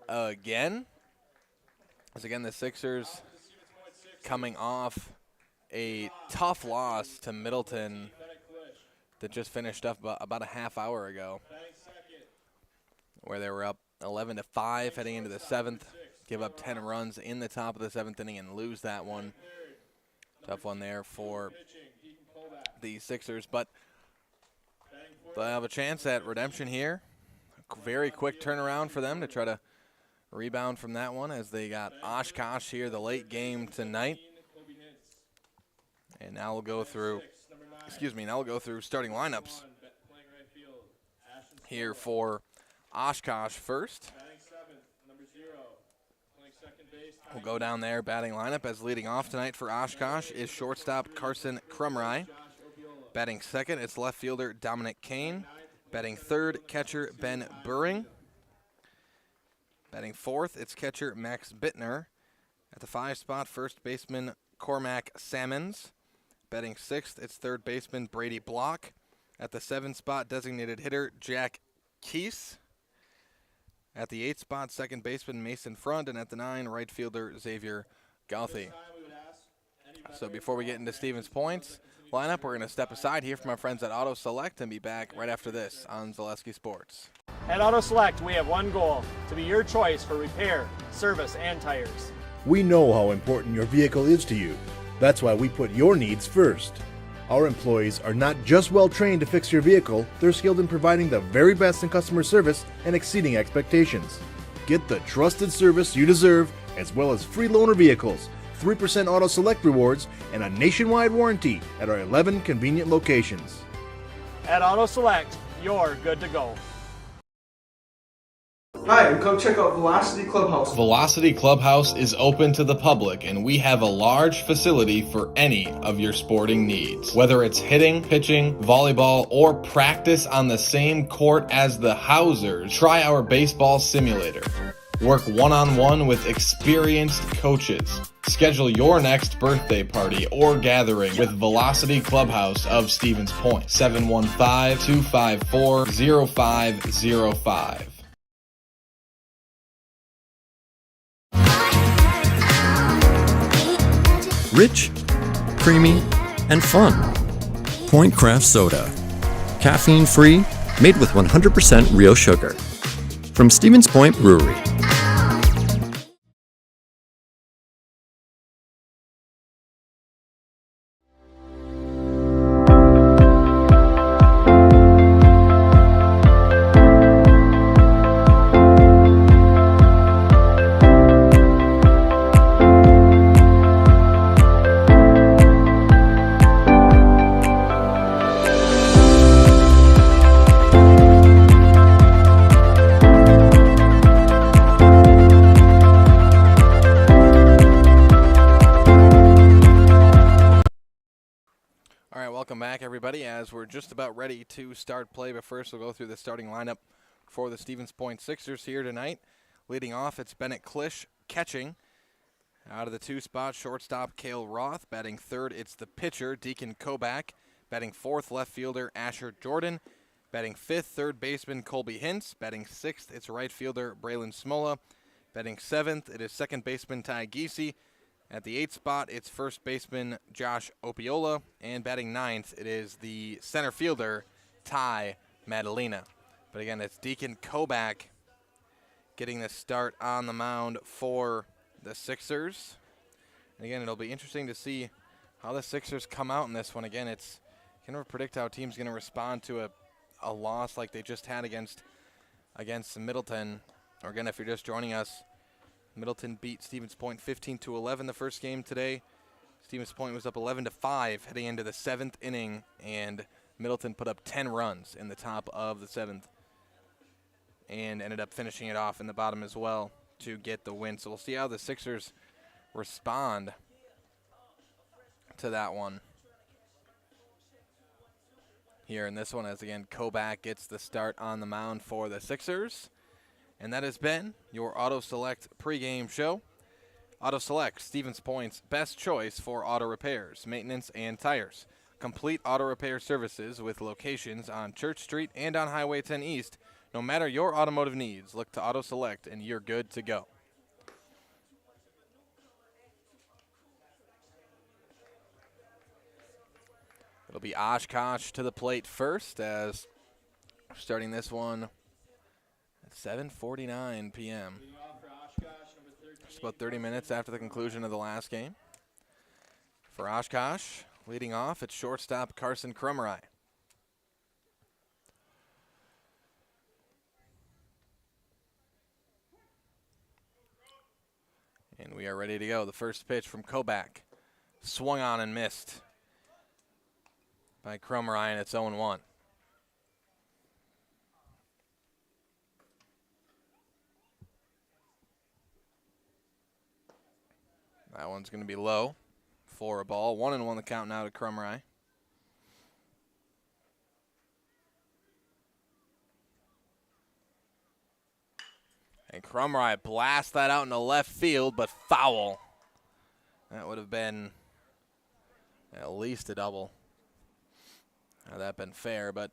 again. As again, the Sixers coming off a tough loss to Middleton that just finished up about a half hour ago, where they were up 11-5 heading into the seventh. Give up 10 runs in the top of the seventh inning and lose that one. Tough one there for the Sixers, but they'll have a chance at redemption here. A very quick turnaround for them to try to rebound from that one, as they got Oshkosh here the late game tonight. And now we'll go through, starting lineups here for Oshkosh first. We'll go down there, batting lineup, as leading off tonight for Oshkosh is shortstop Carson Crumry. Batting second, it's left fielder Dominic Kane. Batting third, catcher Ben Buring. Batting fourth, it's catcher Max Bittner. At the 5 spot, first baseman Cormac Salmons. Batting sixth, it's third baseman Brady Block. At the 7 spot, designated hitter Jack Keese. At the 8 spot, second baseman Mason Front, and at the 9, right fielder Xavier Gauthi. So before we get into Stevens Point's lineup, we're going to step aside here from our friends at Auto Select and be back right after this on Zaleski Sports. At Auto Select, we have one goal: to be your choice for repair, service, and tires. We know how important your vehicle is to you. That's why we put your needs first. Our employees are not just well trained to fix your vehicle, they're skilled in providing the very best in customer service and exceeding expectations. Get the trusted service you deserve, as well as free loaner vehicles, 3% Auto Select rewards, and a nationwide warranty at our 11 convenient locations. At Auto Select, you're good to go. Hi, come check out Velocity Clubhouse. Velocity Clubhouse is open to the public, and we have a large facility for any of your sporting needs. Whether it's hitting, pitching, volleyball, or practice on the same court as the Housers, try our baseball simulator. Work one-on-one with experienced coaches. Schedule your next birthday party or gathering with Velocity Clubhouse of Stevens Point. 715-254-0505. Rich, creamy, and fun. Point Craft Soda. Caffeine-free, made with 100% real sugar. From Stevens Point Brewery. Welcome back, everybody, as we're just about ready to start play. But first, we'll go through the starting lineup for the Stevens Point Sixers here tonight. Leading off, it's Bennett Klisch catching. Out of the 2 spot, shortstop Cale Roth. Batting third, it's the pitcher, Deacon Kobach. Batting fourth, left fielder Asher Jordan. Batting fifth, third baseman Colby Hintz. Batting sixth, it's right fielder Braylon Smola. Batting seventh, it is second baseman Ty Giese. At the 8th spot, it's first baseman Josh Opiola. And batting ninth, it is the center fielder Ty Madalena. But again, it's Deacon Kobach getting the start on the mound for the Sixers. And again, it'll be interesting to see how the Sixers come out in this one. Again, it's you can never predict how a team's going to respond to a loss like they just had against Middleton. Or again, if you're just joining us, Middleton beat Stevens Point 15-11 the first game today. Stevens Point was up 11-5 heading into the 7th inning, and Middleton put up 10 runs in the top of the 7th and ended up finishing it off in the bottom as well to get the win. So we'll see how the Sixers respond to that one here in this one, as again Kobach gets the start on the mound for the Sixers. And that has been your Auto Select pregame show. Auto Select, Stevens Point's best choice for auto repairs, maintenance, and tires. Complete auto repair services with locations on Church Street and on Highway 10 East. No matter your automotive needs, look to Auto Select and you're good to go. It'll be Oshkosh to the plate first, as starting this one at 7:49 p.m. Just about 30 minutes after the conclusion of the last game. For Oshkosh, leading off at shortstop Carson Krummerai. And we are ready to go. The first pitch from Kobach. Swung on and missed by Krummerai, and it's 0-1. That one's going to be low for a ball. 1-1 the count now to Krummerai. And Krummerai blasts that out into left field, but foul. That would have been at least a double. Had that been fair, but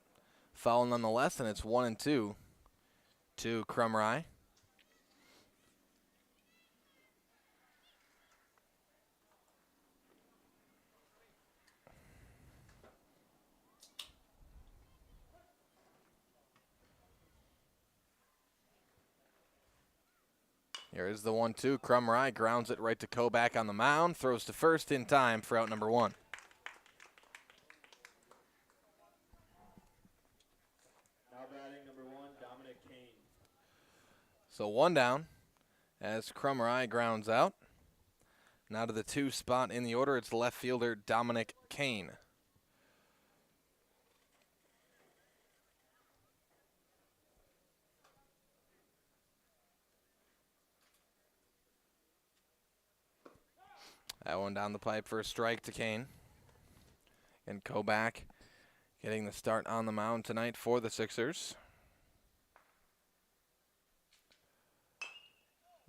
foul nonetheless, and it's 1-2 to Krummerai. Here is the 1-2. Krummerai grounds it right to Kobach on the mound. Throws to first in time for out number 1. Now batting number 1, Dominic Kane. So 1 down as Krummerai grounds out. Now to the 2 spot in the order. It's left fielder Dominic Kane. That one down the pipe for a strike to Kane. And Kobach getting the start on the mound tonight for the Sixers.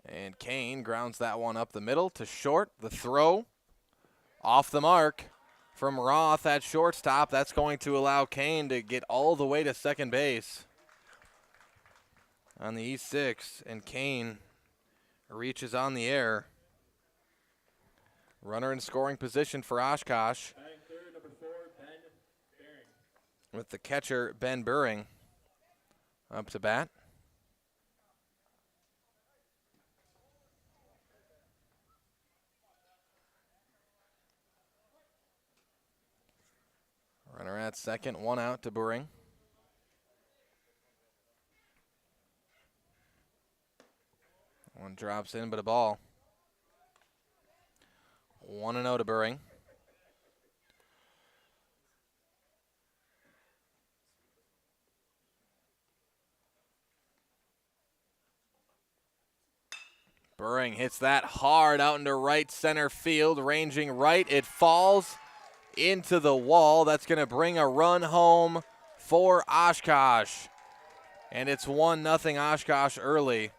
And Kane grounds that one up the middle to short. The throw off the mark from Roth at shortstop. That's going to allow Kane to get all the way to second base on the East 6. And Kane reaches on the air. Runner in scoring position for Oshkosh. Batting third, number 4, Ben Bering. With the catcher, Ben Bering, up to bat. Runner at second, 1 out to Bering. One drops in, but a ball. 1-0 to Bering. Bering hits that hard out into right center field, ranging right. It falls into the wall. That's going to bring a run home for Oshkosh. And it's 1-0 Oshkosh early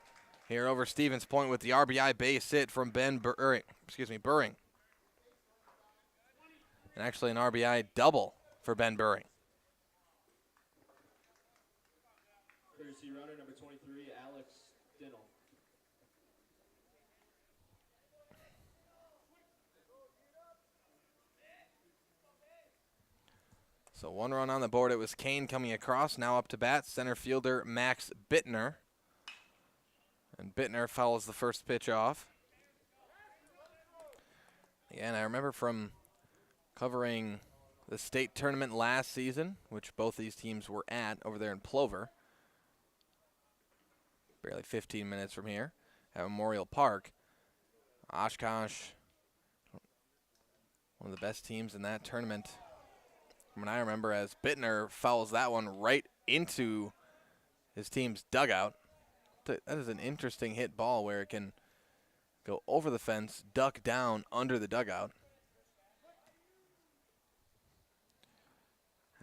here over Stevens Point with the RBI base hit from Bering. And actually an RBI double for Ben Bering. Courtesy runner number 23, Alex Dinnell. So 1 run on the board. It was Kane coming across. Now up to bat, center fielder Max Bittner. And Bittner fouls the first pitch off. Again, I remember from covering the state tournament last season, which both these teams were at over there in Plover. Barely 15 minutes from here. at Memorial Park. Oshkosh, one of the best teams in that tournament. From what I remember, as Bittner fouls that one right into his team's dugout. That is an interesting hit ball where it can go over the fence, duck down under the dugout.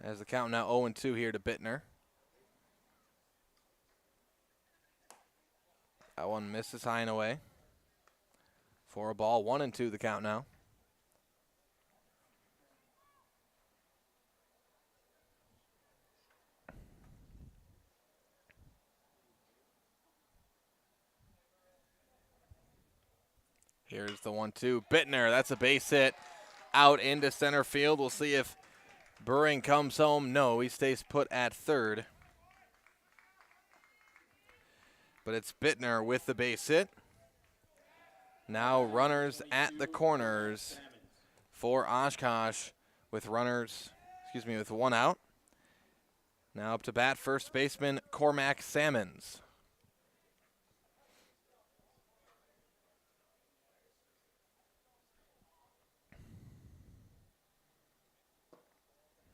As the count now 0-2 here to Bittner. That one misses high and away. For a ball, 1-2 the count now. Here's the 1-2. Bittner, that's a base hit out into center field. We'll see if Buring comes home. No, he stays put at third. But it's Bittner with the base hit. Now runners at the corners for Oshkosh with with one out. Now up to bat, first baseman Cormac Salmons.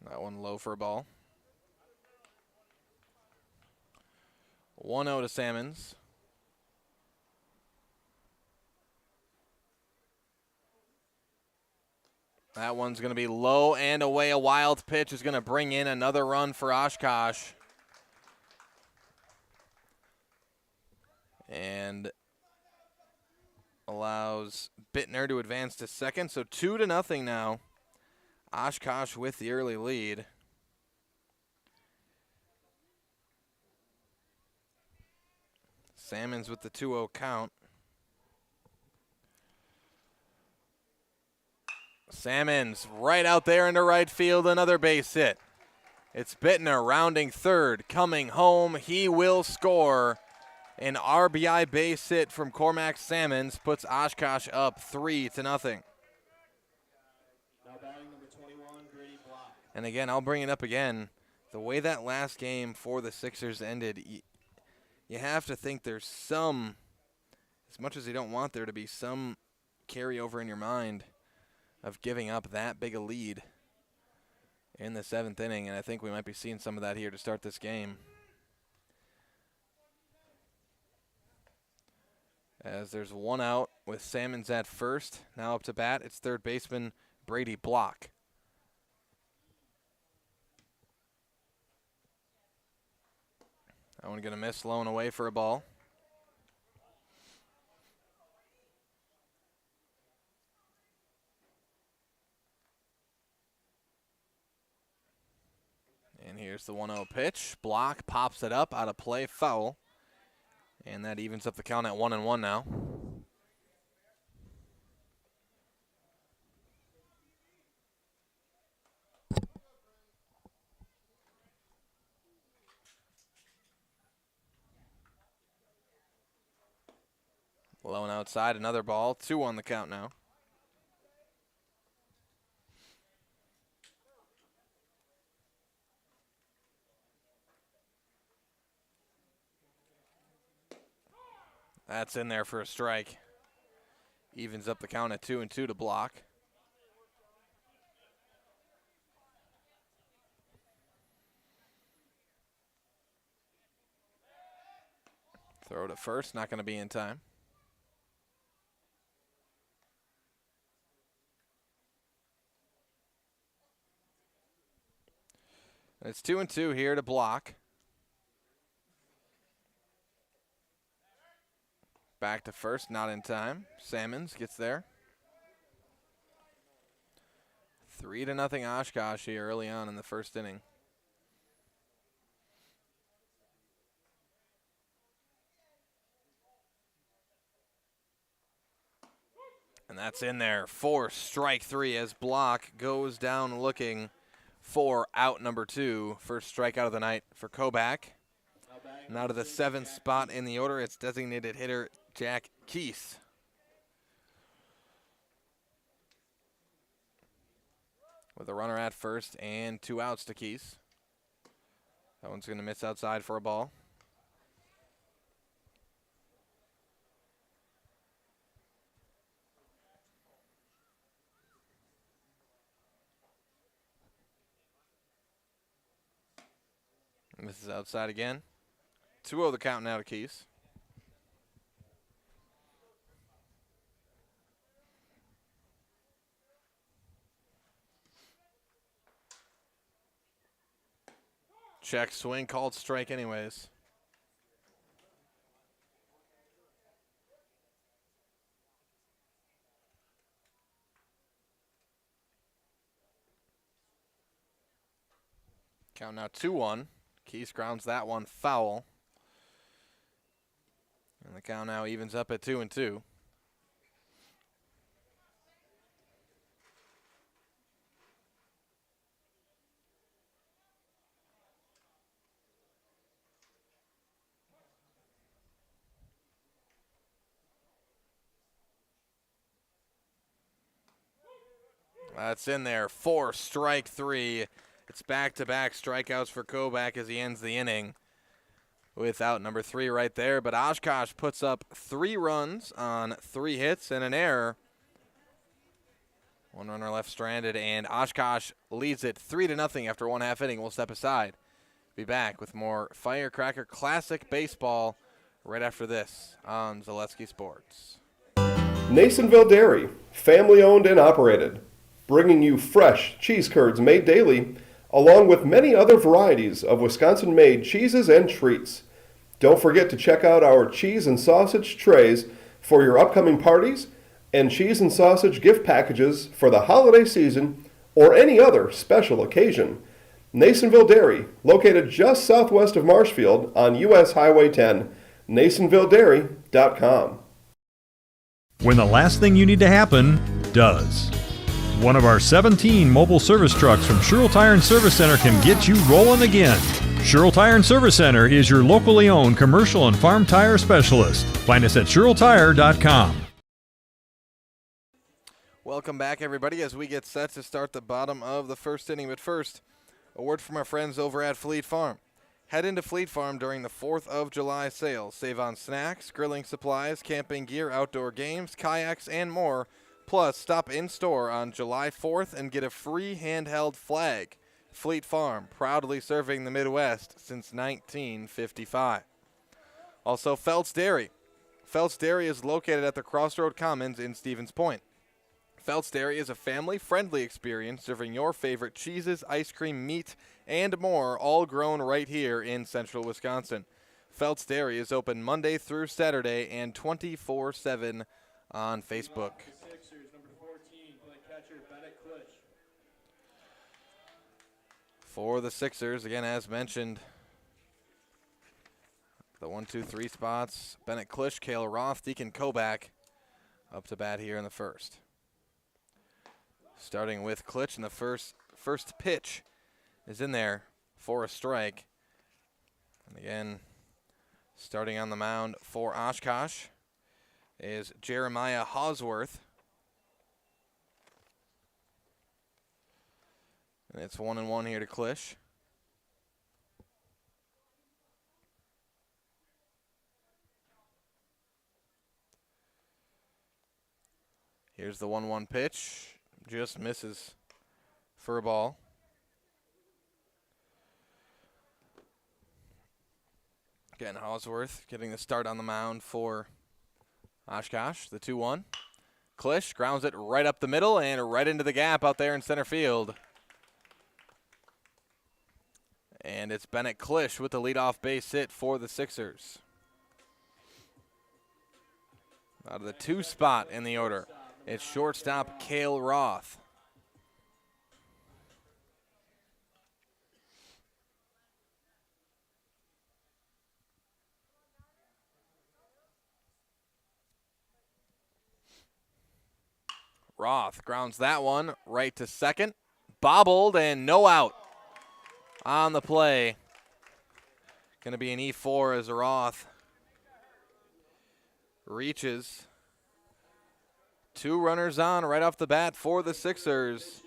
That one low for a ball. 1-0 to Salmons. That one's going to be low and away. A wild pitch is going to bring in another run for Oshkosh. And allows Bittner to advance to second. So 2-0 now. Oshkosh with the early lead. Salmons with the 2-0 count. Salmons right out there into right field, another base hit. It's Bittner rounding third, coming home. He will score. An RBI base hit from Cormac Salmons puts Oshkosh up 3-0. And again, I'll bring it up again. The way that last game for the Sixers ended, you have to think there's some, as much as you don't want there to be, some carryover in your mind of giving up that big a lead in the 7th inning. And I think we might be seeing some of that here to start this game. As there's one out with Salmons at first. Now up to bat, it's third baseman Brady Block. That one going to miss, low and away for a ball. And here's the 1-0 pitch. Block pops it up, out of play, foul. And that evens up the count at 1-1 now. Low and outside, another ball. 2 on the count now. That's in there for a strike. Evens up the count at 2-2 to Block. Throw to first, not going to be in time. And it's 2-2 here to Block. Back to first, not in time. Salmons gets there. 3-0 Oshkosh here early on in the first inning. And that's in there for strike 3 as Block goes down looking for out number 2. First strikeout of the night for Kobach. Now to the 7th spot in the order, it's designated hitter Jack Keese. With a runner at first and 2 outs to Keese. That one's going to miss outside for a ball. This is outside again. 2-0 the count now to Keys. Check swing, called strike anyways. Count now 2-1. Keys grounds that one foul. And the count now evens up at 2-2. That's in there. 4, strike 3. It's back-to-back strikeouts for Kobach as he ends the inning with out number 3 right there. But Oshkosh puts up 3 runs on 3 hits and an error. 1 runner left stranded, and Oshkosh leads it 3-0 after 1/2 inning. We'll step aside. Be back with more Firecracker Classic Baseball right after this on Zaleski Sports. Masonville Dairy, family owned and operated, bringing you fresh cheese curds made daily, along with many other varieties of Wisconsin-made cheeses and treats. Don't forget to check out our cheese and sausage trays for your upcoming parties and cheese and sausage gift packages for the holiday season or any other special occasion. Masonville Dairy, located just southwest of Marshfield on U.S. Highway 10, masonvilledairy.com. When the last thing you need to happen does. One of our 17 mobile service trucks from Sherrill Tire and Service Center can get you rolling again. Sherrill Tire and Service Center is your locally owned commercial and farm tire specialist. Find us at SherrillTire.com. Welcome back, everybody, as we get set to start the bottom of the first inning. But first, a word from our friends over at Fleet Farm. Head into Fleet Farm during the 4th of July sale. Save on snacks, grilling supplies, camping gear, outdoor games, kayaks, and more. Plus, stop in-store on July 4th and get a free handheld flag. Fleet Farm, proudly serving the Midwest since 1955. Also, Feltz Dairy. Feltz Dairy is located at the Crossroad Commons in Stevens Point. Feltz Dairy is a family-friendly experience serving your favorite cheeses, ice cream, meat, and more, all grown right here in central Wisconsin. Feltz Dairy is open Monday through Saturday and 24/7 on Facebook. For the Sixers, again, as mentioned, the 1-2-3 spots, Bennett Klisch, Cale Roth, Deacon Kobach up to bat here in the first. Starting with Klisch, and the first pitch is in there for a strike. And again, starting on the mound for Oshkosh is Jeremiah Hawsworth. And it's 1-1 here to Klisch. Here's the 1-1 pitch. Just misses for a ball. Again, Hawsworth getting the start on the mound for Oshkosh. The 2-1. Klisch grounds it right up the middle and right into the gap out there in center field. And it's Bennett Klisch with the leadoff base hit for the Sixers. Out of the 2 spot in the order, it's shortstop Cale Roth. Roth grounds that one right to second. Bobbled and no out on the play. Going to be an E4 as Roth reaches. 2 runners on right off the bat for the Sixers.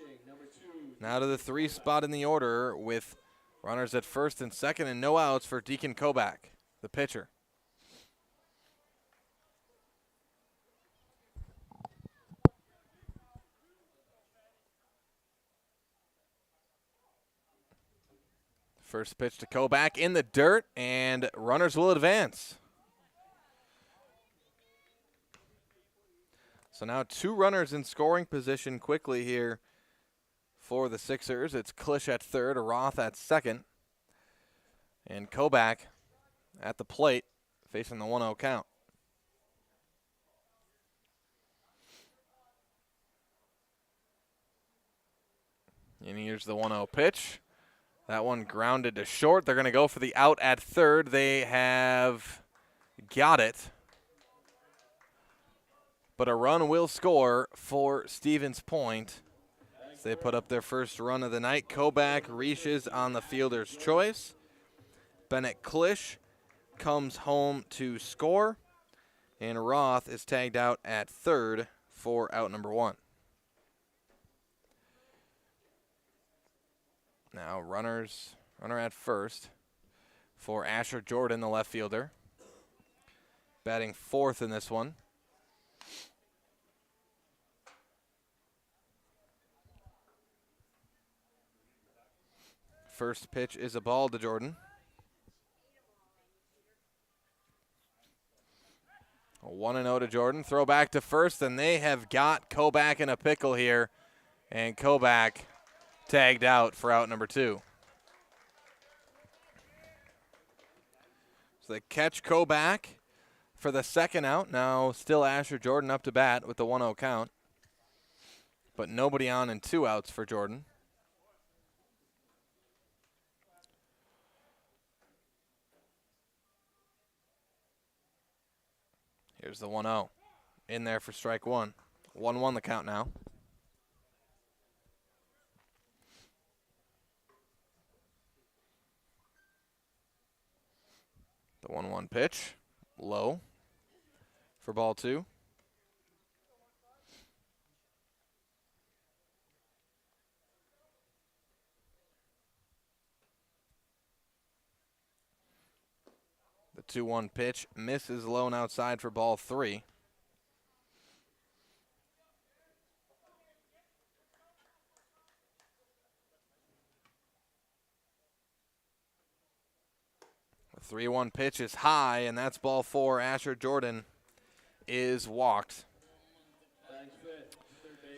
Now to the 3 spot in the order with runners at first and second and no outs for Deacon Kobach, the pitcher. First pitch to Kobach in the dirt, and runners will advance. So now 2 runners in scoring position quickly here for the Sixers. It's Klisch at third, Roth at second, and Kobach at the plate facing the 1-0 count. And here's the 1-0 pitch. That one grounded to short. They're going to go for the out at third. They have got it. But a run will score for Stevens Point. As they put up their first run of the night. Kobach reaches on the fielder's choice. Bennett Klisch comes home to score. And Roth is tagged out at third for out number 1. Now runner at first for Asher Jordan, the left fielder. Batting fourth in this one. First pitch is a ball to Jordan. A 1-0 to Jordan. Throw back to first, and they have got Kobach in a pickle here. And Kobach tagged out for out number 2. So they catch Kobach for the second out. Now still Asher Jordan up to bat with the 1-0 count. But nobody on and 2 outs for Jordan. Here's the 1-0. In there for strike 1. 1-1 the count now. The 1-1 pitch, low for ball 2. The 2-1 pitch misses low and outside for ball 3. The 3-1 pitch is high, and that's ball 4. Asher Jordan is walked.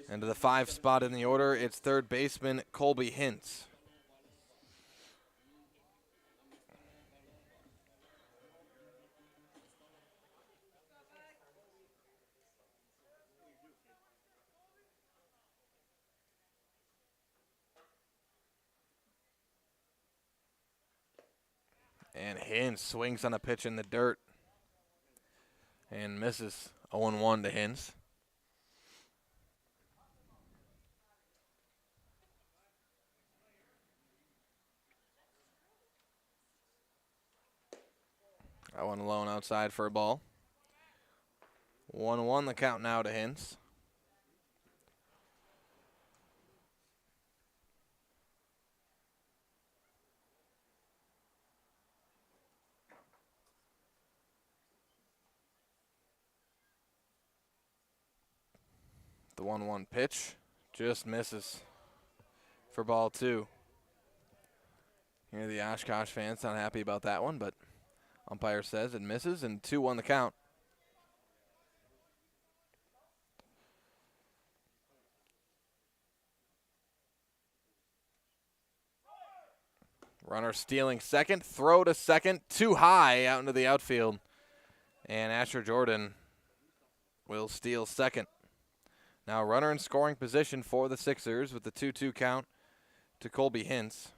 And to the 5 spot in the order, it's third baseman Colby Hintz. And Hintz swings on a pitch in the dirt and misses. 0-1 to Hintz. That one alone outside for a ball. 1-1 the count now to Hintz. The 1-1 pitch just misses for ball 2. Here the Oshkosh fans not happy about that one, but umpire says it misses, and 2-1 the count. Runner stealing second, throw to second, too high out into the outfield. And Asher Jordan will steal second. Now runner in scoring position for the Sixers with the 2-2 count to Colby Hintz.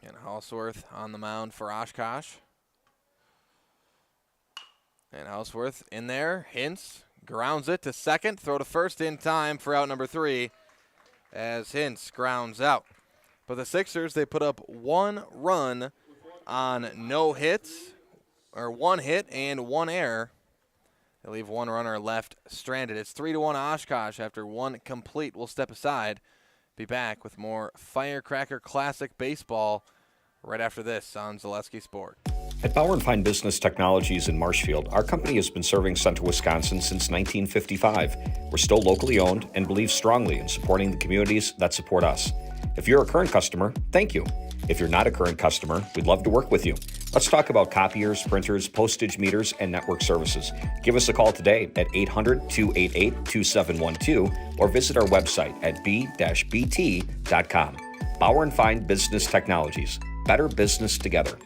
And Houseworth on the mound for Oshkosh. And Houseworth in there. Hintz grounds it to second. Throw to first in time for out number 3 as Hintz grounds out. But the Sixers, they put up 1 run on no hits, or 1 hit and 1 error. They leave 1 runner left stranded. It's 3-1 Oshkosh after 1 complete. We'll step aside. Be back with more Firecracker Classic Baseball right after this on Zaleski Sport. At Bauer & Fine Business Technologies in Marshfield, our company has been serving Central Wisconsin since 1955. We're still locally owned and believe strongly in supporting the communities that support us. If you're a current customer, thank you. If you're not a current customer, we'd love to work with you. Let's talk about copiers, printers, postage meters, and network services. Give us a call today at 800-288-2712 or visit our website at b-bt.com. Bauer & Fine Business Technologies. Better business together.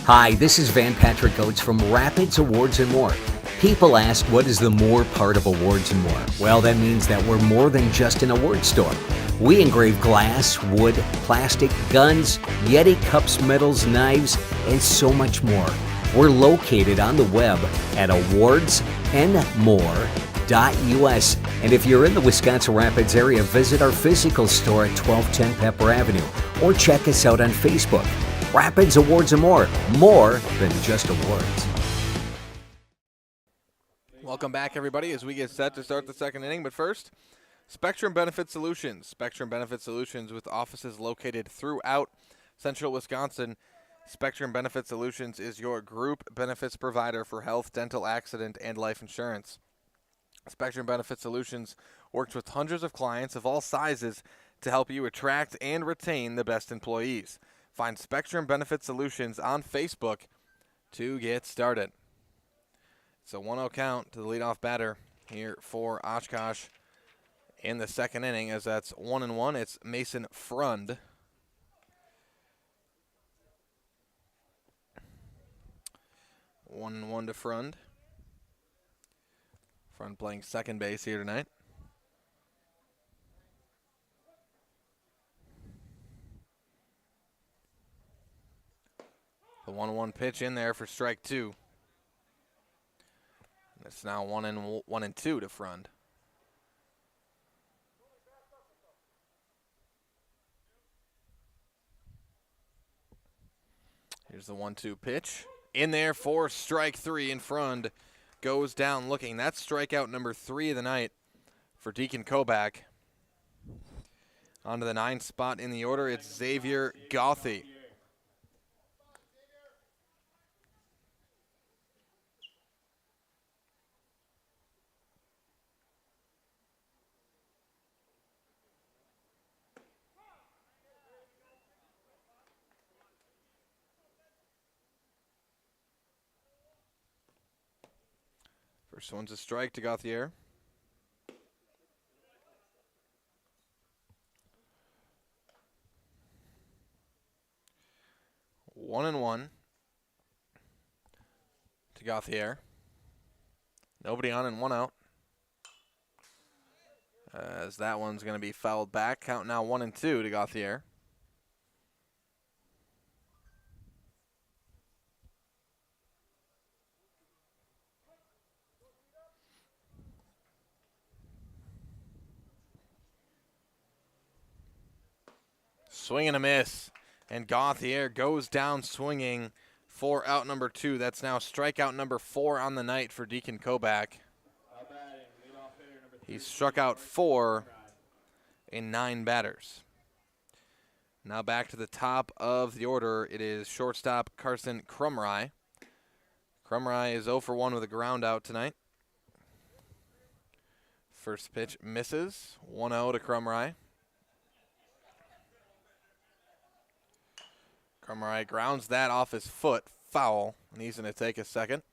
Hi, this is Van Patrick Oates from Rapids Awards and More. People ask, what is the more part of Awards and More? Well, that means that we're more than just an award store. We engrave glass, wood, plastic, guns, Yeti cups, medals, knives, and so much more. We're located on the web at awardsandmore.us. And if you're in the Wisconsin Rapids area, visit our physical store at 1210 Pepper Avenue or check us out on Facebook. Rapids Awards and More than just awards. Welcome back, everybody, as we get set to start the second inning. But first, Spectrum Benefit Solutions. Spectrum Benefit Solutions with offices located throughout central Wisconsin. Spectrum Benefit Solutions is your group benefits provider for health, dental, accident, and life insurance. Spectrum Benefit Solutions works with hundreds of clients of all sizes to help you attract and retain the best employees. Find Spectrum Benefit Solutions on Facebook to get started. It's a 1-0 count to the leadoff batter here for Oshkosh in the second inning, as that's 1-1. It's Mason Frund. One to Frund. Frund playing second base here tonight. The 1-1 pitch in there for strike two. And it's now 1-2 to Frund. Here's the 1-2 pitch. In there for strike three, and Frund goes down looking. That's strikeout number 3 of the night for Deacon Kobach. On to the 9th spot in the order, it's Xavier Gothy. First one's a strike to Gauthier. 1-1 to Gauthier. Nobody on and 1 out. As that one's going to be fouled back. Count now 1-2 to Gauthier. Swing and a miss, and Gauthier goes down swinging for out number 2. That's now strikeout number 4 on the night for Deacon Kobach. He struck out 4 in 9 batters. Now back to the top of the order. It is shortstop Carson Crumry. Crumry is 0 for 1 with a ground out tonight. First pitch misses. 1-0 to Crumry. Crumry grounds that off his foot, foul, and he's going to take a second.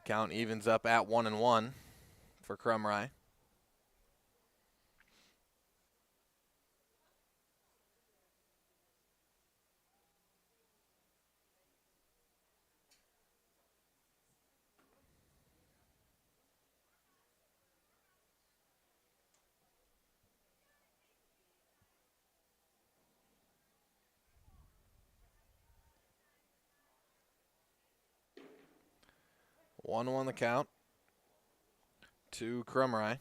Count evens up at 1-1 for Crumry. One the count to Crumry.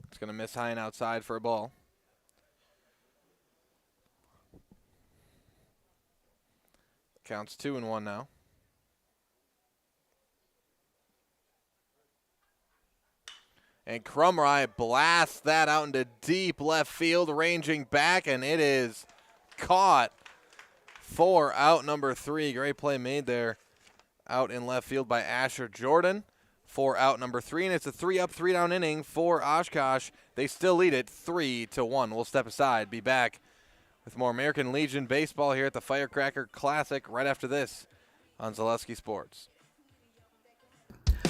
It's going to miss high and outside for a ball. Counts 2-1 now. And Crumry blasts that out into deep left field, ranging back, and it is caught for out number 3. Great play made there out in left field by Asher Jordan for out number 3. And it's a 3-up, 3-down inning for Oshkosh. They still lead it 3-1. We'll step aside, be back with more American Legion baseball here at the Firecracker Classic right after this on Zaleski Sports.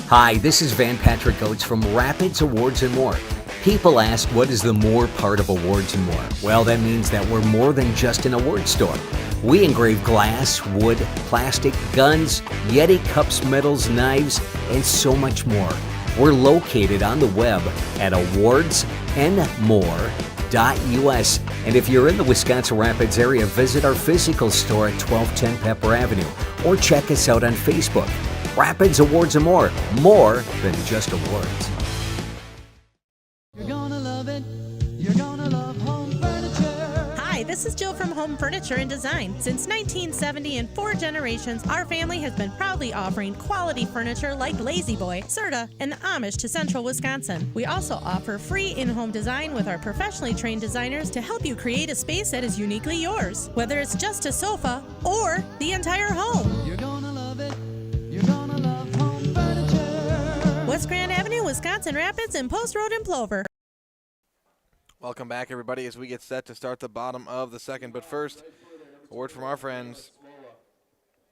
Hi, this is Van Patrick Oates from Rapids Awards and More. People ask, what is the more part of Awards and More? Well, that means that we're more than just an award store. We engrave glass, wood, plastic, guns, Yeti cups, medals, knives, and so much more. We're located on the web at awardsandmore.us. And if you're in the Wisconsin Rapids area, visit our physical store at 1210 Pepper Avenue or check us out on Facebook. Rapids Awards and More than just awards. You're gonna love it. You're gonna love home furniture. Hi, this is Jill from Home Furniture and Design. Since 1970 and 4 generations, our family has been proudly offering quality furniture like Lazy Boy, Serta, and the Amish to Central Wisconsin. We also offer free in-home design with our professionally trained designers to help you create a space that is uniquely yours, whether it's just a sofa or the entire home. You're gonna love it. You're gonna love home furniture. West Grand Avenue, Wisconsin Rapids, and Post Road in Plover. Welcome back, everybody, as we get set to start the bottom of the second. But first, a word from our friends.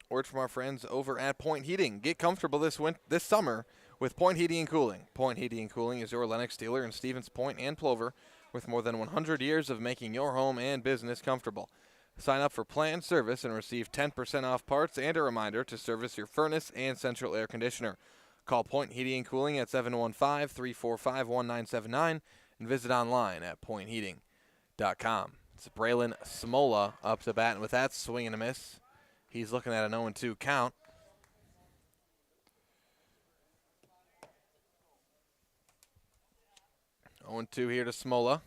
Over at Point Heating. Get comfortable this summer with Point Heating and Cooling. Point Heating and Cooling is your Lennox dealer in Stevens Point and Plover, with more than 100 years of making your home and business comfortable. Sign up for planned service and receive 10% off parts and a reminder to service your furnace and central air conditioner. Call Point Heating and Cooling at 715-345-1979 and visit online at pointheating.com. It's Braylon Smola up to bat, and with that swing and a miss, he's looking at an 0-2 count. Oh, 0-2 here to Smola,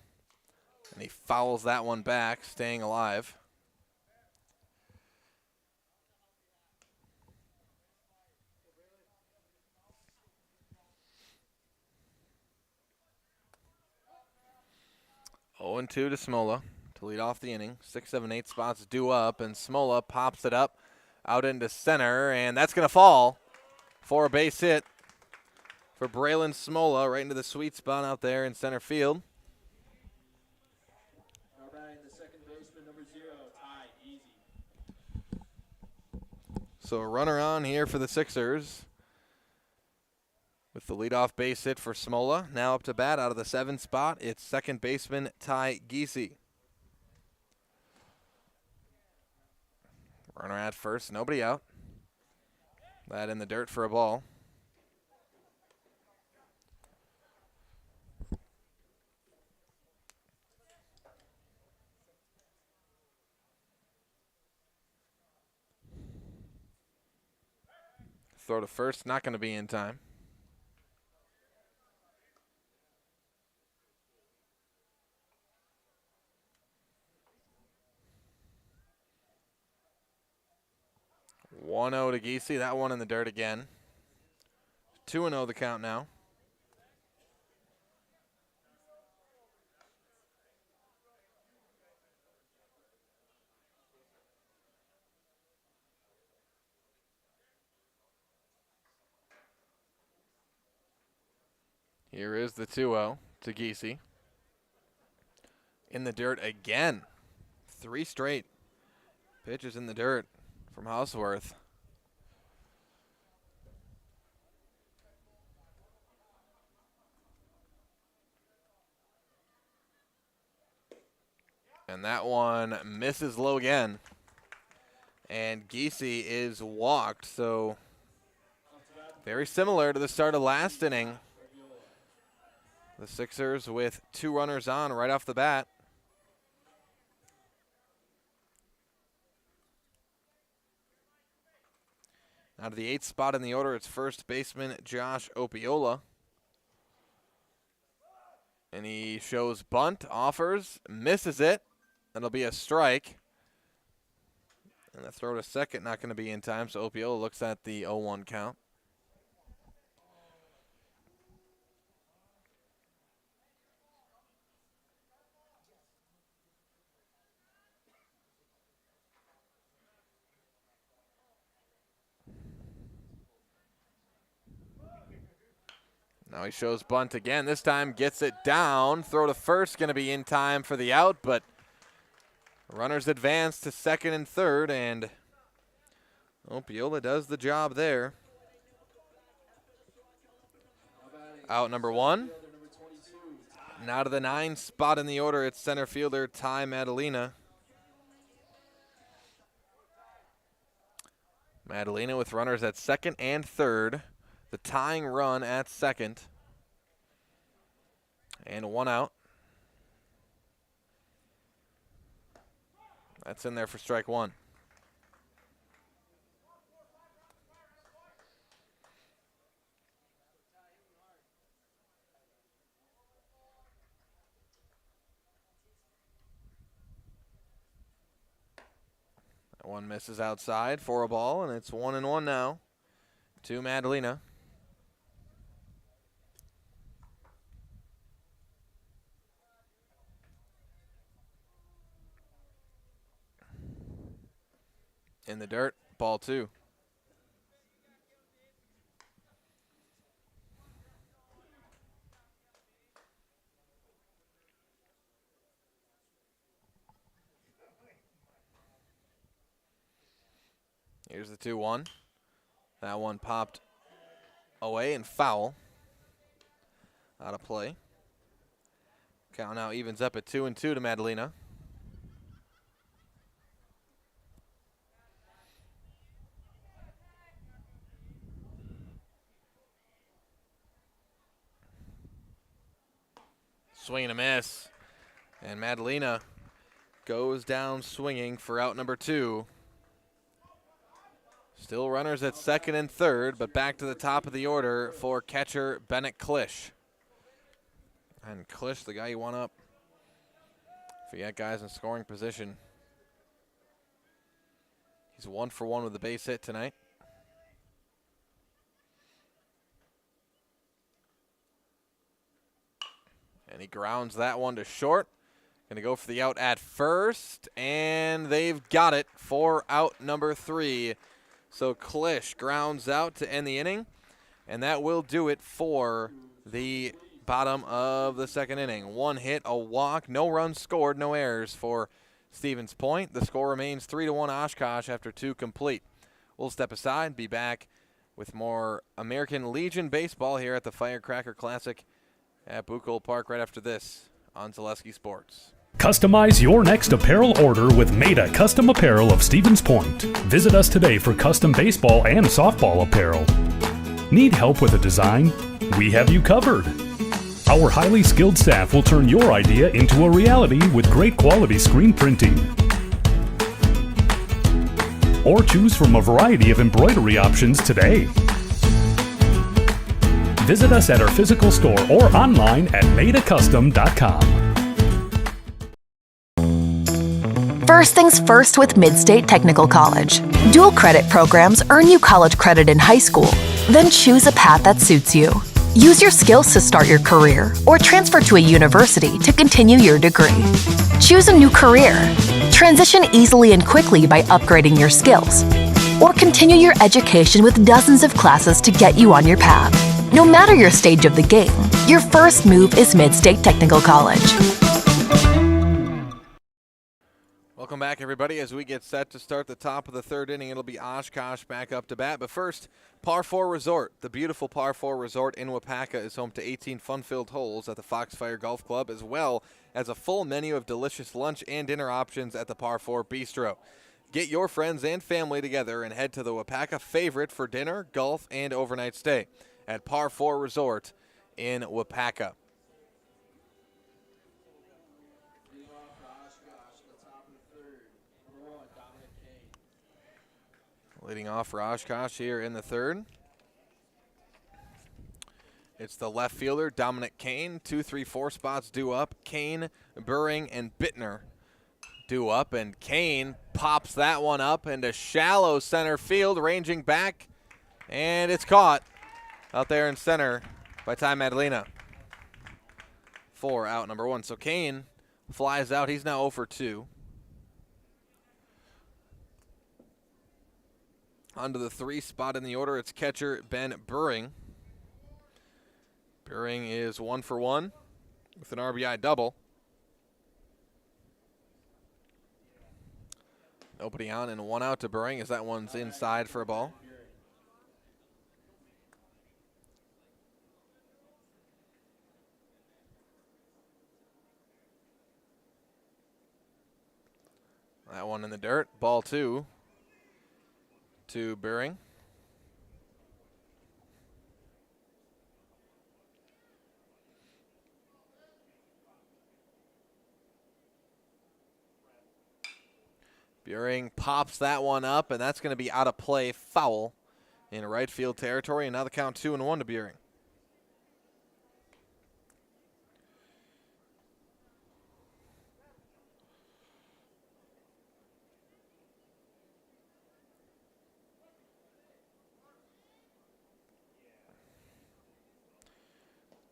and he fouls that one back, staying alive. Oh, 0-2 to Smola to lead off the inning. 6, 7, 8 spots due up, and Smola pops it up out into center, and that's going to fall for a base hit for Braylon Smola right into the sweet spot out there in center field. All right, the second baseman, number 0, Ty Easy. So a runner on here for the Sixers with the leadoff base hit for Smola. Now up to bat out of the 7th spot, it's second baseman Ty Giese. Runner at first, nobody out. That in the dirt for a ball. Throw to first, not going to be in time. One 1-0 to Giese, that one in the dirt again. 2-0 the count now. Here is the 2-0 to Giese. In the dirt again. 3 straight pitches in the dirt from Houseworth. And that one misses low again. And Giese is walked, so very similar to the start of last inning. The Sixers with 2 runners on right off the bat. Now to the 8th spot in the order, it's first baseman Josh Opiola. And he shows bunt, offers, misses it. That'll be a strike. And the throw to second not going to be in time, so Opiola looks at the 0-1 count. Now he shows bunt again. This time gets it down. Throw to first, going to be in time for the out, but runners advance to second and third, and Opiola does the job there. Out number one. Now to the 9 spot in the order, it's center fielder Ty Madalena. Madalena with runners at second and third. The tying run at second. And 1 out. That's in there for strike 1. That one misses outside for a ball, and it's 1-1 now to Madalena. In the dirt, ball 2. Here's the 2-1. That one popped away and foul. Out of play. Count now evens up at 2-2 to Madalena. Swing and a miss. And Madalena goes down swinging for out number 2. Still runners at second and third, but back to the top of the order for catcher Bennett Klisch. And Klisch, the guy you want up if you got guys in scoring position. He's 1 for 1 with a base hit tonight. And he grounds that one to short. Going to go for the out at first, and they've got it for out number 3. So Klisch grounds out to end the inning, and that will do it for the bottom of the second inning. 1 hit, a walk, no runs scored, no errors for Stevens Point. The score remains 3-1 Oshkosh after 2 complete. We'll step aside, be back with more American Legion baseball here at the Firecracker Classic at Buchel Park right after this on Zaleski Sports. Customize your next apparel order with Maida Custom Apparel of Stevens Point. Visit us today for custom baseball and softball apparel. Need help with a design? We have you covered. Our highly skilled staff will turn your idea into a reality with great quality screen printing. Or choose from a variety of embroidery options today. Visit us at our physical store or online at maidacustom.com. First things first with Midstate Technical College. Dual credit programs earn you college credit in high school, then choose a path that suits you. Use your skills to start your career or transfer to a university to continue your degree. Choose a new career. Transition easily and quickly by upgrading your skills. Or continue your education with dozens of classes to get you on your path. No matter your stage of the game, your first move is Midstate Technical College. Welcome back, everybody, as we get set to start the top of the third inning. It'll be Oshkosh back up to bat. But first, Par 4 Resort. The beautiful Par 4 Resort in Wapaka is home to 18 fun-filled holes at the Foxfire Golf Club, as well as a full menu of delicious lunch and dinner options at the Par 4 Bistro. Get your friends and family together and head to the Wapaka favorite for dinner, golf, and overnight stay at Par 4 Resort in Wapaka. Leading off for Oshkosh here in the third. It's the left fielder, Dominic Kane. 2, 3, 4 spots due up. Kane, Buring, and Bittner due up. And Kane pops that one up into shallow center field, ranging back. And it's caught out there in center by Ty Madalena for out number 1. So Kane flies out. He's now 0 for 2. Onto the 3 spot in the order, it's catcher Ben Buring. Beering is 1 for 1 with an RBI double. Nobody on and 1 out to Beering as that one's inside for a ball. That one in the dirt. Ball 2 to Beering. Beering pops that one up, and that's going to be out of play, foul in right field territory. And now the count 2-1 to Beering.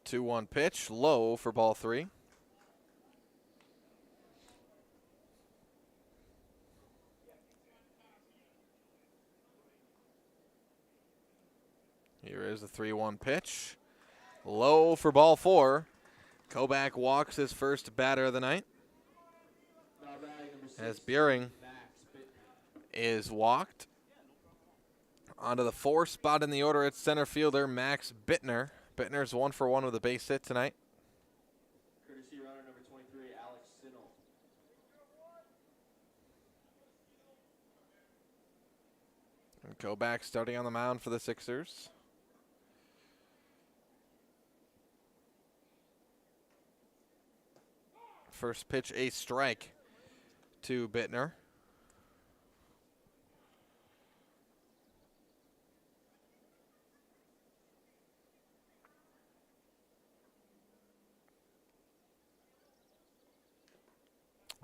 Two-one pitch, low for ball 3. Here is the 3-1 pitch. Low for ball 4. Kobach walks his first batter of the night. As Beering is walked. Onto the 4th spot in the order at center fielder, Max Bittner. Bittner's 1 for 1 with a base hit tonight. Courtesy runner number 23, Alex Sinnel. And Kobach starting on the mound for the Sixers. First pitch, a strike to Bittner.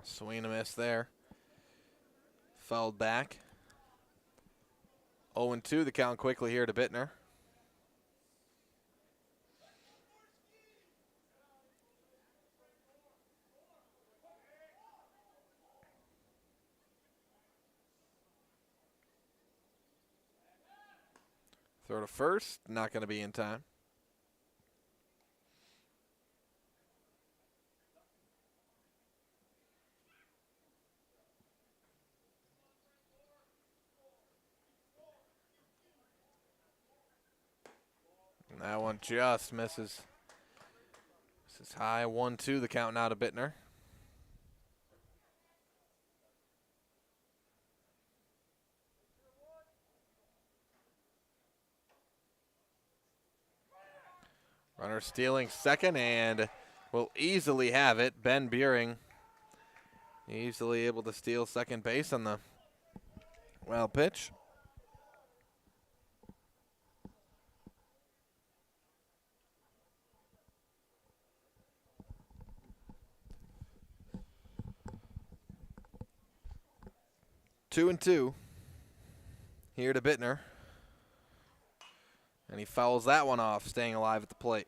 Swing and a miss there. Fouled back. 0-2 the count quickly here to Bittner. Throw to first, not going to be in time. And that one just misses. This is high, 1-2 the count now to Bittner. Runner stealing second and will easily have it. Ben Beering easily able to steal second base on the wild pitch. Two and two here to Bittner. And he fouls that one off, staying alive at the plate.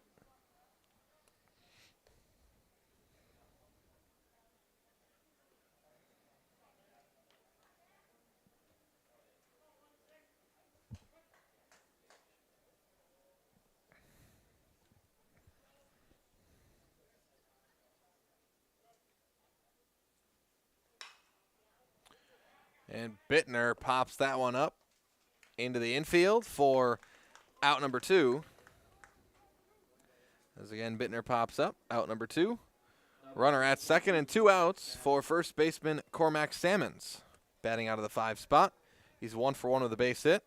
And Bittner pops that one up into the infield for out number 2. As again, Bittner pops up, out number 2. Runner at second and 2 outs for first baseman Cormac Salmons. Batting out of the 5 spot. He's 1 for 1 with a base hit.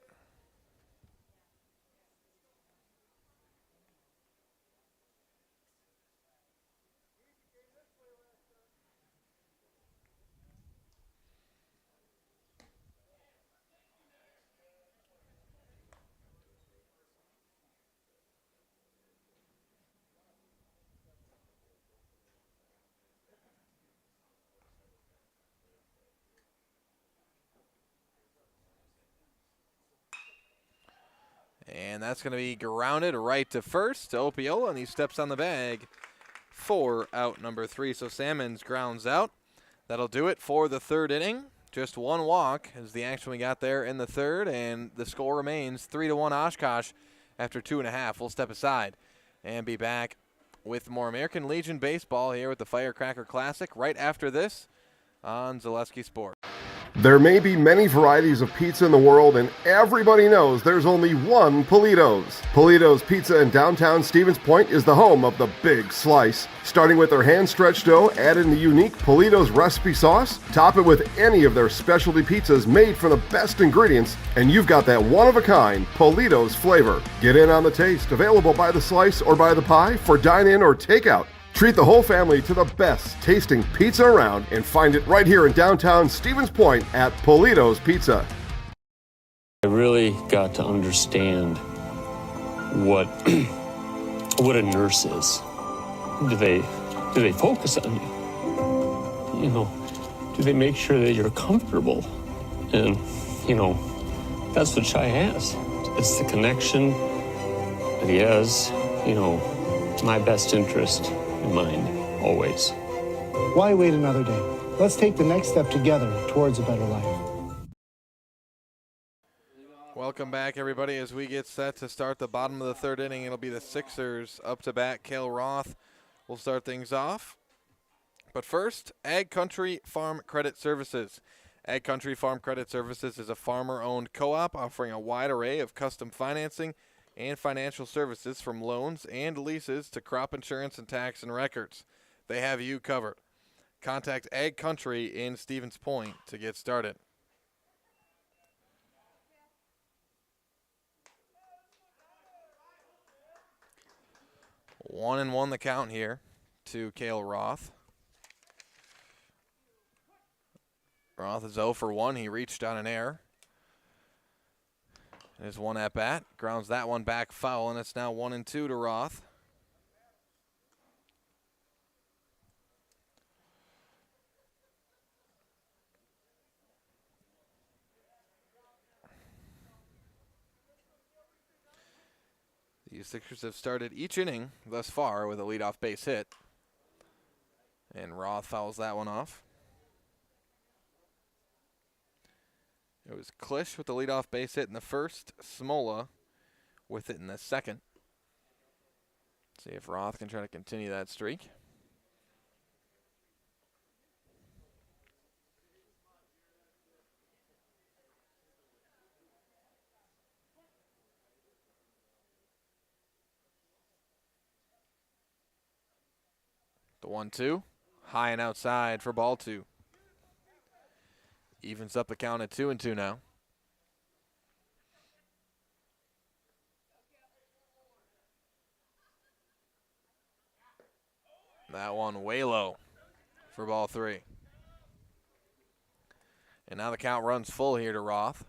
And that's going to be grounded right to first to Opiola, and he steps on the bag for out number 3. So Salmons grounds out. That'll do it for the 3rd inning. Just 1 walk is the action we got there in the 3rd, and the score remains 3-1 Oshkosh after 2.5. We'll step aside and be back with more American Legion baseball here with the Firecracker Classic right after this on Zaleski Sport. There may be many varieties of pizza in the world, and everybody knows there's only one Polito's. Polito's Pizza in downtown Stevens Point is the home of the Big Slice. Starting with their hand-stretched dough, add in the unique Polito's recipe sauce, top it with any of their specialty pizzas made from the best ingredients, and you've got that one-of-a-kind Polito's flavor. Get in on the taste, available by the slice or by the pie for dine-in or takeout. Treat the whole family to the best tasting pizza around and find it right here in downtown Stevens Point at Polito's Pizza. I really got to understand what what a nurse is. Do they focus on you? You know, do they make sure that you're comfortable? And, you know, that's what Shai has. It's the connection that he has, you know, my best interest in mind, always. Why wait another day? Let's take the next step together towards a better life. Welcome back, everybody, as we get set to start the bottom of the third inning. It'll be the Sixers up to bat. Cale Roth will start things off. But first, Ag Country Farm Credit Services. Ag Country Farm Credit Services is a farmer-owned co-op offering a wide array of custom financing and financial services from loans and leases to crop insurance and tax and records. They have you covered. Contact Ag Country in Stevens Point to get started. One and one the count here to Cale Roth. Roth is 0 for 1. He reached on an error. There's one at bat. Grounds that one back foul, and it's now 1 and 2 to Roth. The Sixers have started each inning thus far with a leadoff base hit. And Roth fouls that one off. It was Klisch with the leadoff base hit in the first, Smola with it in the second. See if Roth can try to continue that streak. The 1-2, high and outside for ball 2. Evens up the count at 2 and 2 now. That one way low for ball 3. And now the count runs full here to Roth.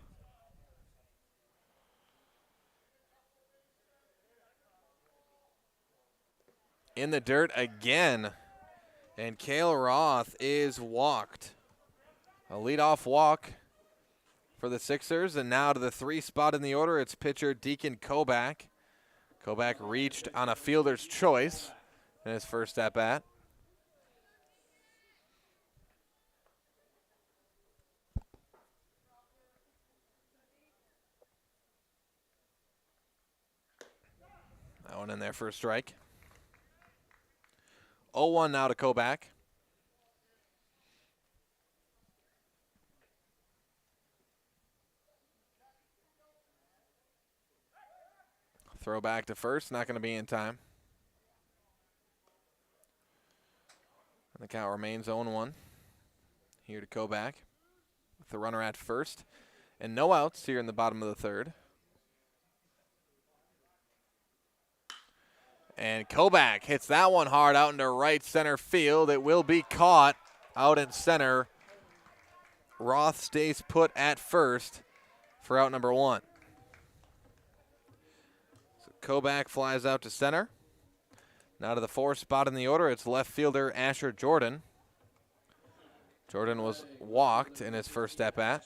In the dirt again. And Cale Roth is walked. A leadoff walk for the Sixers. And now to the 3 spot in the order, it's pitcher Deacon Kobach. Kobach reached on a fielder's choice in his first at-bat. That one in there for a strike. 0-1 now to Kobach. Throw back to first, not going to be in time. And the count remains 0-1. Here to Kobach with the runner at first. And no outs here in the bottom of the third. And Kobach hits that one hard out into right center field. It will be caught out in center. Roth stays put at first for out number 1. So Kobach flies out to center. Now to the 4 spot in the order, it's left fielder Asher Jordan. Jordan was walked in his first at-bat.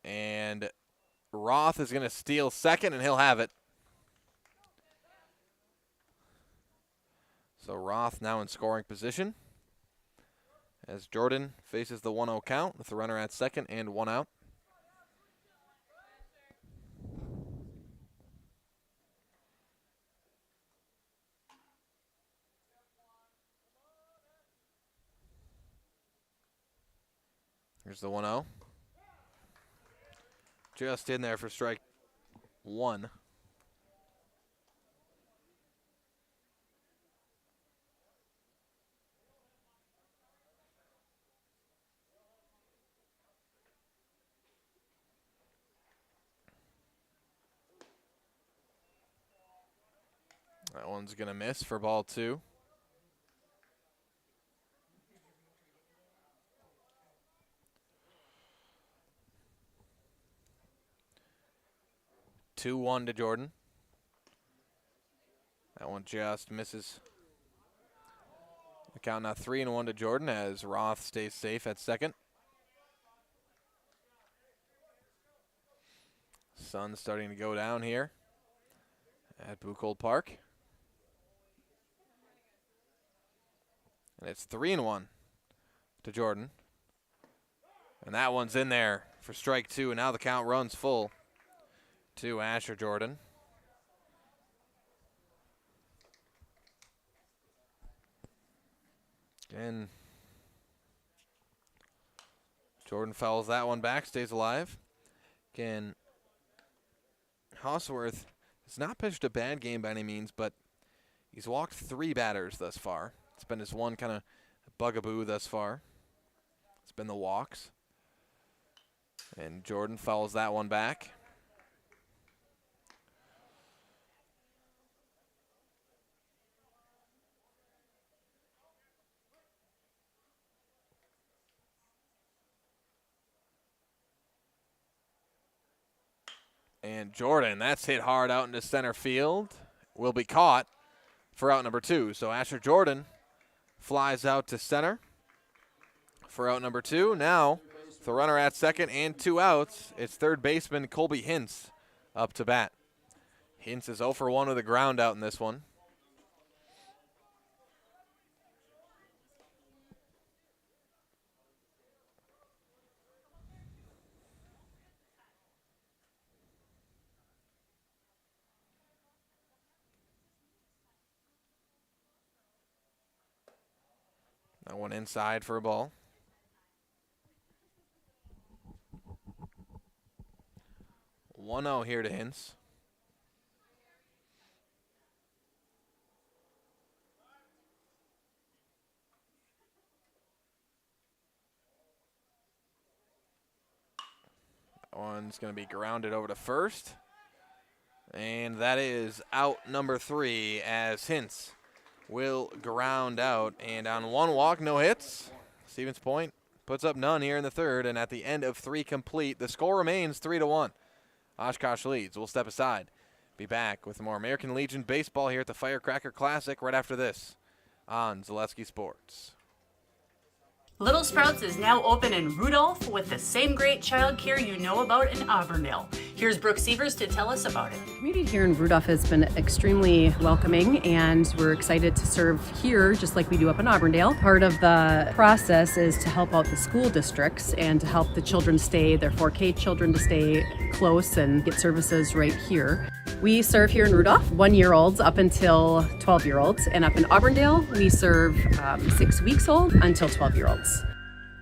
And Roth is going to steal second, and he'll have it. So Roth now in scoring position as Jordan faces the 1-0 count with the runner at second and 1 out. Here's the 1-0. Just in there for strike 1. That one's going to miss for ball 2. 2-1 to Jordan. That one just misses. The count now 3-1 to Jordan as Roth stays safe at second. Sun's starting to go down here at Buchholz Park. And it's 3-1 to Jordan. And that one's in there for strike 2, and now the count runs full to Asher Jordan. And Jordan fouls that one back, stays alive. Again, Hosworth has not pitched a bad game by any means, but he's walked 3 batters thus far. It's been his one kind of bugaboo thus far. It's been the walks. And Jordan fouls that one back. And Jordan, that's hit hard out into center field. Will be caught for out number 2. So Asher Jordan flies out to center for out number 2. Now, the runner at second and 2 outs. It's third baseman Colby Hintz up to bat. Hintz is 0 for 1 with a ground out in this one. That one inside for a ball. One-0 here to Hintz. That one's going to be grounded over to first. And that is out number 3 as Hintz will ground out. And on 1 walk, no hits. Stevens Point puts up none here in the third. And at the end of 3 complete, the score remains 3-1. Oshkosh leads. We'll step aside. Be back with more American Legion baseball here at the Firecracker Classic right after this on Zaleski Sports. Little Sprouts is now open in Rudolph with the same great child care you know about in Auburndale. Here's Brooke Sievers to tell us about it. The community here in Rudolph has been extremely welcoming, and we're excited to serve here just like we do up in Auburndale. Part of the process is to help out the school districts and to help the children stay, their 4K children to stay close and get services right here. We serve here in Rudolph 1-year-olds up until 12-year-olds, and up in Auburndale we serve 6 weeks old until 12-year-olds.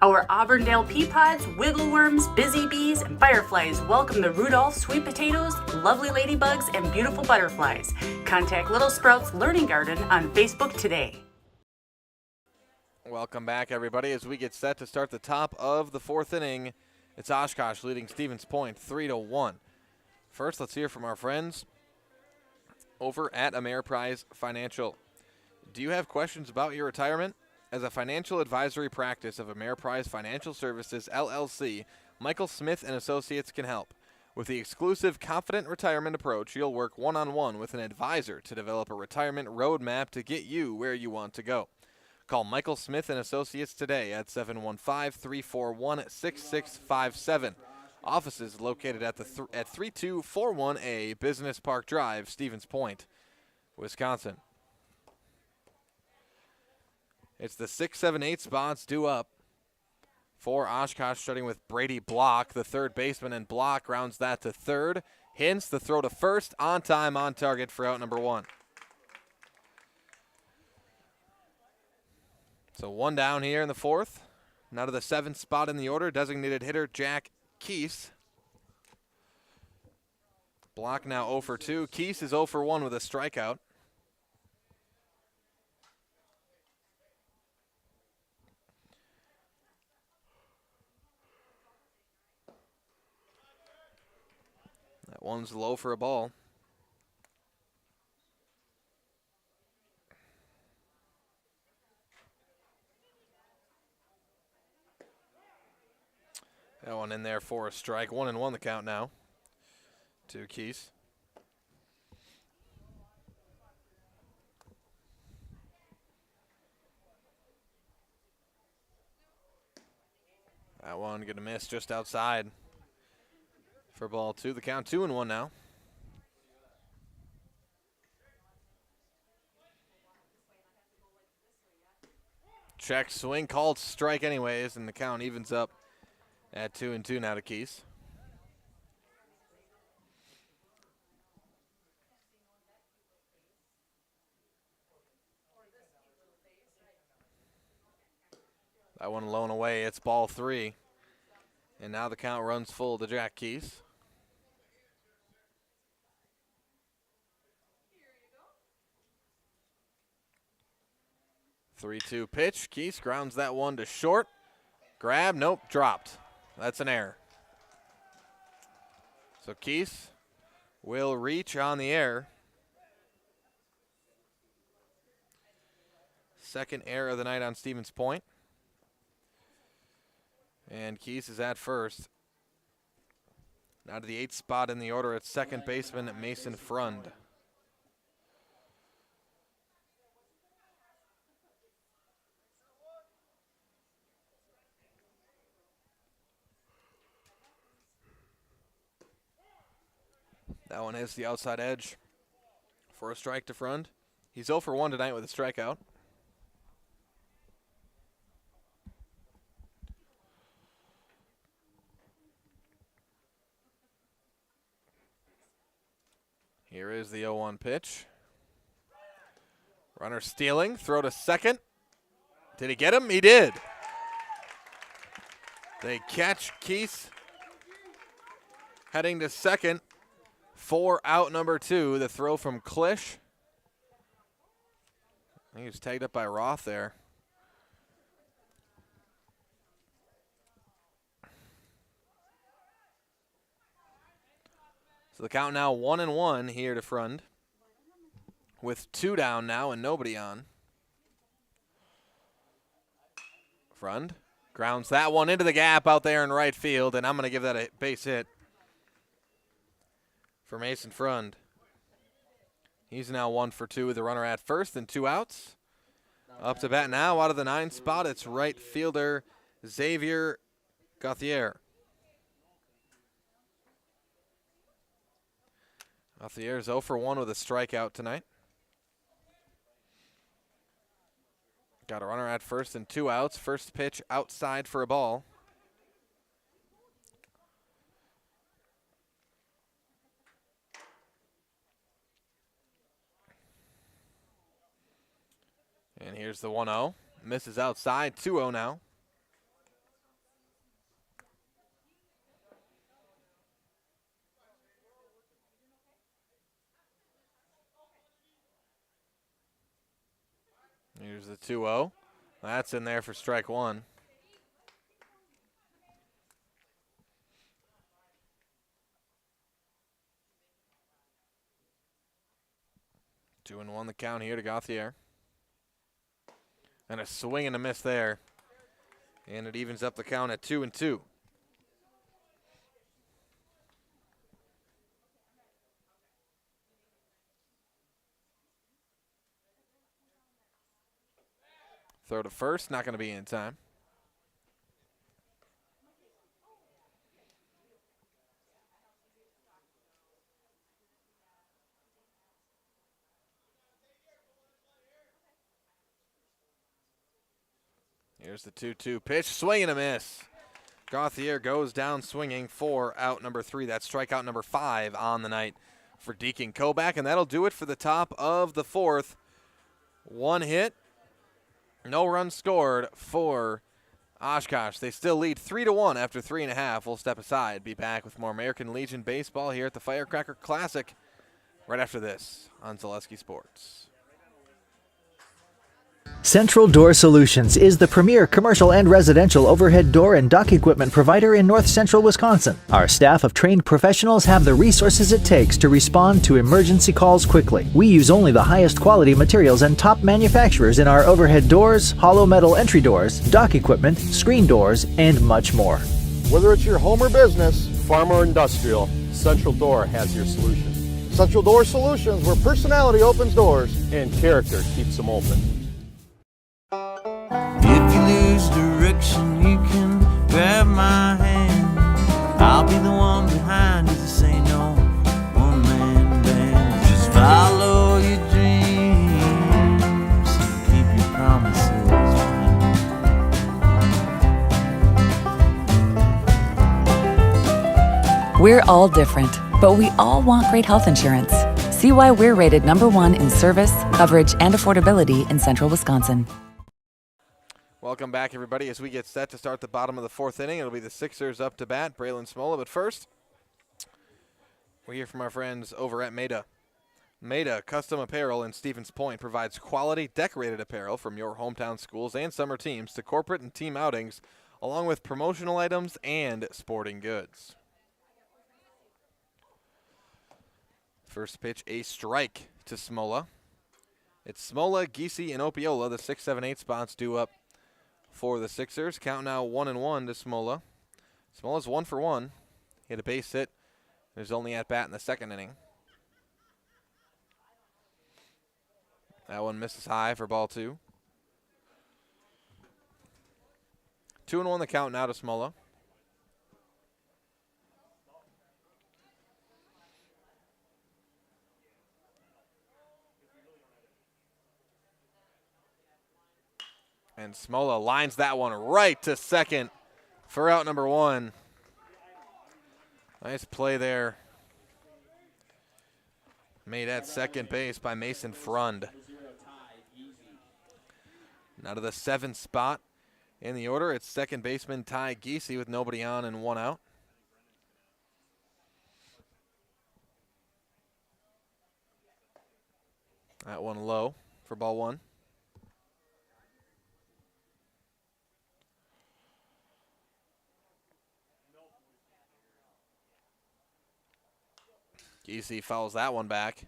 Our Auburndale pea pods, wiggle worms, busy bees, and fireflies welcome the Rudolph sweet potatoes, lovely ladybugs, and beautiful butterflies. Contact Little Sprouts Learning Garden on Facebook today. Welcome back, everybody, as we get set to start the top of the 4th inning. It's Oshkosh leading Stevens Point 3-1. First, let's hear from our friends over at Ameriprise Financial. Do you have questions about your retirement? As a financial advisory practice of Ameriprise Financial Services, LLC, Michael Smith & Associates can help. With the exclusive Confident Retirement approach, you'll work one-on-one with an advisor to develop a retirement roadmap to get you where you want to go. Call Michael Smith & Associates today at 715-341-6657. Offices located at 3241A Business Park Drive, Stevens Point, Wisconsin. It's the 6, 7, 8 spots due up For Oshkosh, starting with Brady Block, the third baseman, and Block rounds that to third. Hintz, the throw to first, on time, on target for out number 1. So 1 down here in the 4th. Now to the 7th spot in the order, designated hitter Jack Keese. Block now 0 for 2. Keese is 0 for 1 with a strikeout. That one's low for a ball. That one in there for a strike. 1-1 the count now to Keese. That one going to miss just outside for ball 2. The count 2-1 now. Check swing called strike anyways, and the count evens up at 2-2 now to Keese. That one blown away. It's ball 3. And now the count runs full to Jack Keese. Three-two pitch. Keese grounds that one to short. Grab, nope, dropped. That's an error. So Keese will reach on the error. Second error of the night on Stevens Point. And Keese is at first. Now to the 8th spot in the order at second baseman Mason Frund. That one hits the outside edge for a strike to Frund. He's 0 for 1 tonight with a strikeout. Here is the 0-1 pitch. Runner stealing, throw to second. Did he get him? He did. They catch Keese heading to second for out number 2. The throw from Klisch. I think he was tagged up by Roth there. So the count now 1-1 here to Frund. With 2 down now and nobody on. Frund grounds that one into the gap out there in right field, and I'm going to give that a base hit for Mason Frund. He's now 1 for 2 with the runner at first and 2 outs. Up to bat now out of the 9th spot, it's right fielder Xavier Gauthier. Gauthier is 0 for 1 with a strikeout tonight. Got a runner at first and 2 outs. First pitch outside for a ball. And here's the 1-0. Misses outside, 2-0 now. Here's the 2-0. That's in there for strike 1. Two and 1 the count here to Gauthier. And a swing and a miss there. And it evens up the count at 2-2. Throw to first, not going to be in time. Here's the 2-2 pitch. Swing and a miss. Gauthier goes down swinging for out number 3. That's strikeout number 5 on the night for Deacon Koback, and that'll do it for the top of the 4th. 1 hit, no runs scored for Oshkosh. They still lead 3-1 after 3.5. We'll step aside. Be back with more American Legion baseball here at the Firecracker Classic right after this on Zaleski Sports. Central Door Solutions is the premier commercial and residential overhead door and dock equipment provider in north central Wisconsin. Our staff of trained professionals have the resources it takes to respond to emergency calls quickly. We use only the highest quality materials and top manufacturers in our overhead doors, hollow metal entry doors, dock equipment, screen doors, and much more. Whether it's your home or business, farm or industrial, Central Door has your solution. Central Door Solutions, where personality opens doors and character keeps them open. If you lose direction, you can grab my hand. I'll be the one behind you to say no one-man band. Just follow your dreams and keep your promises. We're all different, but we all want great health insurance. See why we're rated #1 in service, coverage, and affordability in central Wisconsin. Welcome back, everybody, as we get set to start the bottom of the 4th inning. It'll be the Sixers up to bat, Braylon Smola. But first, we hear from our friends over at Maida. Maida Custom Apparel in Stevens Point provides quality decorated apparel from your hometown schools and summer teams to corporate and team outings, along with promotional items and sporting goods. First pitch, a strike to Smola. It's Smola, Giese, and Opiola, the 6, 7, 8 spots due up for the Sixers. Count now 1-1 to Smola. Smola's 1 for 1. He had a base hit. There's only at bat in the 2nd inning. That one misses high for ball 2. 2-1 the count now to Smola. And Smola lines that one right to second for out number 1. Nice play there. Made at second base by Mason Frund. Now to the 7th spot in the order. It's second baseman Ty Giese with nobody on and 1 out. That one low for ball 1. Giese fouls that one back.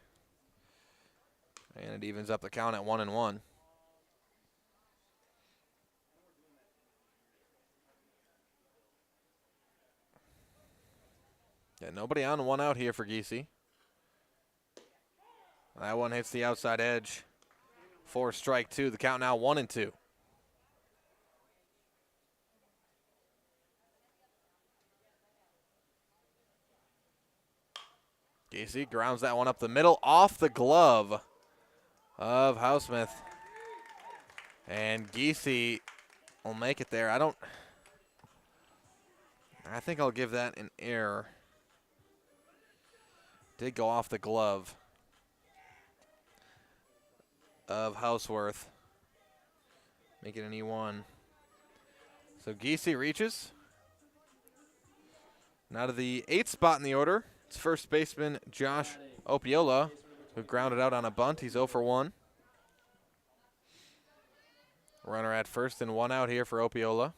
And it evens up the count at 1-1. Yeah, nobody on, 1 out here for Giese. That one hits the outside edge for strike 2. The count now 1-2. Giese grounds that one up the middle off the glove of Hausmith. And Giese will make it there. I think I'll give that an error. Did go off the glove of Houseworth. Make it an E1. So Giese reaches. Now to the 8th spot in the order. It's first baseman Josh Opiola, who grounded out on a bunt. He's 0 for 1. Runner at first and 1 out here for Opiola.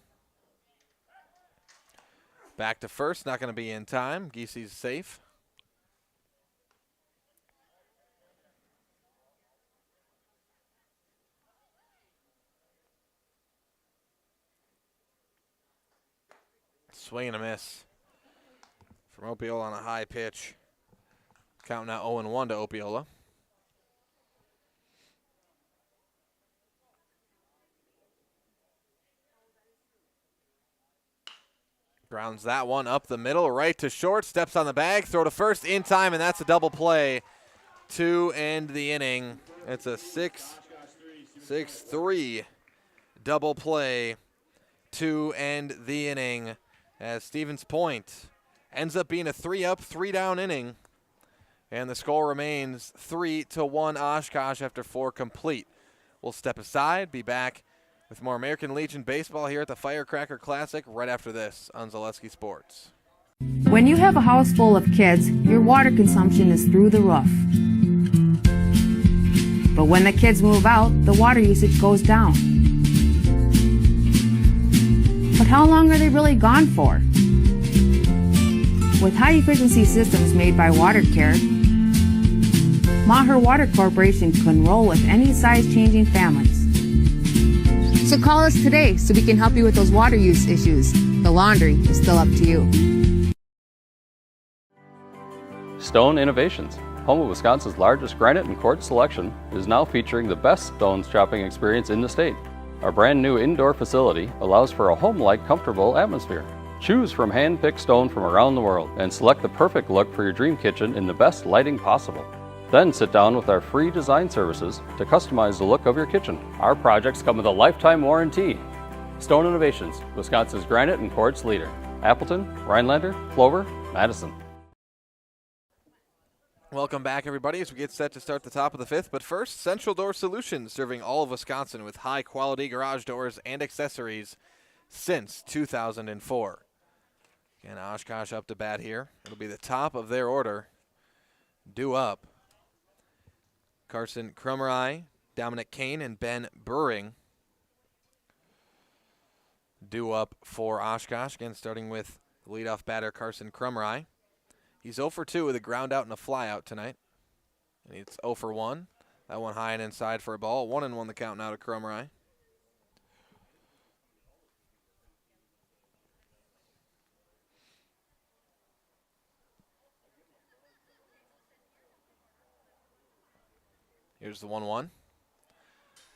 Back to first, not going to be in time. Giese's safe. Swing and a miss from Opiola on a high pitch. Count now 0-1 to Opiola. Grounds that one up the middle, right to short, steps on the bag, throw to first in time, and that's a double play to end the inning. It's a 6-3 double play to end the inning as Stevens Point ends up being a 3-up, 3-down inning. And the score remains 3-1 Oshkosh after 4 complete. We'll step aside, be back with more American Legion baseball here at the Firecracker Classic right after this on Zaleski Sports. When you have a house full of kids, your water consumption is through the roof. But when the kids move out, the water usage goes down. But how long are they really gone for? With high-efficiency systems made by WaterCare, Maher Water Corporation can roll with any size-changing families. So call us today so we can help you with those water use issues. The laundry is still up to you. Stone Innovations, home of Wisconsin's largest granite and quartz selection, is now featuring the best stones shopping experience in the state. Our brand new indoor facility allows for a home-like, comfortable atmosphere. Choose from hand-picked stone from around the world and select the perfect look for your dream kitchen in the best lighting possible. Then sit down with our free design services to customize the look of your kitchen. Our projects come with a lifetime warranty. Stone Innovations, Wisconsin's granite and quartz leader. Appleton, Rhinelander, Clover, Madison. Welcome back, everybody, as we get set to start the top of the 5th. But first, Central Door Solutions, serving all of Wisconsin with high-quality garage doors and accessories since 2004. Again, Oshkosh up to bat here. It'll be the top of their order. Due up, Carson Krummerai, Dominic Kane, and Ben Buring. Due up for Oshkosh, again starting with leadoff batter Carson Krummerai. He's 0 for 2 with a ground out and a fly out tonight. And it's 0 for 1. That one high and inside for a ball. 1-1 the count now to Krummerai. Here's the 1-1.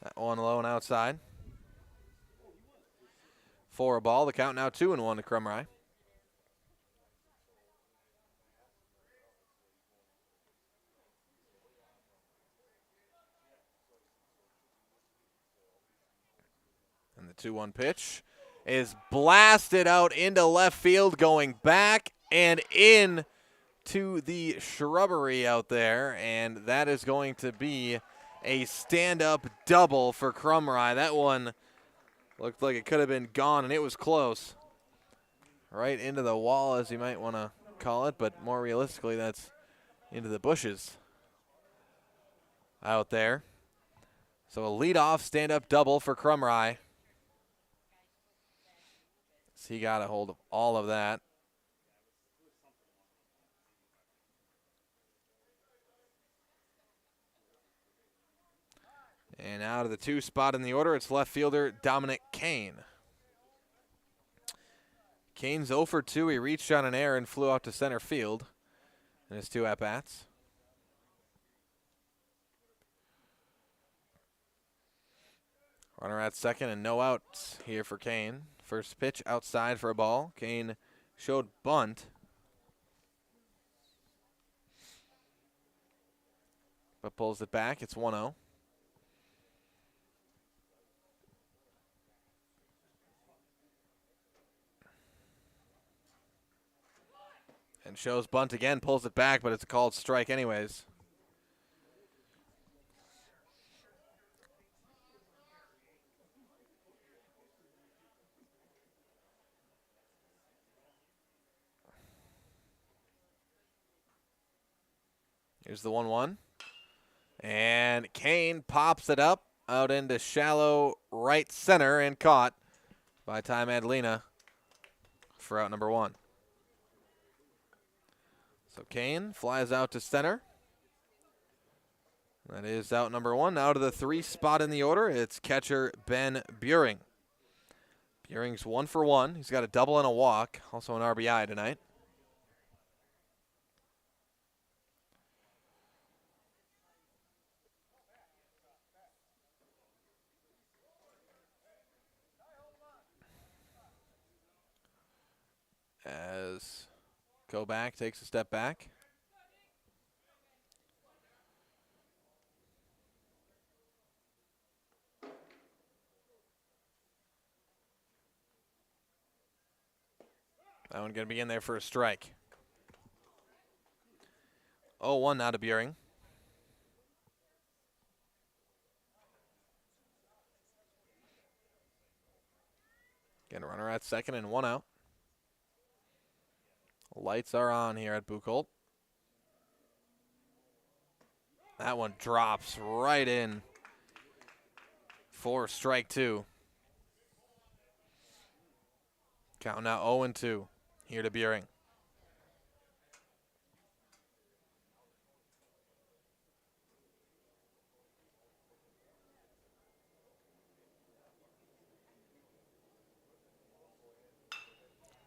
That one low and outside. For a ball. The count now 2-1 to Krummerai. And the 2-1 pitch is blasted out into left field, going back and in to the shrubbery out there, and that is going to be a stand-up double for Krummerai. That one looked like it could have been gone, and it was close. Right into the wall, as you might want to call it, but more realistically, that's into the bushes out there. So a lead-off stand-up double for Krummerai. So he got a hold of all of that. And out of the 2 spot in the order, it's left fielder Dominic Kane. Kane's 0 for 2. He reached on an error and flew out to center field in his 2 at-bats. Runner at second and no outs here for Kane. First pitch outside for a ball. Kane showed bunt, but pulls it back. It's 1-0. And shows bunt again, pulls it back, but it's a called strike anyways. Here's the 1-1. And Kane pops it up out into shallow right center and caught by Ty Madalena for out number 1. So Kane flies out to center. That is out number 1. Now to the 3 spot in the order, it's catcher Ben Buring. Buring's 1 for 1. He's got a double and a walk, also an RBI tonight. As Koback takes a step back. That one going to be in there for a strike. 0-1 now to Buring. Getting a runner at second and 1 out. Lights are on here at Buchholz. That one drops right in for strike 2. Count now 0-2 here to Buring.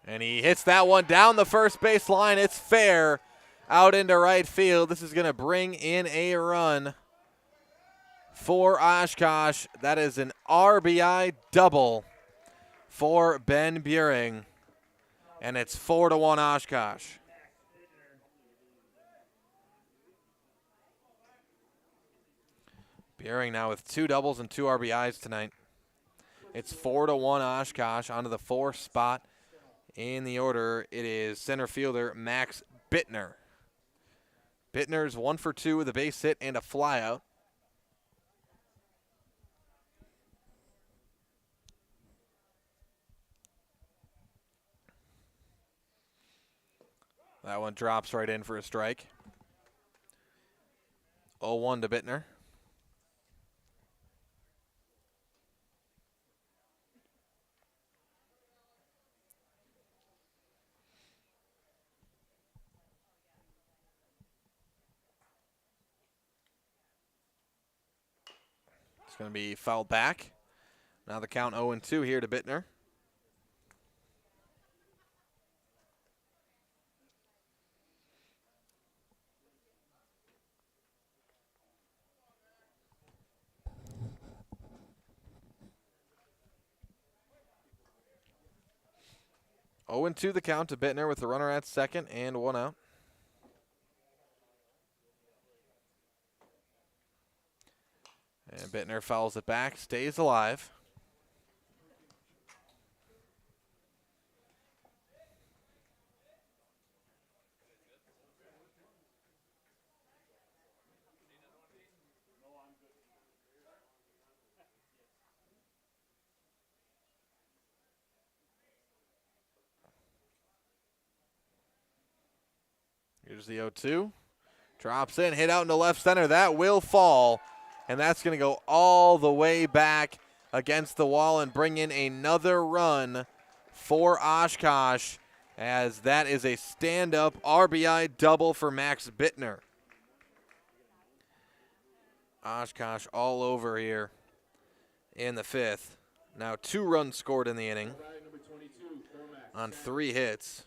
And he hits that one down the first base line. It's fair out into right field. This is going to bring in a run for Oshkosh. That is an RBI double for Ben Buring. And it's 4-1 Oshkosh. Buring now with 2 doubles and 2 RBIs tonight. It's 4-1 Oshkosh onto the 4th spot. In the order, it is center fielder Max Bittner. Bittner's 1 for 2 with a base hit and a flyout. That one drops right in for a strike. 0-1 to Bittner. It's going to be fouled back. Now the count 0-2 here to Bittner. Oh, 0-2 the count to Bittner with the runner at second and 1 out. And Bittner fouls it back, stays alive. Here's the 0-2. Drops in, hit out into left center. That will fall. And that's going to go all the way back against the wall and bring in another run for Oshkosh, as that is a stand-up RBI double for Max Bittner. Oshkosh all over here in the 5th. Now 2 runs scored in the inning on 3 hits.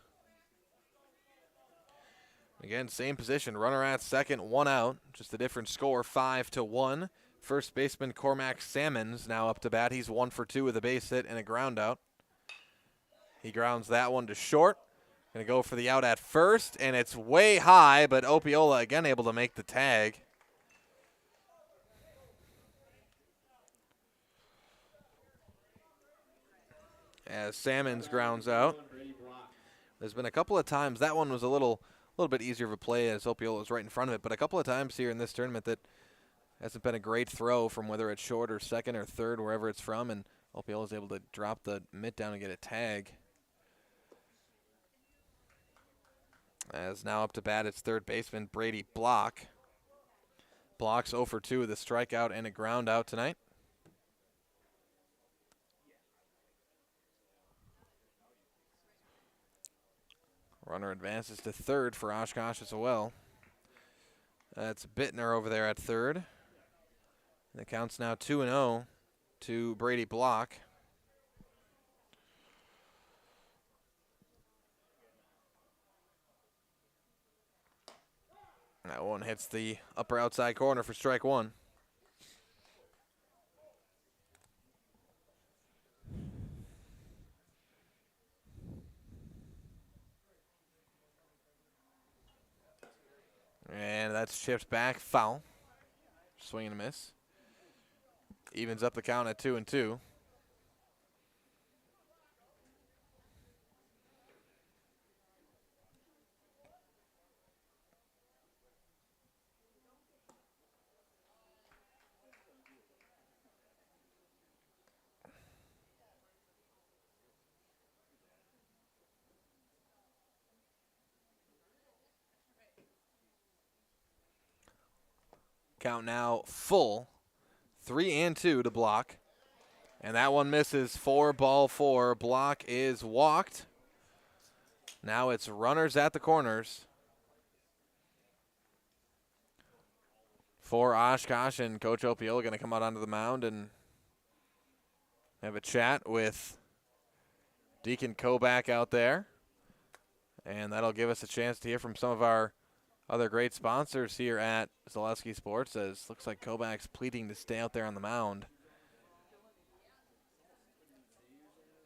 Again, same position, runner at second, 1 out. Just a different score, 5-1. First baseman Cormac Salmons now up to bat. He's 1 for 2 with a base hit and a ground out. He grounds that one to short. Going to go for the out at first, and it's way high, but Opiola again able to make the tag. As Salmons grounds out. There's been a couple of times, that one was a little bit easier of a play as Opiola was right in front of it, but a couple of times here in this tournament that hasn't been a great throw from whether it's short or second or third, wherever it's from, and Opiola is able to drop the mitt down and get a tag. As now up to bat, it's third baseman Brady Block. Block's 0 for 2 with a strikeout and a ground out tonight. Runner advances to third for Oshkosh as well. That's Bittner over there at third. And the count's now 2-0 to Brady Block. That one hits the upper outside corner for strike 1. And that's chipped back, foul. Swing and a miss. Evens up the count at 2-2. Count now full. 3-2 to block. And that one misses. 4-4. Block is walked. Now it's runners at the corners. For Oshkosh, and Coach Opiola going to come out onto the mound and have a chat with Deacon Koback out there. And that'll give us a chance to hear from some of our other great sponsors here at Zaleski Sports, as looks like Koback's pleading to stay out there on the mound.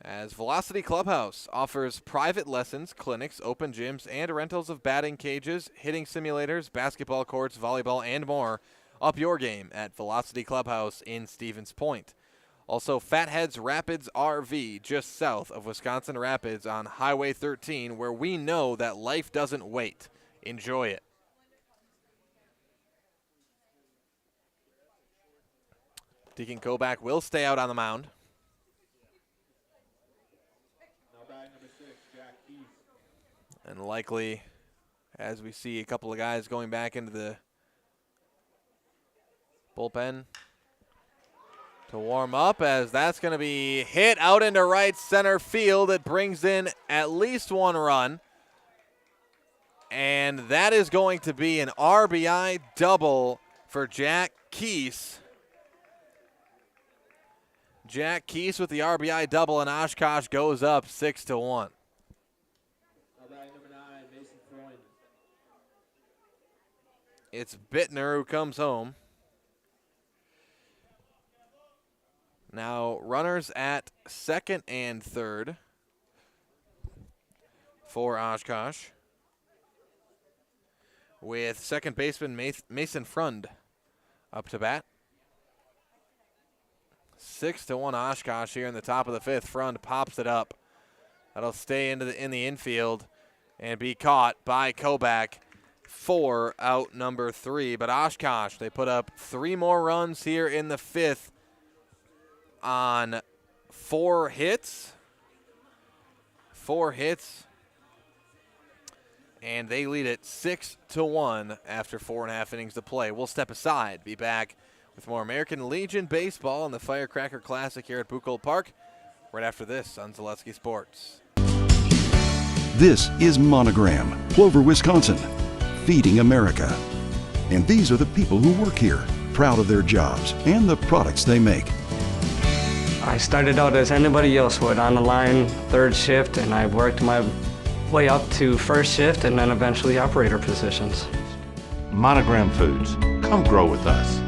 As Velocity Clubhouse offers private lessons, clinics, open gyms, and rentals of batting cages, hitting simulators, basketball courts, volleyball, and more. Up your game at Velocity Clubhouse in Stevens Point. Also, Fatheads Rapids RV, just south of Wisconsin Rapids on Highway 13, where we know that life doesn't wait. Enjoy it. Deacon Koback will stay out on the mound. And likely, as we see a couple of guys going back into the bullpen to warm up, as that's going to be hit out into right center field. It brings in at least one run. And that is going to be an RBI double for Jack Keese. Jack Keese with the RBI double, and Oshkosh goes up 6-1. It's Bittner who comes home. Now runners at second and third for Oshkosh, with second baseman Mason Frund up to bat. 6-1 Oshkosh here in the top of the fifth. Frund pops it up. That'll stay in the infield and be caught by Koback for out number 3. But Oshkosh, they put up 3 more runs here in the fifth on 4 hits. 4 hits. And they lead it 6-1 after 4.5 innings to play. We'll step aside, be back with more American Legion baseball and the Firecracker Classic here at Buchholz Park right after this on Zaleski Sports. This is Monogram, Plover, Wisconsin, feeding America. And these are the people who work here, proud of their jobs and the products they make. I started out as anybody else would, on the line, 3rd shift, and I worked my way up to 1st shift and then eventually operator positions. Monogram Foods, come grow with us.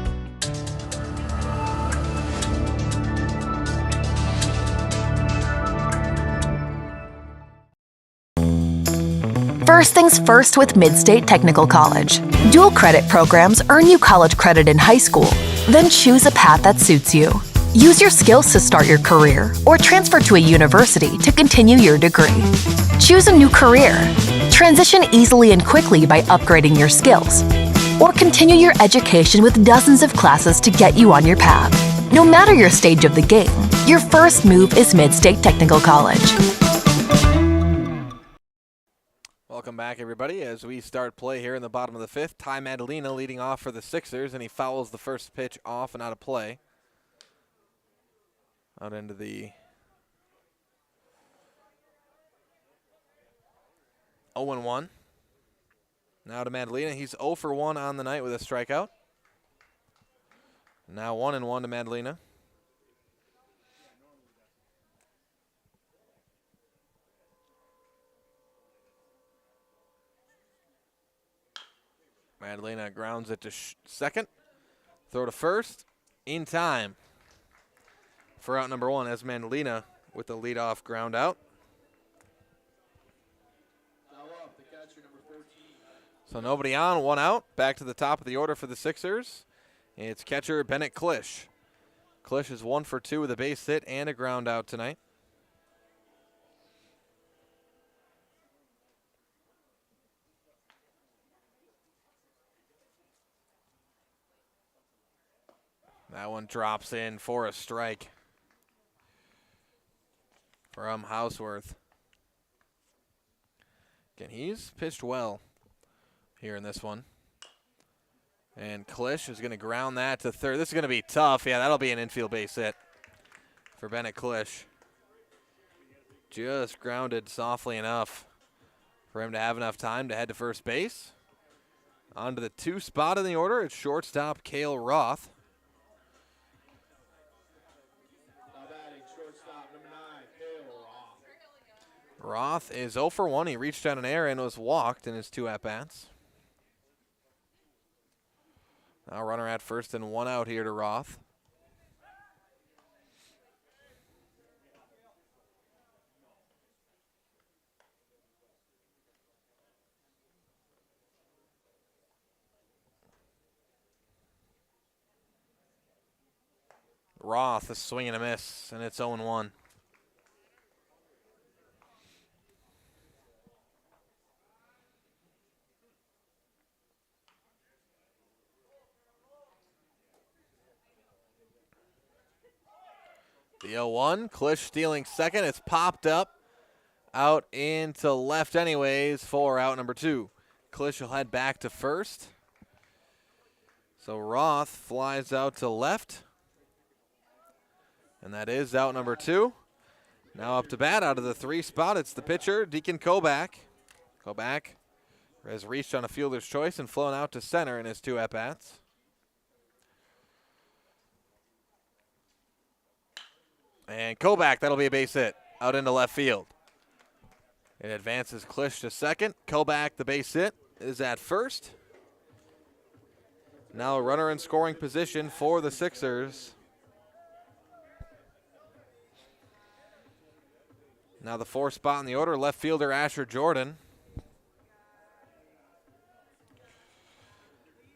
First things first with Midstate Technical College. Dual credit programs earn you college credit in high school, then choose a path that suits you. Use your skills to start your career or transfer to a university to continue your degree. Choose a new career. Transition easily and quickly by upgrading your skills. Or continue your education with dozens of classes to get you on your path. No matter your stage of the game, your first move is Midstate Technical College. Welcome back, everybody, as we start play here in the bottom of the fifth. Ty Madalena leading off for the Sixers, and he fouls the first pitch off and out of play. Out into the 0-1. Now to Madalena. He's 0 for 1 on the night with a strikeout. Now 1-1 to Madalena. Madalena grounds it to second. Throw to first. In time for out number 1 as Madalena with the leadoff ground out. So nobody on, 1 out. Back to the top of the order for the Sixers. It's catcher Bennett Klisch. Klisch is 1 for 2 with a base hit and a ground out tonight. That one drops in for a strike from Houseworth. Again, he's pitched well here in this one. And Klisch is going to ground that to third. This is going to be tough. Yeah, that'll be an infield base hit for Bennett Klisch. Just grounded softly enough for him to have enough time to head to first base. On to the 2 spot in the order, it's shortstop Cale Roth. Now batting shortstop number 9, Cale Roth. Roth is 0 for 1. He reached on an error and was walked in his 2 at-bats. Now runner at first and 1 out here to Roth. Roth, a swing and a miss, and it's 0-1. The 0-1, Klisch stealing second. It's popped up out into left anyways for out number 2. Klisch will head back to first. So Roth flies out to left. And that is out number 2. Now up to bat out of the 3 spot. It's the pitcher, Deacon Kobach. Kobach has reached on a fielder's choice and flown out to center in his 2 at-bats. And Kobach, that'll be a base hit out into left field. It advances Klisch to second. Kobach, the base hit, is at first. Now a runner in scoring position for the Sixers. Now the 4th spot in the order, left fielder Asher Jordan.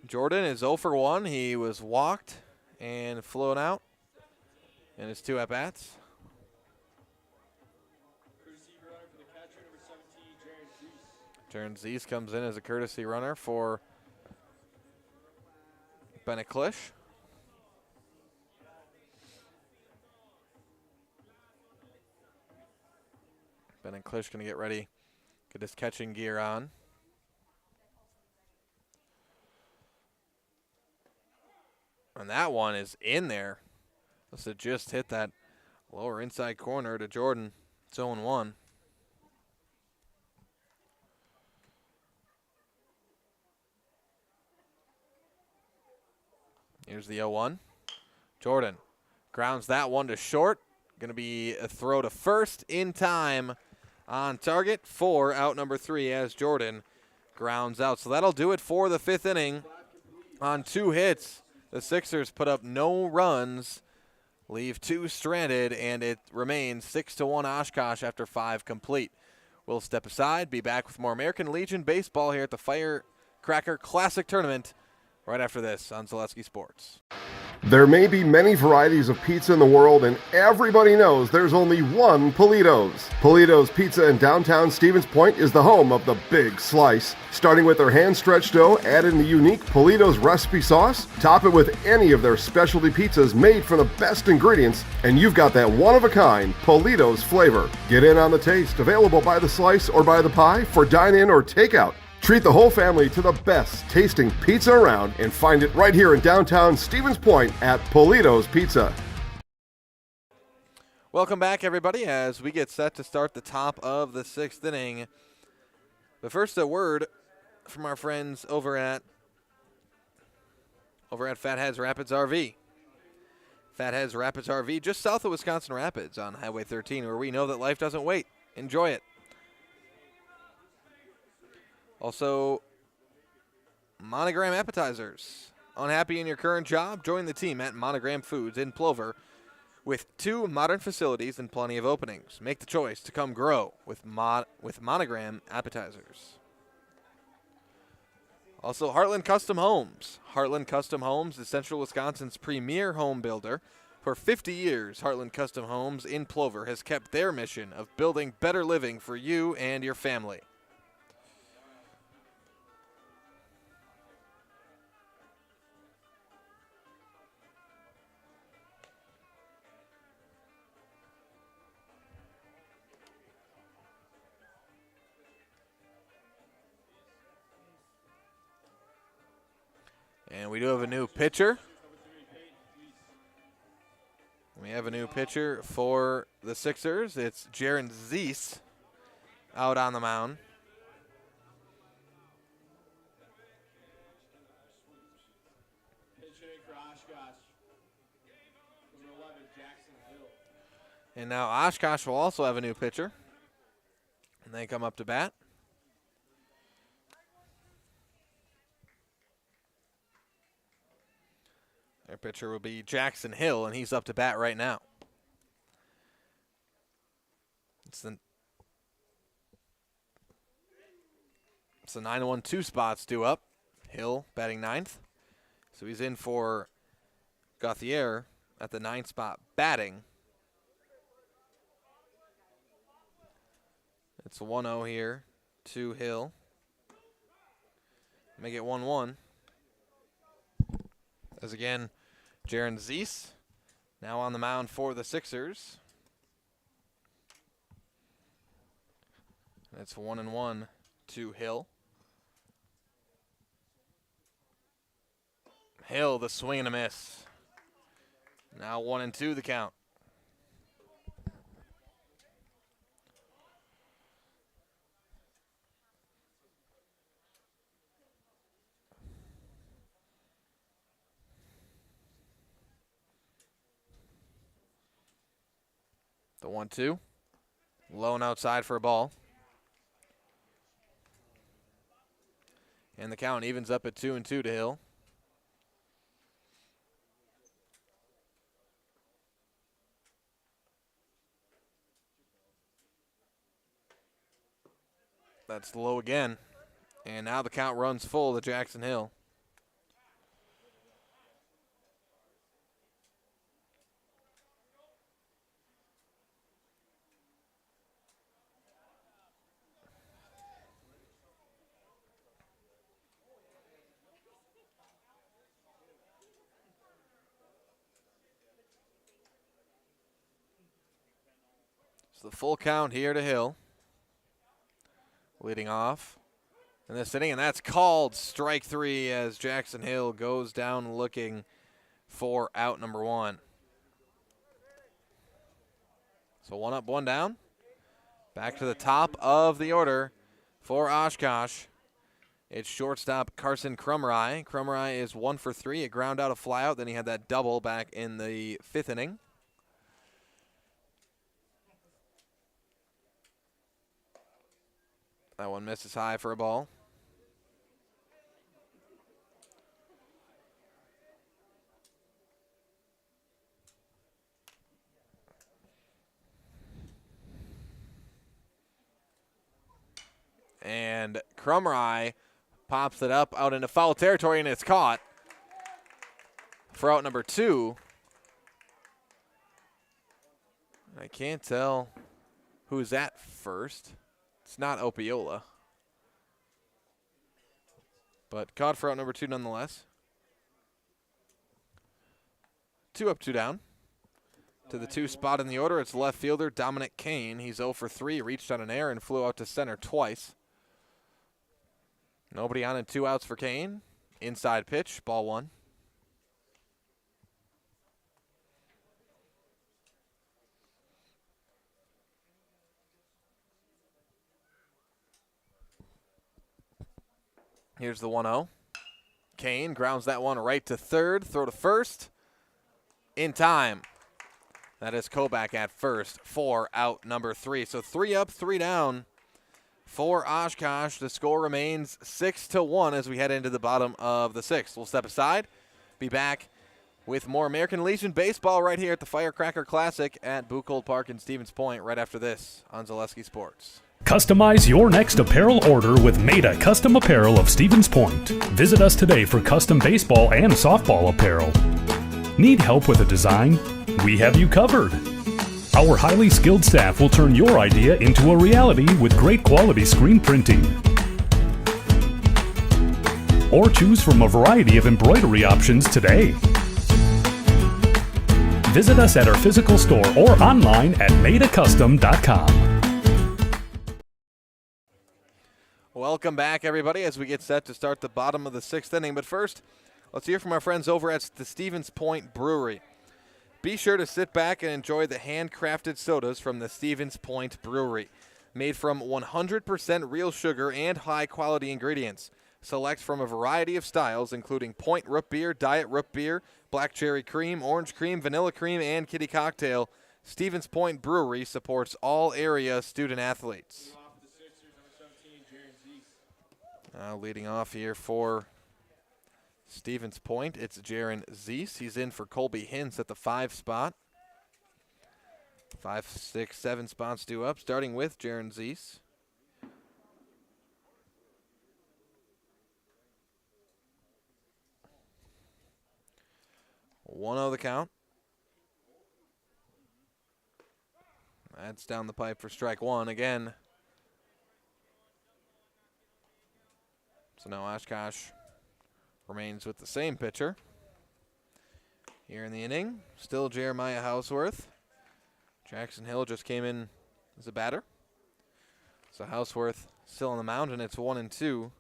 Jordan is 0 for 1. He was walked and flown out in his 2 at-bats. Courtesy runner for the catcher, number 17, Jaron Zeese comes in as a courtesy runner for Bennett Klisch. Bennett Klisch going to get ready, get his catching gear on. And that one is in there. Must have just hit that lower inside corner to Jordan. It's 0-1. Here's the 0-1. Jordan grounds that one to short. Going to be a throw to first in time on target for out number 3 as Jordan grounds out. So that'll do it for the 5th inning. On 2 hits, the Sixers put up no runs, leave 2 stranded, and it remains 6-1 Oshkosh after 5 complete. We'll step aside, be back with more American Legion baseball here at the Firecracker Classic Tournament right after this on Zaleski Sports. There may be many varieties of pizza in the world, and everybody knows there's only one Polito's. Polito's Pizza in downtown Stevens Point is the home of the big slice. Starting with their hand-stretched dough, add in the unique Polito's recipe sauce, top it with any of their specialty pizzas made from the best ingredients, and you've got that one-of-a-kind Polito's flavor. Get in on the taste, available by the slice or by the pie for dine-in or takeout. Treat the whole family to the best tasting pizza around and find it right here in downtown Stevens Point at Polito's Pizza. Welcome back, everybody, as we get set to start the top of the 6th inning. But first, a word from our friends over at Fatheads Rapids RV. Fatheads Rapids RV, just south of Wisconsin Rapids on Highway 13, where we know that life doesn't wait. Enjoy it. Also, Monogram Appetizers. Unhappy in your current job? Join the team at Monogram Foods in Plover with 2 modern facilities and plenty of openings. Make the choice to come grow with Monogram Appetizers. Also, Heartland Custom Homes. Heartland Custom Homes is Central Wisconsin's premier home builder. For 50 years, Heartland Custom Homes in Plover has kept their mission of building better living for you and your family. And we do have a new pitcher. We have a new pitcher for the Sixers. It's Jaron Zeese out on the mound. Pitching for Oshkosh. Number 11, Jackson Hill. And now Oshkosh will also have a new pitcher. And they come up to bat. Their pitcher will be Jackson Hill, and he's up to bat right now. It's the 9-1-2 spots due up. Hill batting ninth. So he's in for Gauthier at the 9th spot batting. It's 1-0 here to Hill. Make it 1-1. As again, Jaron Zeese now on the mound for the Sixers. And it's 1-1 to Hill. Hill, the swing and a miss. Now 1-2 the count. The 1-2. Low and outside for a ball. And the count evens up at 2-2 to Hill. That's low again. And now the count runs full to Jackson Hill. So the full count here to Hill. Leading off in this inning, and that's called strike 3 as Jackson Hill goes down looking for out number 1. So 1 up, 1 down. Back to the top of the order for Oshkosh. It's shortstop Carson Crumry. Crumry is 1 for 3. A ground out, a flyout. Then he had that double back in the 5th inning. That one misses high for a ball. And Crumry pops it up out into foul territory, and it's caught for out number 2. I can't tell who's at first. It's not Opiola. But caught for out number 2 nonetheless. 2 up, 2 down. To the 2 spot in the order, it's left fielder Dominic Kane. He's 0 for 3, reached on an error and flew out to center twice. Nobody on and 2 outs for Kane. Inside pitch, ball 1. Here's the 1-0. Kane grounds that one right to third. Throw to first. In time. That is Kobach at first for out number 3. So 3 up, 3 down for Oshkosh. The score remains 6-1 as we head into the bottom of the 6th. We'll step aside. Be back with more American Legion baseball right here at the Firecracker Classic at Buchholz Park in Stevens Point right after this on Zaleski Sports. Customize your next apparel order with Maida Custom Apparel of Stevens Point. Visit us today for custom baseball and softball apparel. Need help with a design? We have you covered. Our highly skilled staff will turn your idea into a reality with great quality screen printing. Or choose from a variety of embroidery options today. Visit us at our physical store or online at maidacustom.com. Welcome back, everybody, as we get set to start the bottom of the 6th inning. But first, Let's hear from our friends over at the Stevens Point Brewery. Be sure to sit back and enjoy the handcrafted sodas from the Stevens Point Brewery. Made from 100% real sugar and high-quality ingredients. Select from a variety of styles, including Point Root Beer, Diet Root Beer, Black Cherry Cream, Orange Cream, Vanilla Cream, and Kitty Cocktail. Stevens Point Brewery supports all area student-athletes. Leading off here for Stevens Point, it's Jaron Zeese. He's in for Colby Hintz at the 5 spot. 5, 6, 7 spots due up, starting with Jaron Zeese. One the count. That's down the pipe for strike one again. So now Oshkosh remains with the same pitcher. Here in the inning, still Jeremiah Houseworth. Jackson Hill just came in as a batter. So Houseworth still on the mound, and it's 1-2 to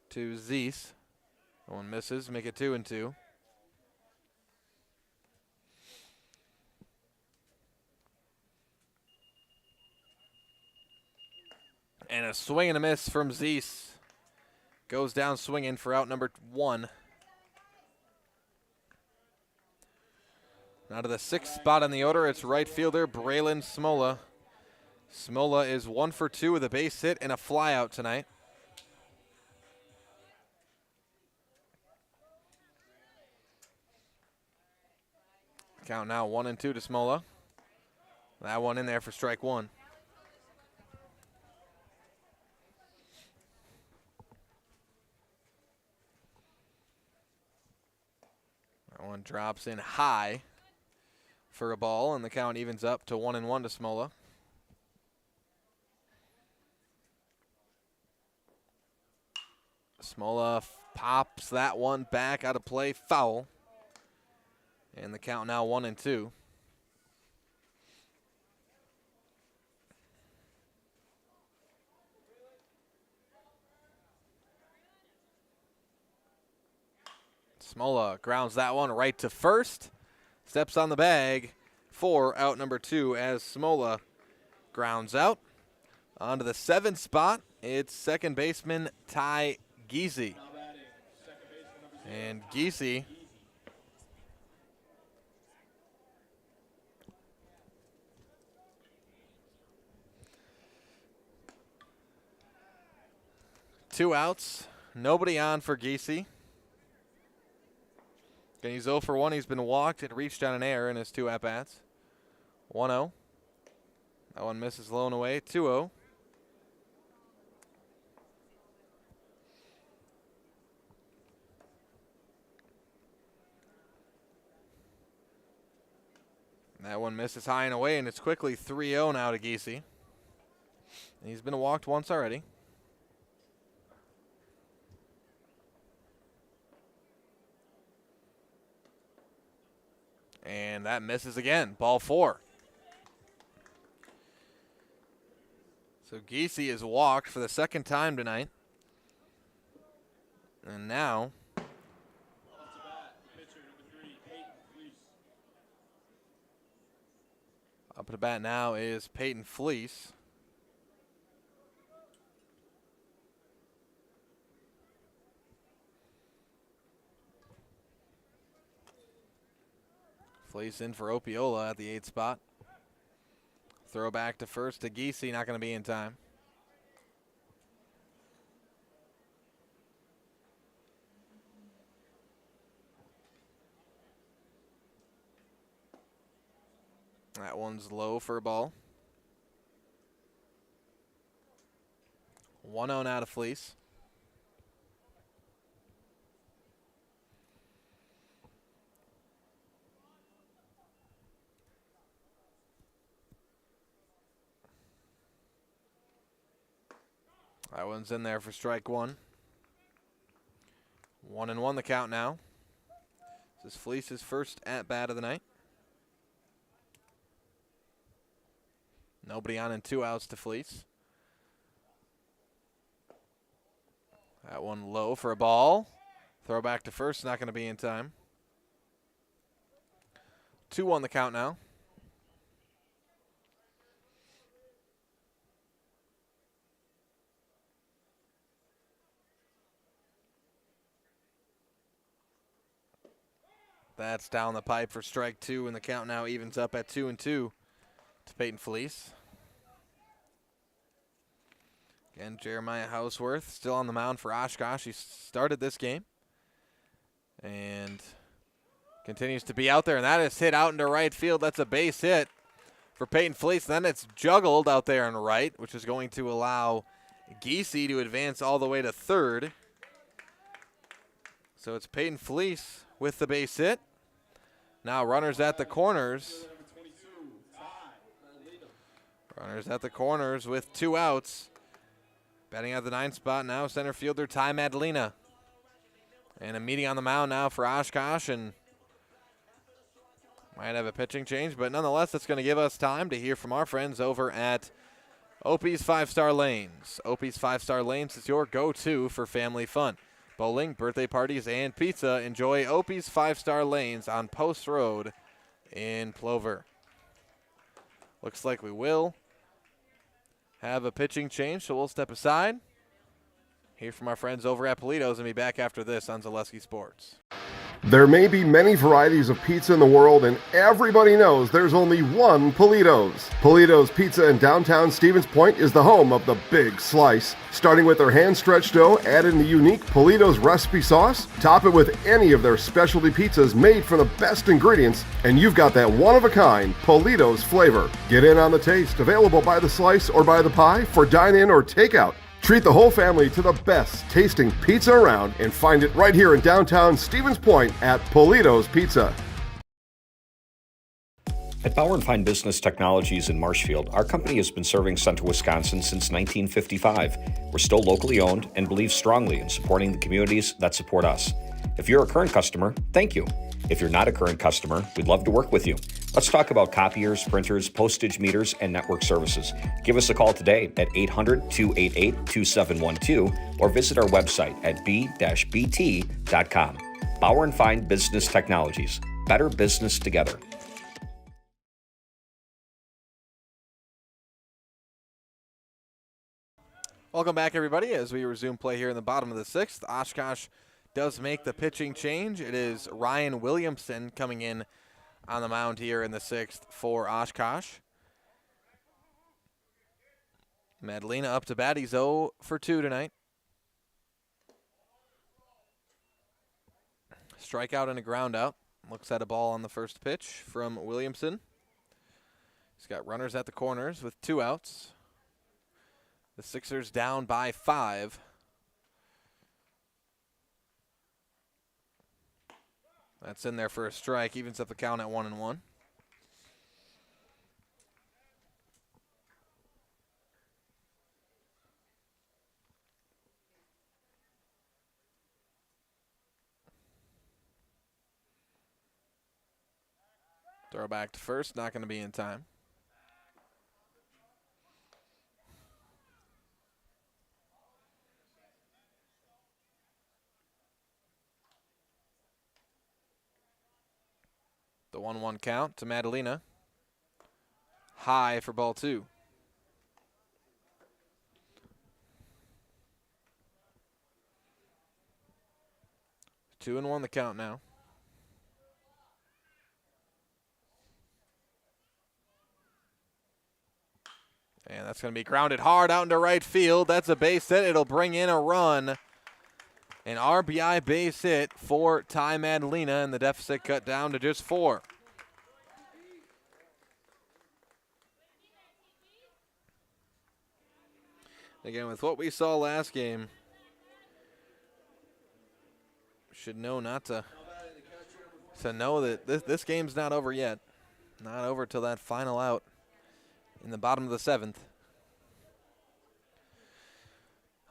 Zeese. One misses, make it 2-2. And a swing and a miss from Zeese. Goes down swinging for out number 1. Now to the 6th spot on the order, it's right fielder Braylon Smola. Smola is 1 for 2 with a base hit and a flyout tonight. Count now 1-2 to Smola. That one in there for strike one. That one drops in high for a ball, and the count evens up to 1-1 to Smola. Smola pops that one back out of play, foul. And the count now 1-2. Smola grounds that one right to first. Steps on the bag for out number 2 as Smola grounds out. On to the 7th spot, it's second baseman Ty Giese. And Giese two outs, nobody on for Giese. He's 0 for 1. He's been walked and reached on an error in his 2 at-bats. 1-0. That one misses low and away. 2-0. That one misses high and away, and it's quickly 3-0 now to Giese. He's been walked once already. And that misses again. Ball 4. So Giese is walked for the 2nd time tonight. And now up to bat now is Peyton Fleece. Fleece in for Opiola at the 8th spot. Throw back to first to Giese, not going to be in time. That one's low for a ball. 1-0 now to Fleece. That one's in there for strike one. 1-1 the count now. This is Fleece's first at-bat of the night. Nobody on and 2 outs to Fleece. That one low for a ball. Throw back to first, not going to be in time. 2 on the count now. That's down the pipe for strike 2, and the count now evens up at 2-2 to Peyton Felice. Again, Jeremiah Houseworth still on the mound for Oshkosh. He started this game and continues to be out there, and that is hit out into right field. That's a base hit for Peyton Felice. Then it's juggled out there in right, which is going to allow Giese to advance all the way to third. So it's Peyton Felice with the base hit. Now runners at the corners. Runners at the corners with 2 outs. Batting at the 9th spot now, center fielder Ty Madalena. And a meeting on the mound now for Oshkosh, and might have a pitching change, but nonetheless, that's going to give us time to hear from our friends over at Opie's 5-Star Lanes. Opie's 5-Star Lanes is your go-to for family fun. Bowling, birthday parties, and pizza. Enjoy Opie's 5-Star Lanes on Post Road in Plover. Looks like we will have a pitching change, so we'll step aside. Hear from our friends over at Polito's and be back after this on Zaleski Sports. There may be many varieties of pizza in the world, and everybody knows there's only one Polito's. Polito's Pizza in downtown Stevens Point is the home of the big slice. Starting with their hand-stretched dough, add in the unique Polito's recipe sauce, top it with any of their specialty pizzas made from the best ingredients, and you've got that one-of-a-kind Polito's flavor. Get in on the taste, available by the slice or by the pie for dine-in or takeout. Treat the whole family to the best tasting pizza around and find it right here in downtown Stevens Point at Polito's Pizza. At Bauer & Fine Business Technologies in Marshfield, our company has been serving Central Wisconsin since 1955. We're still locally owned and believe strongly in supporting the communities that support us. If you're a current customer, thank you. If you're not a current customer, we'd love to work with you. Let's talk about copiers, printers, postage meters, and network services. Give us a call today at 800-288-2712 or visit our website at b-bt.com. Bauer & Fine Business Technologies. Better business together. Welcome back, everybody, as we resume play here in the bottom of the 6th. Oshkosh does make the pitching change. It is Ryan Williamson coming in on the mound here in the 6th for Oshkosh. Madalena up to bat. He's 0 for 2 tonight. Strikeout and a ground out. Looks at a ball on the first pitch from Williamson. He's got runners at the corners with 2 outs. The Sixers down by 5. That's in there for a strike. Evens up the count at 1-1. Throw back to first. Not going to be in time. The 1-1 count to Madalena. High for ball 2. 2-1 the count now. And that's going to be grounded hard out into right field. That's a base hit. It'll bring in a run. An RBI base hit for Ty Madalena, and the deficit cut down to just 4. Again, with what we saw last game, should know not to know that this game's not over yet. Not over till that final out in the bottom of the 7th.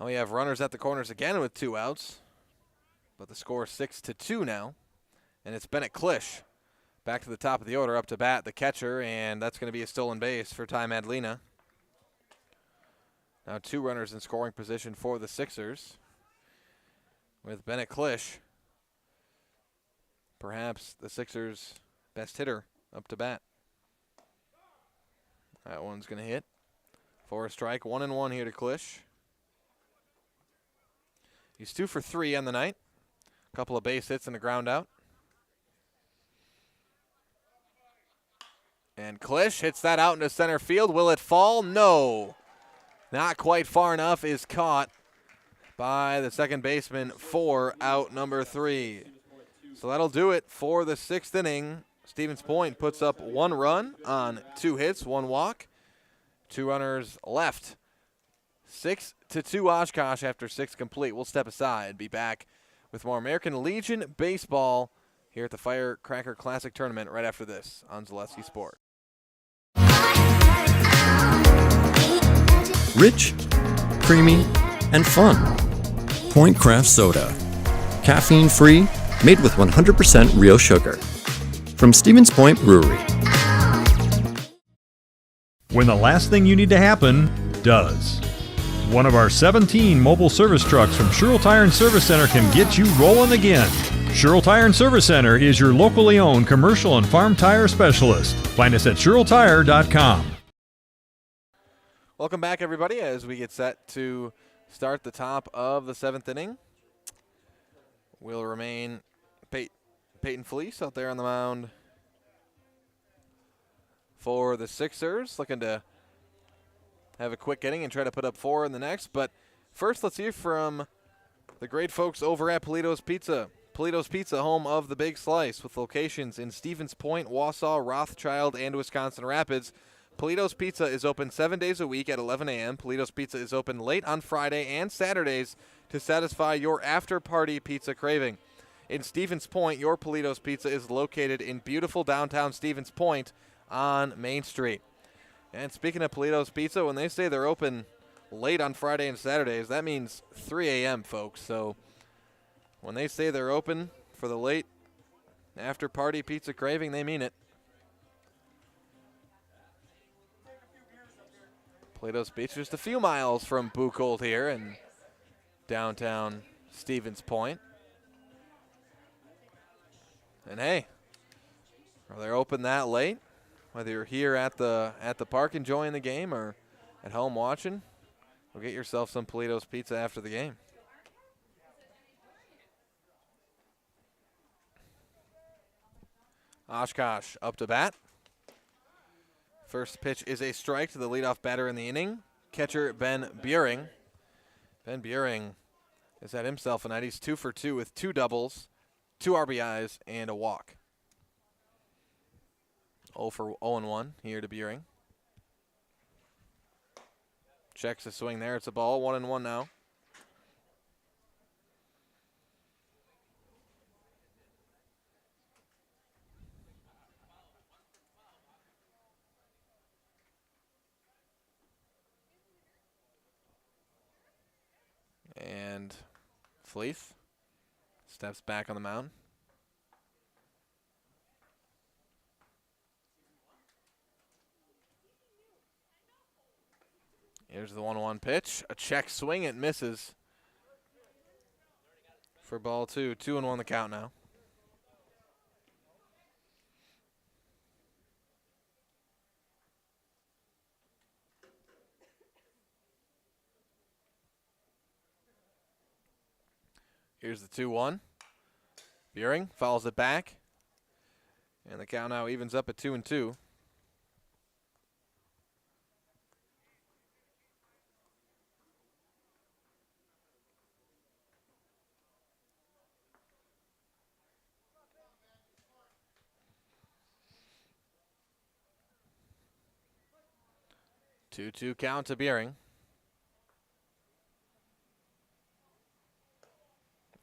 We have runners at the corners again with 2 outs, but the score is 6-2 now, and it's Bennett Klisch back to the top of the order, up to bat, the catcher, and that's going to be a stolen base for Ty Madalena. Now 2 runners in scoring position for the Sixers, with Bennett Klisch perhaps the Sixers' best hitter up to bat. That one's going to hit for a strike. 1-1 here to Klisch. He's 2 for 3 on the night. A couple of base hits and a ground out. And Klisch hits that out into center field. Will it fall? No. Not quite far enough. Is caught by the second baseman for out number 3. So that'll do it for the 6th inning. Stevens Point puts up 1 run on 2 hits, 1 walk. 2 runners left. 6-2 Oshkosh after 6 complete. We'll step aside, be back with more American Legion baseball here at the Firecracker Classic Tournament right after this on Zaleski Sport. Rich, creamy, and fun. Point Craft Soda. Caffeine-free, made with 100% real sugar. From Stevens Point Brewery. When the last thing you need to happen does. One of our 17 mobile service trucks from Sherrill Tire and Service Center can get you rolling again. Sherrill Tire and Service Center is your locally owned commercial and farm tire specialist. Find us at SherrillTire.com. Welcome back, everybody, as we get set to start the top of the 7th inning. Will remain Peyton Fleece out there on the mound for the Sixers, looking to have a quick inning and try to put up 4 in the next. But first, let's hear from the great folks over at Polito's Pizza. Polito's Pizza, home of the Big Slice, with locations in Stevens Point, Wausau, Rothschild, and Wisconsin Rapids. Polito's Pizza is open 7 days a week at 11 a.m. Polito's Pizza is open late on Friday and Saturdays to satisfy your after-party pizza craving. In Stevens Point, your Polito's Pizza is located in beautiful downtown Stevens Point on Main Street. And speaking of Polito's Pizza, when they say they're open late on Friday and Saturdays, that means 3 a.m., folks. So when they say they're open for the late after-party pizza craving, they mean it. Polito's Pizza just a few miles from Buchholz here in downtown Stevens Point. And hey, are they open that late? Whether you're here at the park enjoying the game or at home watching, go get yourself some Polito's Pizza after the game. Oshkosh up to bat. First pitch is a strike to the leadoff batter in the inning, catcher Ben Buring. Ben Buring has had himself a night. He's 2 for 2 with 2 doubles, 2 RBIs, and a walk. 0-1 here to Buring. Checks the swing there. It's a ball. 1-1 now. And Fleece steps back on the mound. Here's the 1-1 pitch. A check swing. It misses for ball 2. 2-1 the count now. Here's the 2-1. Buring fouls it back. And the count now evens up at 2-2. Two count to Buring.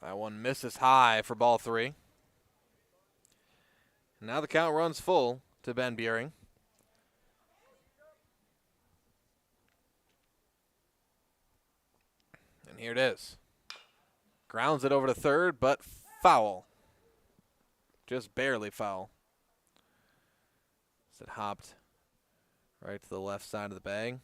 That one misses high for ball 3. Now the count runs full to Ben Buring. And here it is. Grounds it over to third, but foul. Just barely foul. As it hopped right to the left side of the bag.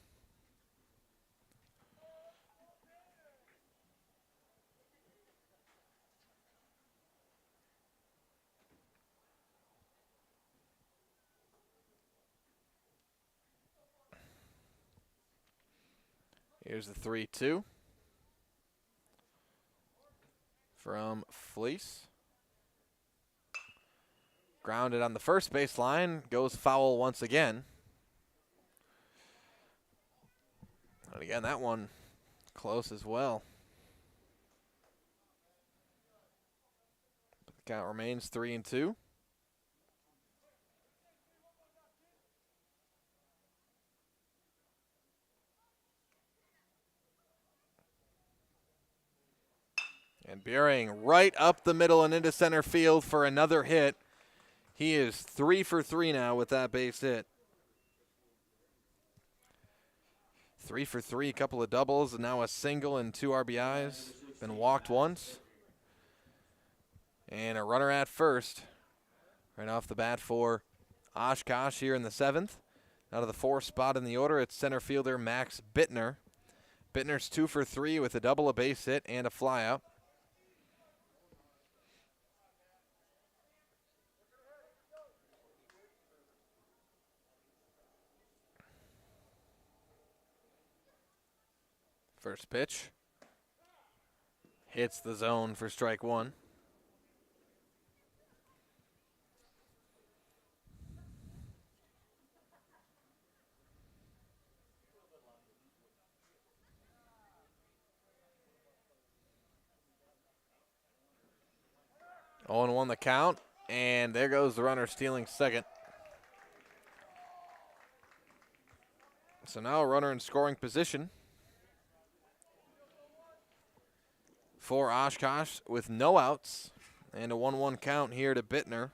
Here's the 3-2 from Fleece. Grounded on the first baseline, goes foul once again. And again, that one close as well. But the count remains 3-2. And Buehring right up the middle and into center field for another hit. He is 3 for 3 now with that base hit. 3 for 3, a couple of doubles, and now a single and 2 RBIs. Been walked once. And a runner at first. Right off the bat for Oshkosh here in the 7th. Out of the 4th spot in the order, it's center fielder Max Bittner. Bittner's 2 for 3 with a double, a base hit, and a flyout. First pitch. Hits the zone for strike 1. Oh, and 1 the count, and there goes the runner stealing second. So now a runner in scoring position for Oshkosh with no outs and a 1-1 count here to Bittner.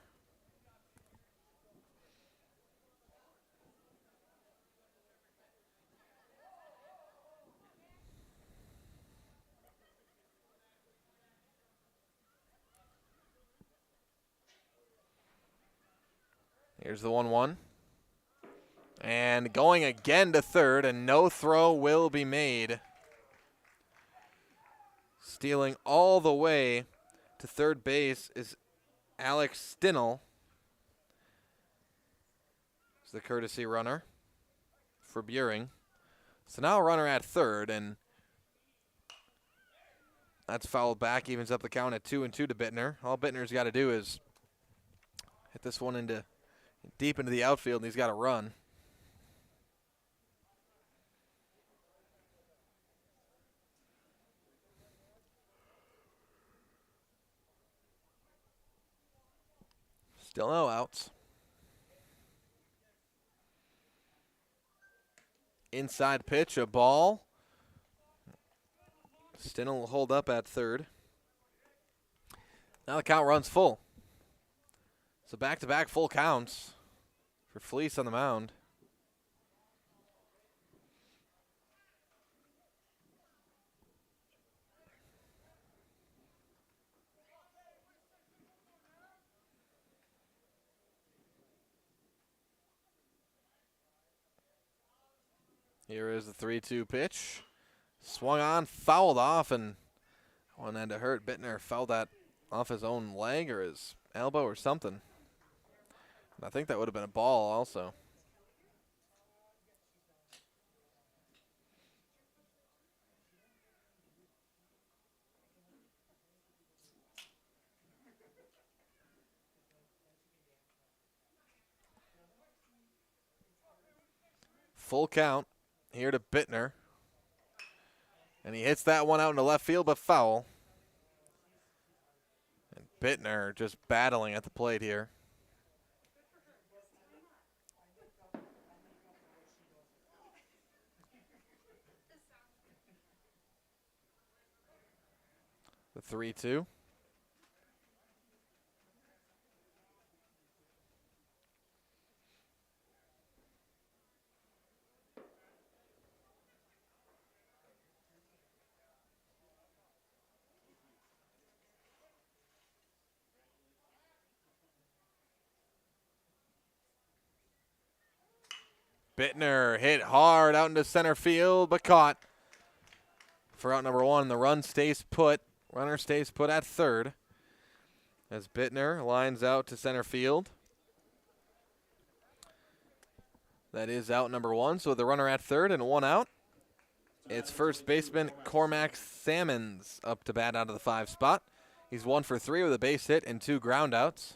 Here's the 1-1. And going again to third, and no throw will be made. Stealing all the way to third base is Alex Stinnell. It's the courtesy runner for Buehring. So now a runner at third, and that's fouled back, evens up the count at 2-2 to Bittner. All Bittner's got to do is hit this one deep into the outfield, and he's got to run. Still no outs. Inside pitch, a ball. Stinnell will hold up at third. Now the count runs full. So back-to-back full counts for Fleece on the mound. Here is the 3-2 pitch. Swung on, fouled off, and one had to hurt. Bittner fouled that off his own leg or his elbow or something. And I think that would have been a ball also. Full count here to Bittner. And he hits that one out into left field, but foul. And Bittner just battling at the plate here. The 3-2. Bittner hit hard out into center field, but caught for out number 1. The run stays put. Runner stays put at third as Bittner lines out to center field. That is out number 1, so the runner at third and 1 out. It's first baseman Cormac Salmons up to bat out of the 5 spot. He's 1 for 3 with a base hit and 2 groundouts.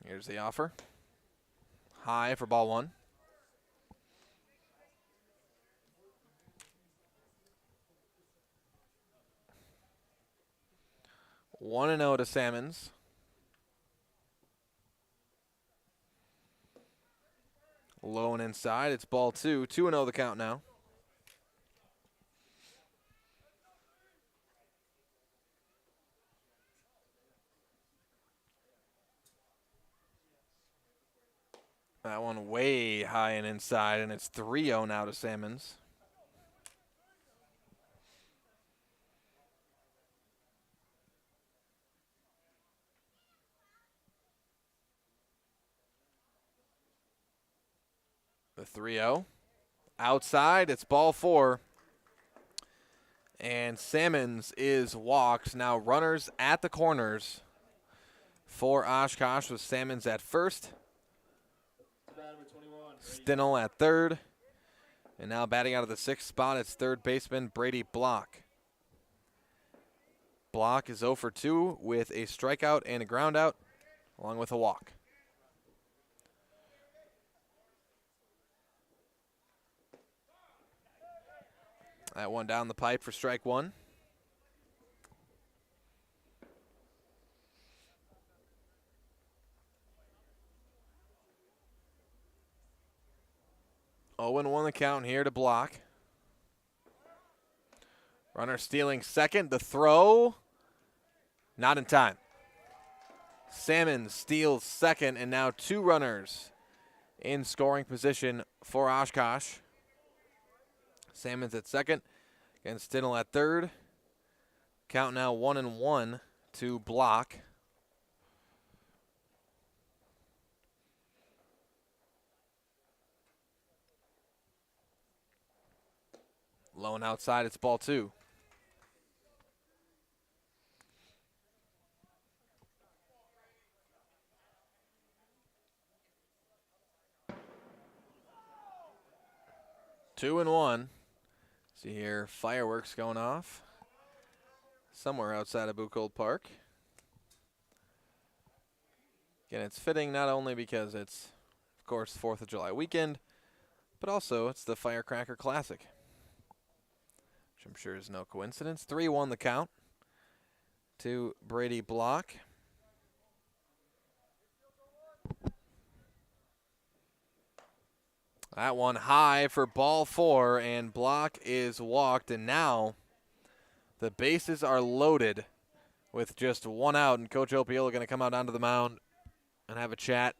Here's the offer. High for ball 1. One and 0 to Salmons. Low and inside. It's ball 2. 2-0 the count now. That one way high and inside, and it's 3-0 now to Salmons. The 3-0. Outside, it's ball 4. And Salmons is walked. Now runners at the corners for Oshkosh with Salmons at first. Stinnell at third. And now batting out of the 6th spot, it's third baseman Brady Block. Block is 0 for 2 with a strikeout and a groundout, along with a walk. That one down the pipe for strike 1. Oh, and 1 the count here to Block. Runner stealing second. The throw, not in time. Salmons steals second, and now 2 runners in scoring position for Oshkosh. Salmons at second, and Stinnell at third. Count now 1-1 to Block. Low and outside, it's ball 2. Two and 1. See here, fireworks going off somewhere outside of Buchholz Park. Again, it's fitting not only because it's, of course, 4th of July weekend, but also it's the Firecracker Classic, which I'm sure is no coincidence. 3-1 the count to Brady Block. That one high for ball 4, and Block is walked, and now the bases are loaded with just 1 out, and Coach Opiola going to come out onto the mound and have a chat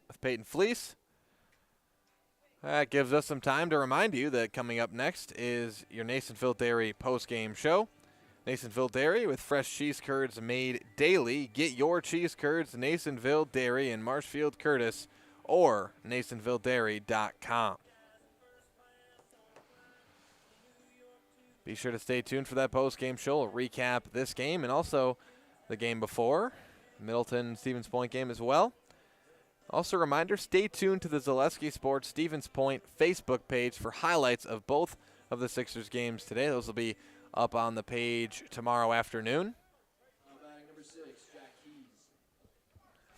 with Peyton Fleece. That gives us some time to remind you that coming up next is your Masonville Dairy post-game show. Masonville Dairy with fresh cheese curds made daily. Get your cheese curds, Masonville Dairy in Marshfield, Curtis, or NasonvilleDairy.com. Be sure to stay tuned for that post-game show. We'll recap this game and also the game before, Middleton Stevens Point game as well. Also a reminder, stay tuned to the Zaleski Sports Stevens Point Facebook page for highlights of both of the Sixers games today. Those will be up on the page tomorrow afternoon.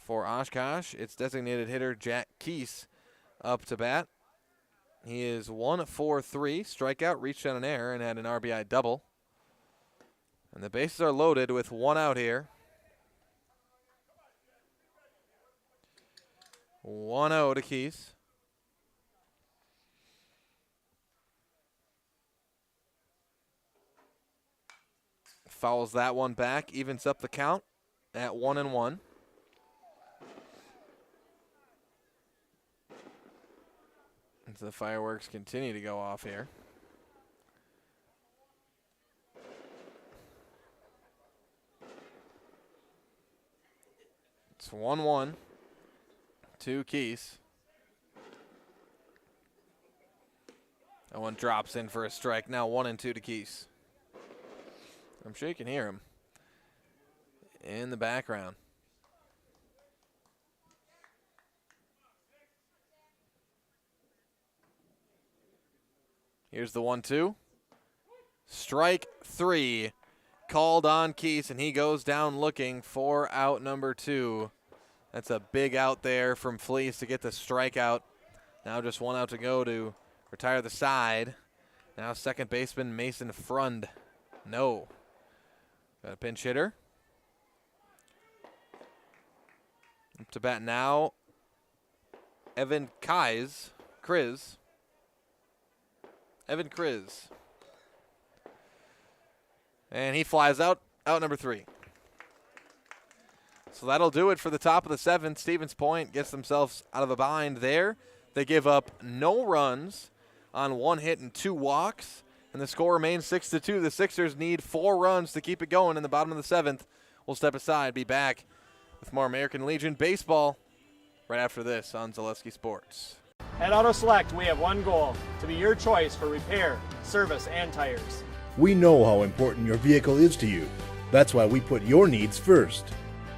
For Oshkosh, it's designated hitter Jack Keese up to bat. He is 1 for 3, strikeout, reached on an error, and had an RBI double. And the bases are loaded with 1 out here. 1-0 to Keese. Fouls that one back, evens up the count at 1-1. As the fireworks continue to go off here. It's 1-1 to Keese. That one drops in for a strike. Now 1-2 to Keese. I'm sure you can hear him. in the background. Here's the 1-2. Strike 3. Called on Keese, and he goes down looking for out number 2. That's a big out there from Fleece to get the strikeout. Now just 1 out to go to retire the side. Now second baseman Mason Frund. No. Got a pinch hitter. Up to bat now, Evan Kriz. Evan Kriz. And he flies out number 3. So that'll do it for the top of the 7th. Stevens Point gets themselves out of a bind there. They give up no runs on 1 hit and 2 walks, and the score remains 6-2. The Sixers need 4 runs to keep it going in the bottom of the 7th. We'll step aside, be back with more American Legion baseball right after this on Zaleski Sports. At Auto Select, we have one goal: to be your choice for repair, service, and tires. We know how important your vehicle is to you. That's why we put your needs first.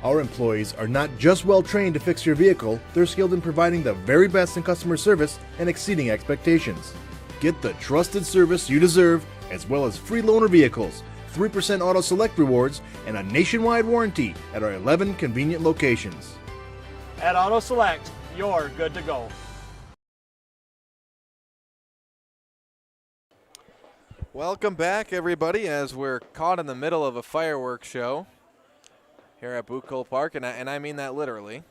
Our employees are not just well trained to fix your vehicle, they're skilled in providing the very best in customer service and exceeding expectations. Get the trusted service you deserve, as well as free loaner vehicles, 3% Auto Select rewards, and a nationwide warranty at our 11 convenient locations. At Auto Select, you're good to go. Welcome back, everybody, as we're caught in the middle of a fireworks show here at Boot Cole Park, and I mean that literally.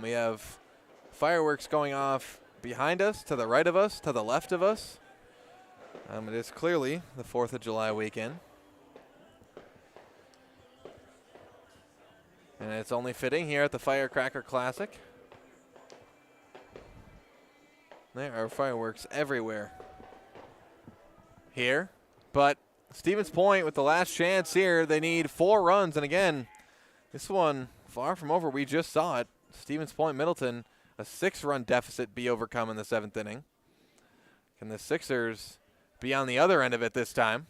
We have fireworks going off behind us, to the right of us, to the left of us. It is clearly the 4th of July weekend. And it's only fitting here at the Firecracker Classic. There are fireworks everywhere here. But Stevens Point with the last chance here. They need 4 runs. And again, this one far from over. We just saw it. Stevens Point Middleton, a 6-run deficit be overcome in the 7th inning. Can the Sixers be on the other end of it this time?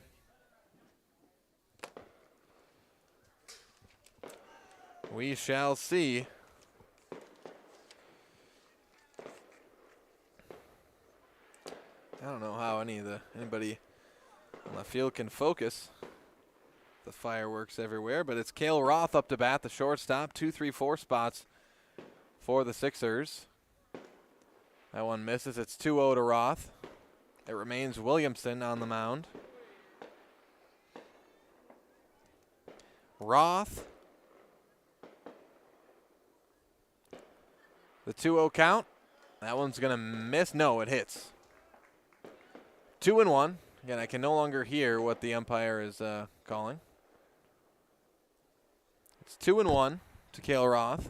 We shall see. I don't know how anybody on the field can focus. The fireworks everywhere, but it's Cale Roth up to bat, the shortstop. 2, 3, 4 spots for the Sixers. That one misses. It's 2-0 to Roth. It remains Williamson on the mound. Roth. The 2-0 count. That one's going to miss. No, it hits. 2-1. Again, I can no longer hear what the umpire is calling. It's 2-1 to Cale Roth.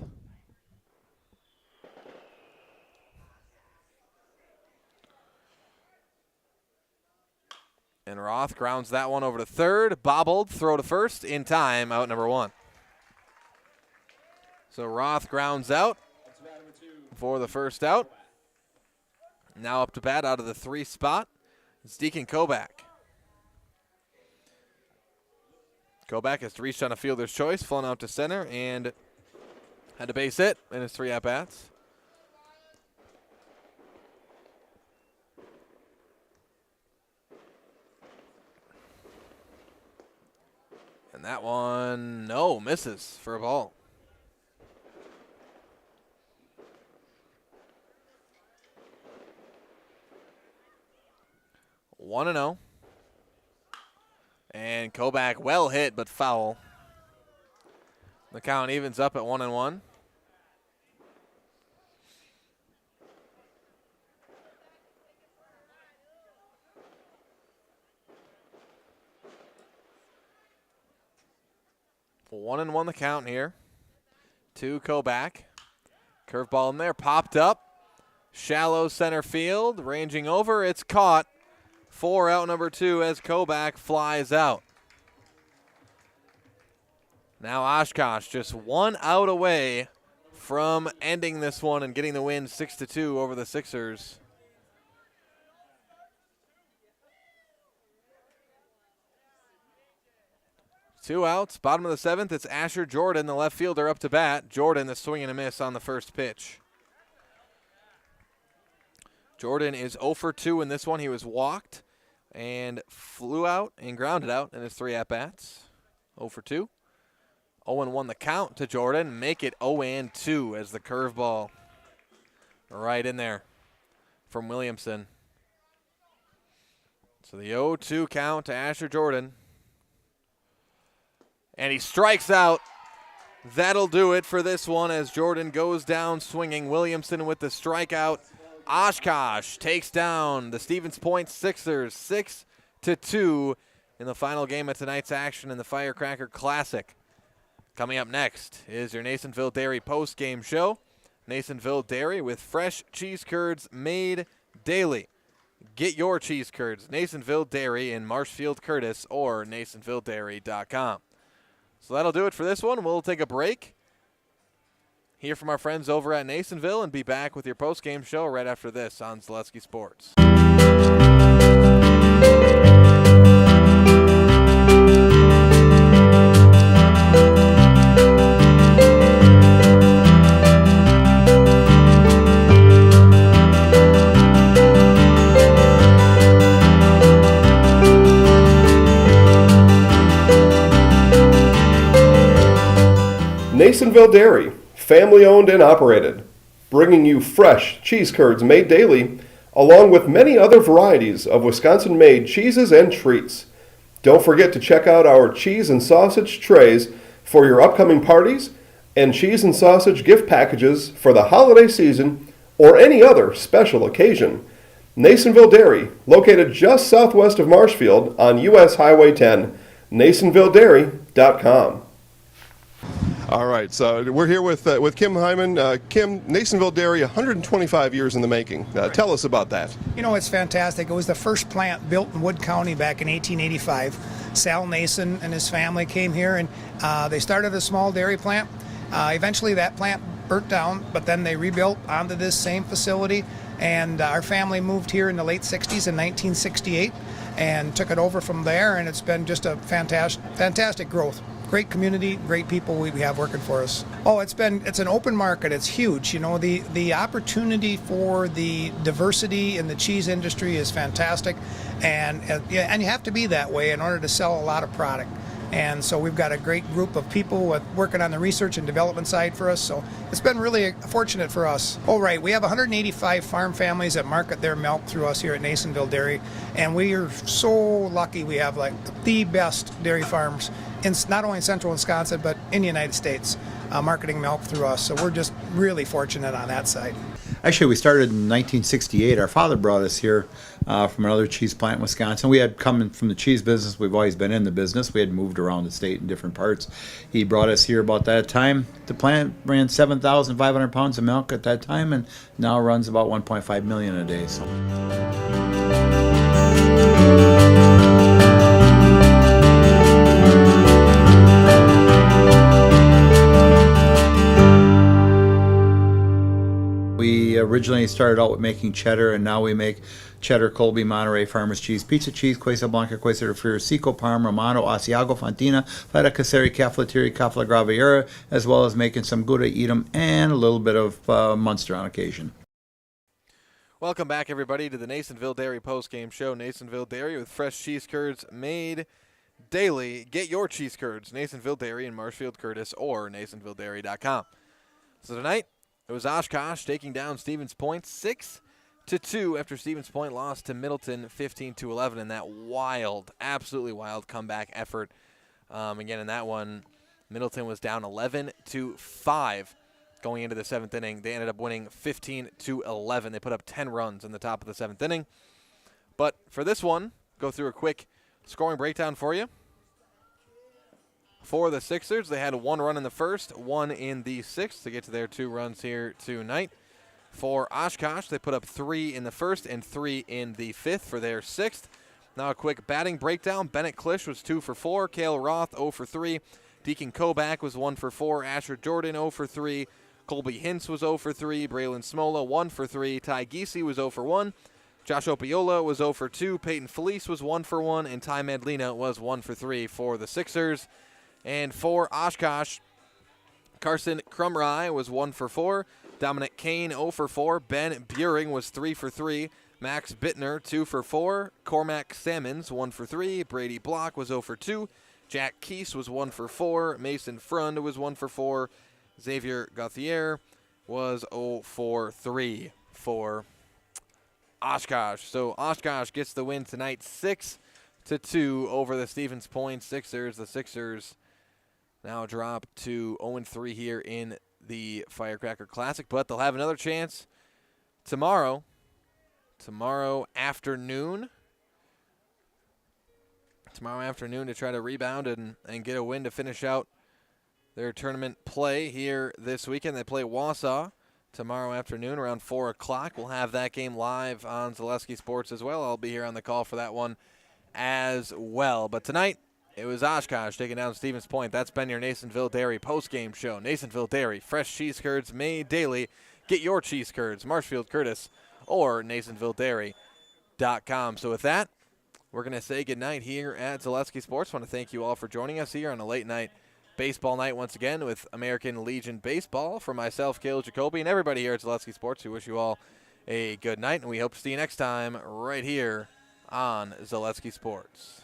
And Roth grounds that one over to third. Bobbled, throw to first, in time, out number 1. So Roth grounds out for the first out. Now up to bat out of the 3 spot. It's Deacon Kobach. Kobach has reached on a fielder's choice, flown out to center, and had a base hit in his 3 at-bats. And that one, no, misses for a ball. One and 0. And Kobach well hit, but foul. The count evens up at 1-1. One and 1 the count here. To Kobach. Curveball in there, popped up. Shallow center field, ranging over. It's caught. 4 out number 2 as Kobach flies out. Now Oshkosh just 1 out away from ending this one and getting the win 6-2 over the Sixers. 2 outs, bottom of the 7th. It's Asher Jordan, the left fielder, up to bat. Jordan, the swing and a miss on the first pitch. Jordan is 0 for 2 in this one. He was walked and flew out and grounded out in his 3 at-bats. 0 for 2. 0-1 the count to Jordan. Make it 0-2 as the curveball right in there from Williamson. So the 0-2 count to Asher Jordan. And he strikes out. That'll do it for this one as Jordan goes down swinging. Williamson with the strikeout. Oshkosh takes down the Stevens Point Sixers 6-2 in the final game of tonight's action in the Firecracker Classic. Coming up next is your Masonville Dairy post-game show. Masonville Dairy with fresh cheese curds made daily. Get your cheese curds, Masonville Dairy in Marshfield Curtis or masonvilledairy.com. So that'll do it for this one. We'll take a break. Hear from our friends over at Masonville and be back with your post-game show right after this on Zaleski Sports. Masonville Dairy, family owned and operated, bringing you fresh cheese curds made daily, along with many other varieties of Wisconsin-made cheeses and treats. Don't forget to check out our cheese and sausage trays for your upcoming parties and cheese and sausage gift packages for the holiday season or any other special occasion. Masonville Dairy, located just southwest of Marshfield on U.S. Highway 10, masonvilledairy.com. All right, so we're here with Kim Hyman. Kim, Masonville Dairy, 125 years in the making. Tell us about that. You know, it's fantastic. It was the first plant built in Wood County back in 1885. Sal Nason and his family came here, and they started a small dairy plant. Eventually, that plant burnt down, but then they rebuilt onto this same facility, and our family moved here in the late 60s in 1968 and took it over from there, and it's been just a fantastic growth. Great community, great people we have working for us. Oh, it's an open market. It's huge. You know, the opportunity for the diversity in the cheese industry is fantastic, and you have to be that way in order to sell a lot of product. And so we've got a great group of people working on the research and development side for us. So it's been really fortunate for us. Oh, right. We have 185 farm families that market their milk through us here at Masonville Dairy. And we are so lucky we have like the best dairy farms in not only in central Wisconsin, but in the United States, marketing milk through us. So we're just really fortunate on that side. Actually, we started in 1968. Our father brought us here from another cheese plant in Wisconsin. We had come from the cheese business. We've always been in the business. We had moved around the state in different parts. He brought us here about that time. The plant ran 7,500 pounds of milk at that time, and now runs about 1.5 million a day. So. We originally started out with making cheddar, and now we make cheddar, Colby, Monterey, Farmers Cheese, Pizza Cheese, Quesa Blanca, Quesa de Friar, Seco, Parm, Romano, Asiago, Fontina, Feta Caseri, Cafetieri, Cafla Graviera, as well as making some Gouda Edam and a little bit of Munster on occasion. Welcome back, everybody, to the Masonville Dairy post-game show. Masonville Dairy with fresh cheese curds made daily. Get your cheese curds, Masonville Dairy in Marshfield Curtis or masonvilledairy.com. So tonight, it was Oshkosh taking down Stevens Point 6-2 after Stevens Point lost to Middleton 15-11 in that wild, absolutely wild comeback effort. Again, in that one, Middleton was down 11-5 going into the 7th inning. They ended up winning 15-11. They put up 10 runs in the top of the 7th inning. But for this one, go through a quick scoring breakdown for you. For the Sixers, they had 1 run in the first, 1 in the 6th to get to their 2 runs here tonight. For Oshkosh, they put up 3 in the first and 3 in the 5th for their 6th. Now a quick batting breakdown. Bennett Klisch was 2 for 4. Cale Roth 0 for 3. Deacon Kobach was 1 for 4. Asher Jordan 0 for 3. Colby Hintz was 0 for 3. Braylon Smola 1 for 3. Ty Giese was 0 for 1. Josh Opiola was 0 for 2. Peyton Felice was 1 for 1. And Ty Madlina was 1 for 3 for the Sixers. And for Oshkosh, Carson Crumry was 1 for 4. Dominic Kane 0 for 4. Ben Buring was 3 for 3. Max Bittner 2 for 4. Cormac Salmons 1 for 3. Brady Block was 0 for 2. Jack Keese was 1 for 4. Mason Frund was 1 for 4. Xavier Gauthier was 0 for 3 for Oshkosh. So Oshkosh gets the win tonight, 6-2 over the Stevens Point Sixers. The Sixers now drop to 0-3 here in the Firecracker Classic, but they'll have another chance tomorrow afternoon. Tomorrow afternoon to try to rebound and get a win to finish out their tournament play here this weekend. They play Wausau tomorrow afternoon around 4 o'clock. We'll have that game live on Zaleski Sports as well. I'll be here on the call for that one as well. But tonight, it was Oshkosh taking down Stevens Point. That's been your Masonville Dairy postgame show. Masonville Dairy, fresh cheese curds made daily. Get your cheese curds, Marshfield Curtis, or NasonvilleDairy.com. So with that, we're going to say goodnight here at Zaleski Sports. I want to thank you all for joining us here on a late night baseball night once again with American Legion Baseball. For myself, Caleb Jacoby, and everybody here at Zaleski Sports, we wish you all a good night, and we hope to see you next time right here on Zaleski Sports.